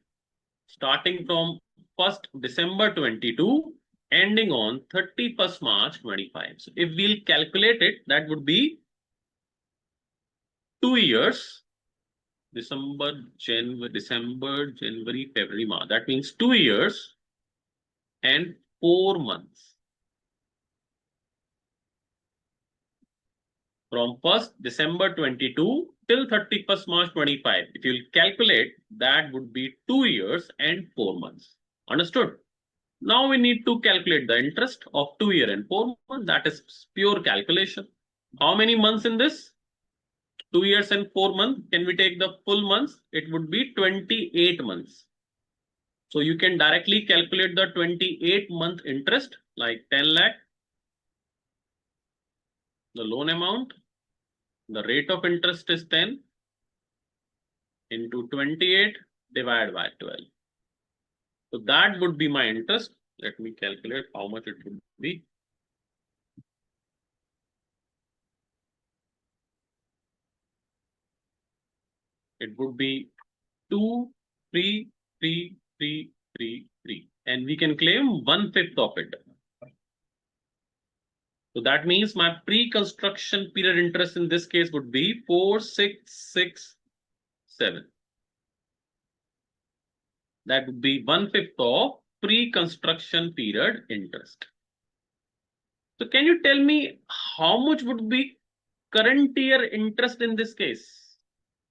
starting from 1st December 22, ending on 31st March 25. So if we'll calculate it, that would be 2 years, December, January, February, March. That means 2 years and 4 months. From 1st December 22 till 31st March 25. If you'll calculate, that would be 2 years and 4 months. Understood? Now we need to calculate the interest of 2 years and 4 months. That is pure calculation. How many months in this? 2 years and 4 months. Can we take the full months? It would be 28 months. So you can directly calculate the 28-month interest, like 10 lakh. The loan amount, the rate of interest is 10 into 28 divided by 12. So that would be my interest. Let me calculate how much it would be. It would be 23333, and we can claim 1/5 of it. So that means my pre-construction period interest in this case would be 4667. That would be 1/5 of pre-construction period interest. So can you tell me how much would be current year interest in this case?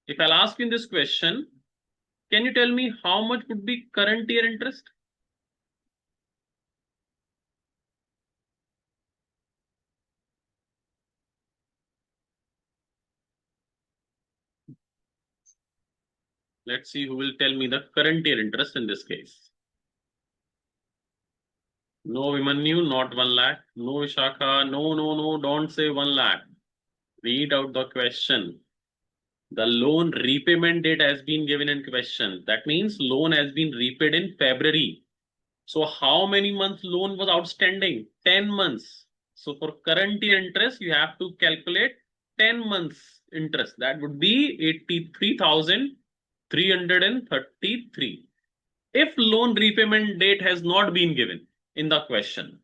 If I'll ask you in this question, can you tell me how much would be current year interest? Let's see who will tell me the current year interest in this case. No, Vimanyu, not 1 lakh. No, Vishakha. No, don't say 1 lakh. Read out the question. The loan repayment date has been given in question. That means loan has been repaid in February. So how many months loan was outstanding? 10 months. So for current year interest, you have to calculate 10 months interest. That would be 83,333. If loan repayment date has not been given in the question,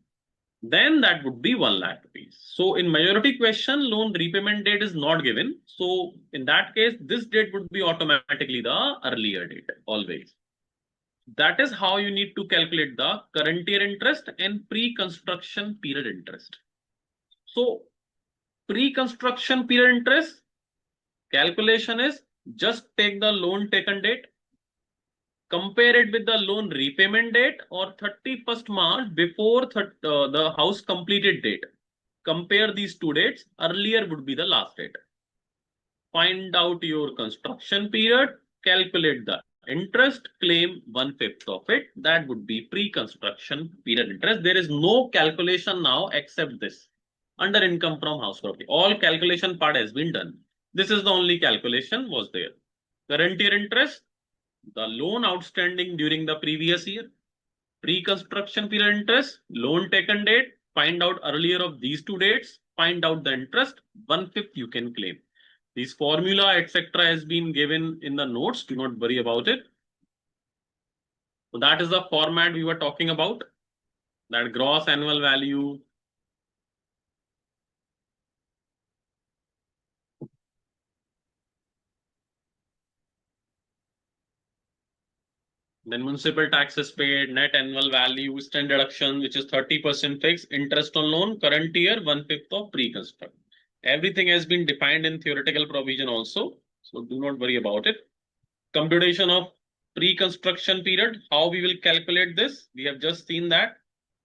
then that would be 1 lakh rupees. So in majority question, loan repayment date is not given. So in that case, this date would be automatically the earlier date always. That is how you need to calculate the current year interest and pre-construction period interest. So pre-construction period interest calculation is just take the loan taken date, compare it with the loan repayment date or 31st March before the house completed date. Compare these two dates. Earlier would be the last date. Find out your construction period, calculate the interest, claim 1/5 of it. That would be pre-construction period interest. There is no calculation now except this under income from house property. All calculation part has been done. This is the only calculation was there. Current year interest, the loan outstanding during the previous year, pre-construction period interest, loan taken date, find out earlier of these two dates, find out the interest, 1/5 you can claim. This formula, etc., has been given in the notes. Do not worry about it. So that is the format we were talking about. That gross annual value. Then municipal taxes paid, net annual value, standard deduction, which is 30% fixed, interest on loan, current year, 1/5 of pre-construct. Everything has been defined in theoretical provision also. So do not worry about it. Computation of pre-construction period, how we will calculate this? We have just seen that.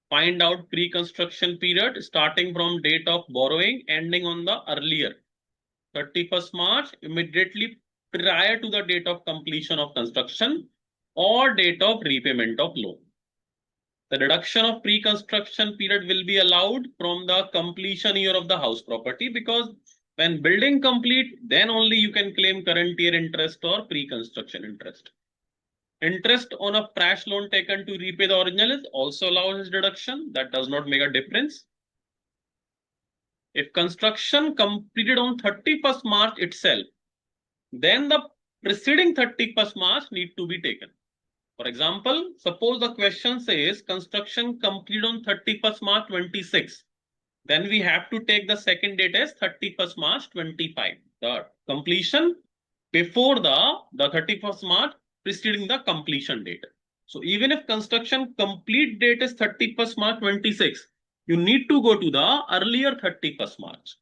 Find out pre-construction period starting from date of borrowing ending on the earlier 31st March, immediately prior to the date of completion of construction or date of repayment of loan. The deduction of pre-construction period will be allowed from the completion year of the house property, because when building complete, then only you can claim current year interest or pre-construction interest. Interest on a fresh loan taken to repay the original is also allowed as deduction. That does not make a difference. If construction completed on 31st March itself, then the preceding 31st March need to be taken. For example, suppose the question says construction completed on 31st March 26. Then we have to take the second date as 31st March 25. The completion before the 31st March preceding the completion date. So even if construction complete date is 31st March 26, you need to go to the earlier 31st March.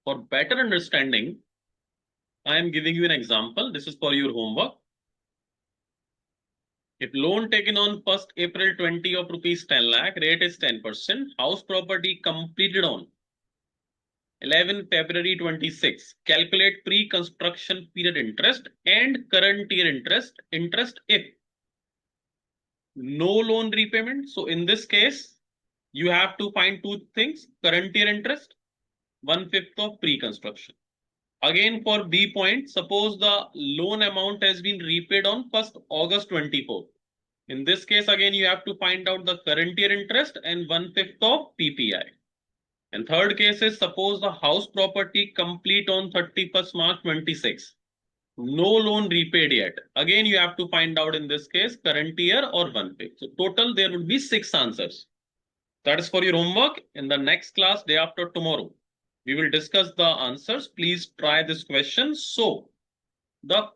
For better understanding, I am giving you an example. This is for your homework. If loan taken on 1st April 20 of rupees 10 lakh, rate is 10%. House property completed on 11 February 26. Calculate pre-construction period interest and current year interest if no loan repayment. So in this case, you have to find two things: current year interest, 1/5 of pre-construction. Again, for B point, suppose the loan amount has been repaid on 1st August 24. In this case, again, you have to find out the current year interest and 1/5 of PPI. And third case is, suppose the house property complete on 31st March 26. No loan repaid yet. Again, you have to find out in this case current year or 1/5. So total there would be 6 answers. That is for your homework. In the next class, day after tomorrow, we will discuss the answers. Please try this question. So the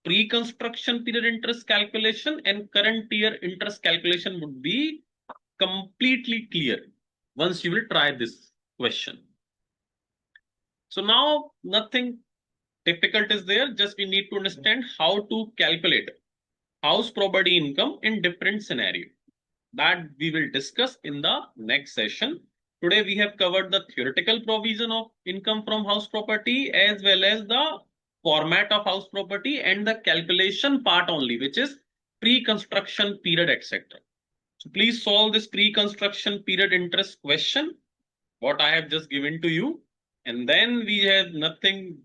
pre-construction period interest calculation and current year interest calculation would be completely clear once you will try this question. So now nothing difficult is there, just we need to understand how to calculate house property income in different scenarios. That we will discuss in the next session. Today we have covered the theoretical provision of income from house property as well as the format of house property and the calculation part only, which is pre-construction period, etc. So please solve this pre-construction period interest question, what I have just given to you. And then we have nothing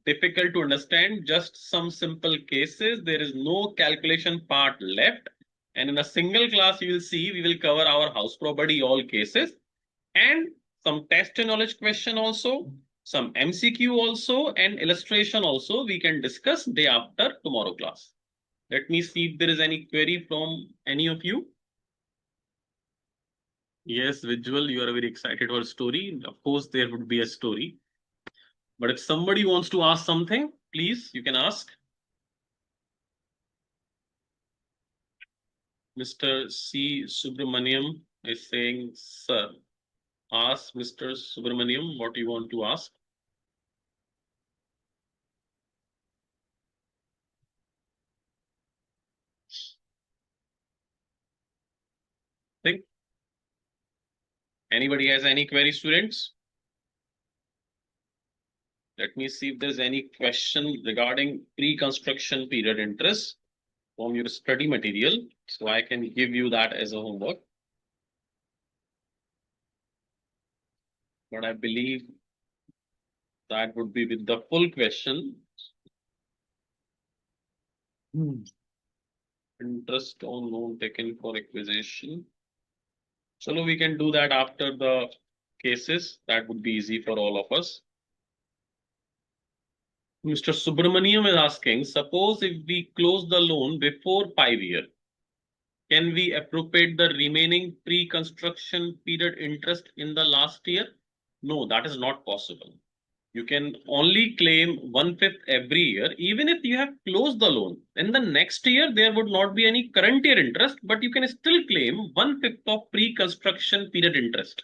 difficult to understand, just some simple cases. There is no calculation part left. And in a single class, you will see we will cover our house property, all cases, and some test knowledge question also, some MCQ also, and illustration also we can discuss day after tomorrow class. Let me see if there is any query from any of you. Yes, Visual, you are very excited for a story. Of course, there would be a story. But if somebody wants to ask something, please, you can ask. Mr. C. Subramaniam is saying, sir, ask Mr. Subramaniam what you want to ask. Think. Anybody has any query, students? Let me see if there's any question regarding pre-construction period interest from your study material, so I can give you that as a homework. But I believe that would be with the full question. Interest on loan taken for acquisition. So we can do that after the cases. That would be easy for all of us. Mr. Subramaniam is asking, suppose if we close the loan before 5 years, can we appropriate the remaining pre-construction period interest in the last year? No, that is not possible. You can only claim 1/5 every year, even if you have closed the loan. In the next year, there would not be any current year interest, but you can still claim 1/5 of pre-construction period interest.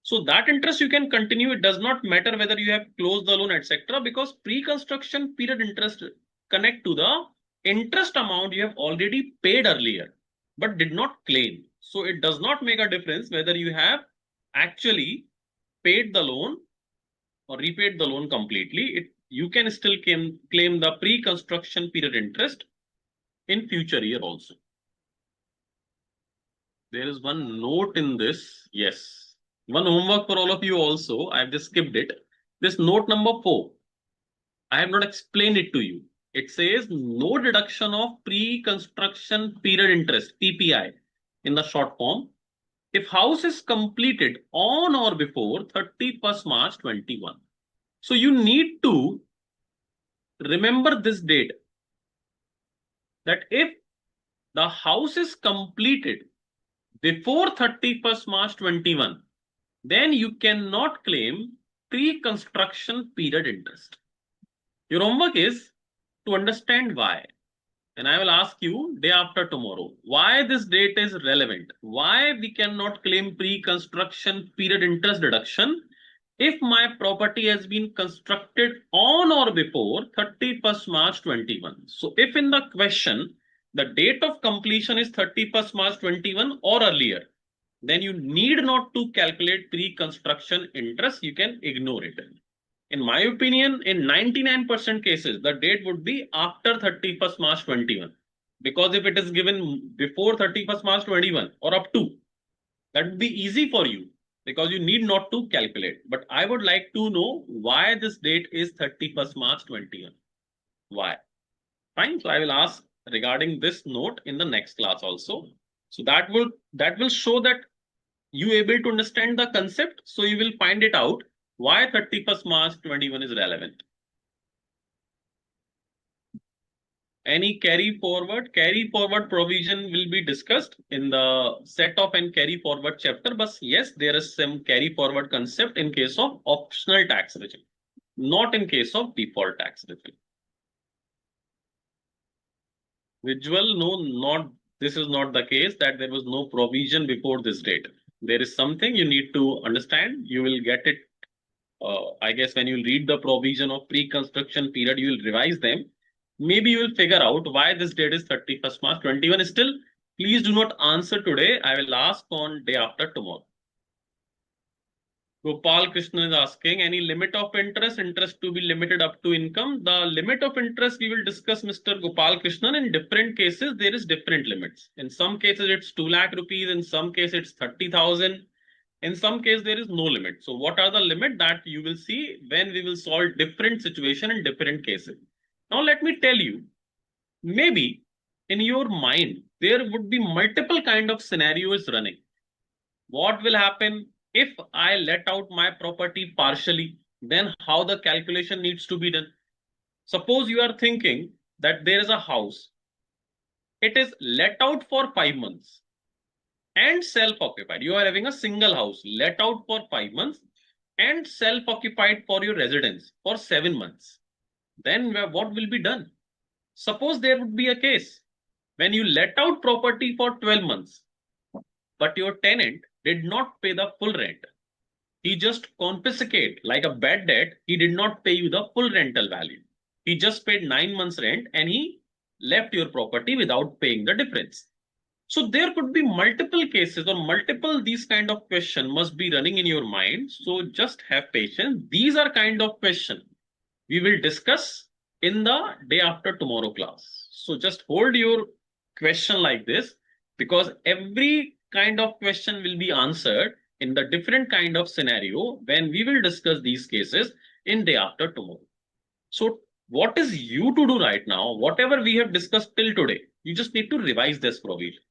So that interest you can continue. It does not matter whether you have closed the loan, etc., because pre-construction period interest connect to the interest amount you have already paid earlier, but did not claim. So it does not make a difference whether you have actually paid the loan or repaid the loan completely. You can still claim the pre-construction period interest in future year also. There is one note in this. Yes. One homework for all of you also. I've just skipped it. This note number 4. I have not explained it to you. It says no deduction of pre-construction period interest, PPI, in the short form, if house is completed on or before 31st March 21. So you need to remember this date, that if the house is completed before 31st March 21, then you cannot claim pre-construction period interest. Your homework is to understand why. And I will ask you day after tomorrow, why this date is relevant, why we cannot claim pre-construction period interest deduction if my property has been constructed on or before 31st March 21. So if in the question, the date of completion is 31st March 21 or earlier, then you need not to calculate pre-construction interest. You can ignore it. In my opinion, in 99% cases, the date would be after 31st March 21. Because if it is given before 31st March 21 or up to, that would be easy for you because you need not to calculate. But I would like to know why this date is 31st March 21. Why? Fine. So I will ask regarding this note in the next class also. So that will show that you able to understand the concept. So you will find it out why 31st March 21 is relevant. Any carry forward provision will be discussed in the set off and carry forward chapter. But yes, there is some carry forward concept in case of optional tax regime, not in case of default tax regime. Visual, no, not, this is not the case that there was no provision before this date. There is something you need to understand. You will get it, I guess, when you read the provision of pre-construction period, you will revise them. Maybe you will figure out why this date is 31st March 21. Still, please do not answer today. I will ask on day after tomorrow. Gopal Krishna is asking, any limit of interest, interest to be limited up to income? The limit of interest we will discuss, Mr. Gopal Krishnan. In different cases, there is different limits. In some cases, it's 2 lakh rupees. In some cases, it's 30,000. In some cases, there is no limit. So what are the limit that you will see when we will solve different situation in different cases? Now, let me tell you, maybe in your mind, there would be multiple kind of scenarios running. What will happen if I let out my property partially? Then how the calculation needs to be done? Suppose you are thinking that there is a house. It is let out for 5 months and self-occupied. You are having a single house let out for 5 months and self-occupied for your residence for 7 months. Then what will be done? Suppose there would be a case when you let out property for 12 months, but your tenant did not pay the full rent. He just confiscate like a bad debt. He did not pay you the full rental value. He just paid 9 months rent and he left your property without paying the difference. So there could be multiple cases or multiple these kind of question must be running in your mind. So just have patience. These are kind of question we will discuss in the day after tomorrow class. So just hold your question like this, because every kind of question will be answered in the different kind of scenario when we will discuss these cases in day after tomorrow. So what is you to do right now? Whatever we have discussed till today, you just need to revise this provision.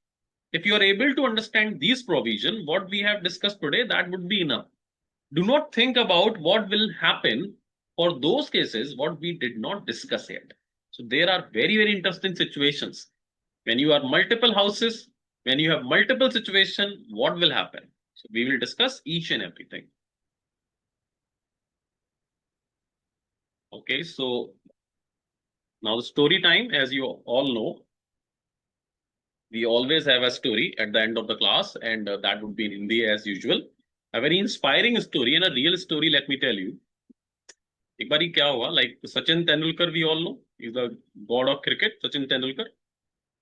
If you are able to understand these provision, what we have discussed today, that would be enough. Do not think about what will happen for those cases what we did not discuss yet. So there are very, very interesting situations. When you are multiple houses, when you have multiple situation, what will happen? So we will discuss each and everything. Okay, so now the story time, as you all know, we always have a story at the end of the class, and that would be in Hindi as usual. A very inspiring story and a real story, let me tell you. एक बारी क्या हुआ, like Sachin Tendulkar, we all know, is the god of cricket, Sachin Tendulkar.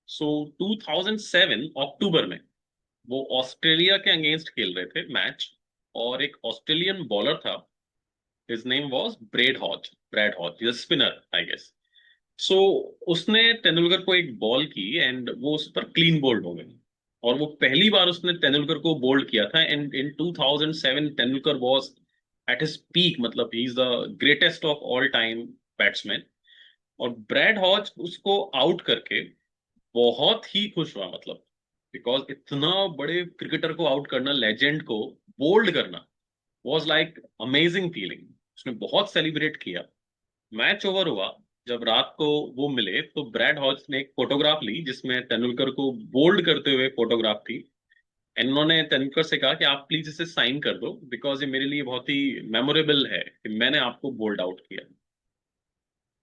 So 2007 अक्टूबर में वो Australia के against खेल रहे थे मैच, और एक ऑस्ट्रेलियन बॉलर था, his name was Brad Hodge, is spinner I guess. So उसने तेंदुलकर को एक बॉल की एंड वो उस पर क्लीन बोल्ड हो गई, और वो पहली बार उसने तेंदुलकर को बोल्ड किया था. And in 2007 Tendulkar was at his peak, मतलब he is the greatest of all time batsman. और ब्रैड हॉज उसको आउट करके बहुत ही खुश हुआ, मतलब बिकॉज इतना बड़े क्रिकेटर को आउट करना, लेजेंड को बोल्ड करना, वाज लाइक अमेजिंग फीलिंग. उसने बहुत सेलिब्रेट किया. मैच ओवर हुआ, जब रात को वो मिले तो ब्रैड हॉज ने एक फोटोग्राफ ली जिसमें तेंदुलकर को बोल्ड करते हुए फोटोग्राफ थी. एंड उन्होंने तेंदुलकर से कहा कि आप प्लीज इसे साइन कर दो, बिकॉज ये मेरे लिए बहुत ही मेमोरेबल है कि मैंने आपको बोल्ड आउट किया.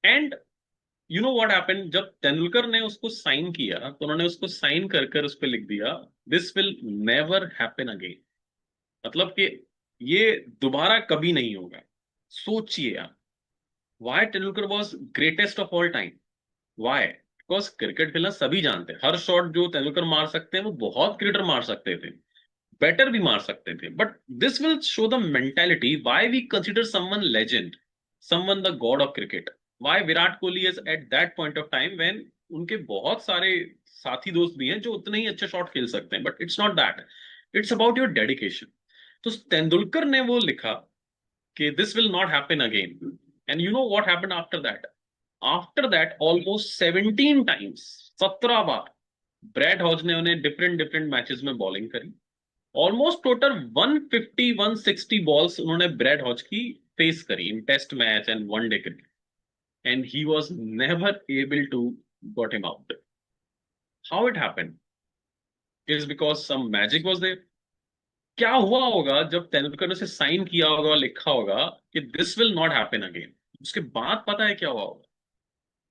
And you know what happened, जब तेंदुलकर ने उसको साइन किया तो उन्होंने उसको साइन कर कर उस पर लिख दिया, this will never happen again. मतलब कि ये दोबारा कभी नहीं होगा. सोचिए आप, why Tendulkar was greatest of all time. Why? Because cricket खेलना सभी जानते हैं. हर शॉट जो तेंदुलकर मार सकते हैं वो बहुत क्रिकेटर मार सकते थे, बेटर भी मार सकते थे. But this will show the mentality why we consider someone legend, someone the god of cricket. Why Virat Kohli is at that point of time when उनके बहुत सारे साथी दोस्त भी हैं जो उतने ही अच्छे शॉट खेल सकते हैं. But it's not that, it's about your dedication. तो तेंदुलकर ने वो लिखा कि this will not happen again. And you know what happened after that? After that almost 17 times, 17 बार ब्रैड हॉज ने उन्हें डिफरेंट डिफरेंट मैचेस में बॉलिंग करी. ऑलमोस्ट टोटल 150-160 बॉल्स उन्होंने ब्रैड हॉज की फेस करी in test match and one day cricket, and he was never able to got him out. How it happened is because some magic was there. क्या हुआ होगा जब तेंदुलकर ने उसे साइन किया होगा, लिखा होगा कि this will not happen again. उसके बाद पता है क्या हुआ होगा?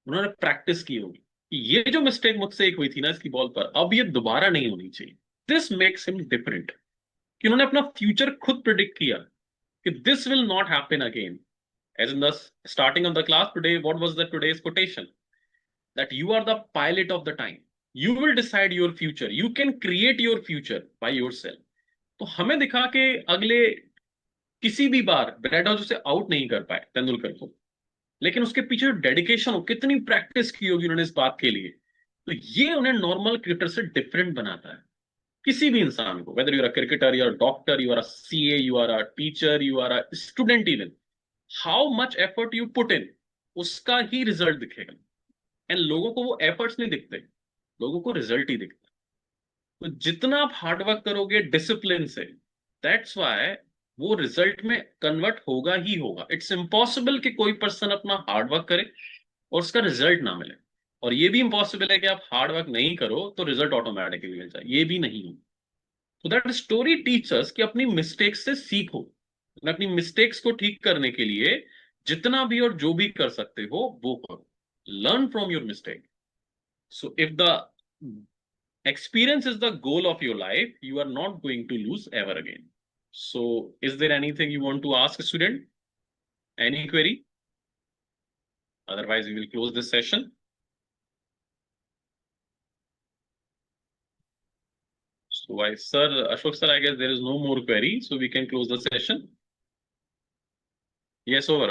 उन्होंने प्रैक्टिस की होगी. ये जो मिस्टेक मुझसे एक हुई थी ना इसकी बॉल पर, अब ये दोबारा नहीं होनी चाहिए। दिस मेक्स हिम डिफरेंट, कि उन्होंने अपना फ्यूचर खुद प्रिडिक्ट किया कि this will not happen again. As in the starting of the class today, what was the today's quotation? That you are the pilot of the time. You will decide your future. You can create your future by yourself. तो हमें दिखा के अगले किसी भी बार bread house उसे out नहीं कर पाए तेंदुलकर को, लेकिन उसके पीछे जो डेडिकेशन हो, कितनी प्रैक्टिस की होगी उन्होंने इस बात के लिए, तो ये उन्हें नॉर्मल क्रिकेटर से डिफरेंट बनाता है। किसी भी इंसान को, whether you are a cricketer, you are doctor, you are a CA, you are a teacher, you are a student, even how much effort you put in, उसका ही रिजल्ट दिखेगा। एंड लोगों को वो एफर्ट्स नहीं दिखते, लोगों को रिजल्ट ही दिखता है। तो जितना आप हार्डवर्क करोगे डिसिप्लिन से, दैट्स वाई वो रिजल्ट में कन्वर्ट होगा ही होगा। इट्स इम्पॉसिबल कि कोई पर्सन अपना हार्डवर्क करे और उसका रिजल्ट ना मिले, और ये भी इम्पॉसिबल है कि आप हार्डवर्क नहीं करो तो रिजल्ट ऑटोमेटिकली मिल जाए, ये भी नहीं हो। तो दैट स्टोरी टीचर्स कि अपनी मिस्टेक्स से सीखो, अपनी मिस्टेक्स को ठीक करने के लिए जितना भी और जो भी कर सकते हो वो करो। Learn from your mistake. So if the experience is the goal of your life, you are not going to lose ever again. So is there anything you want to ask, student? Any query? Otherwise we will close this session. So I, sir, Ashok sir, I guess there is no more query, so we can close the session. Yes, over.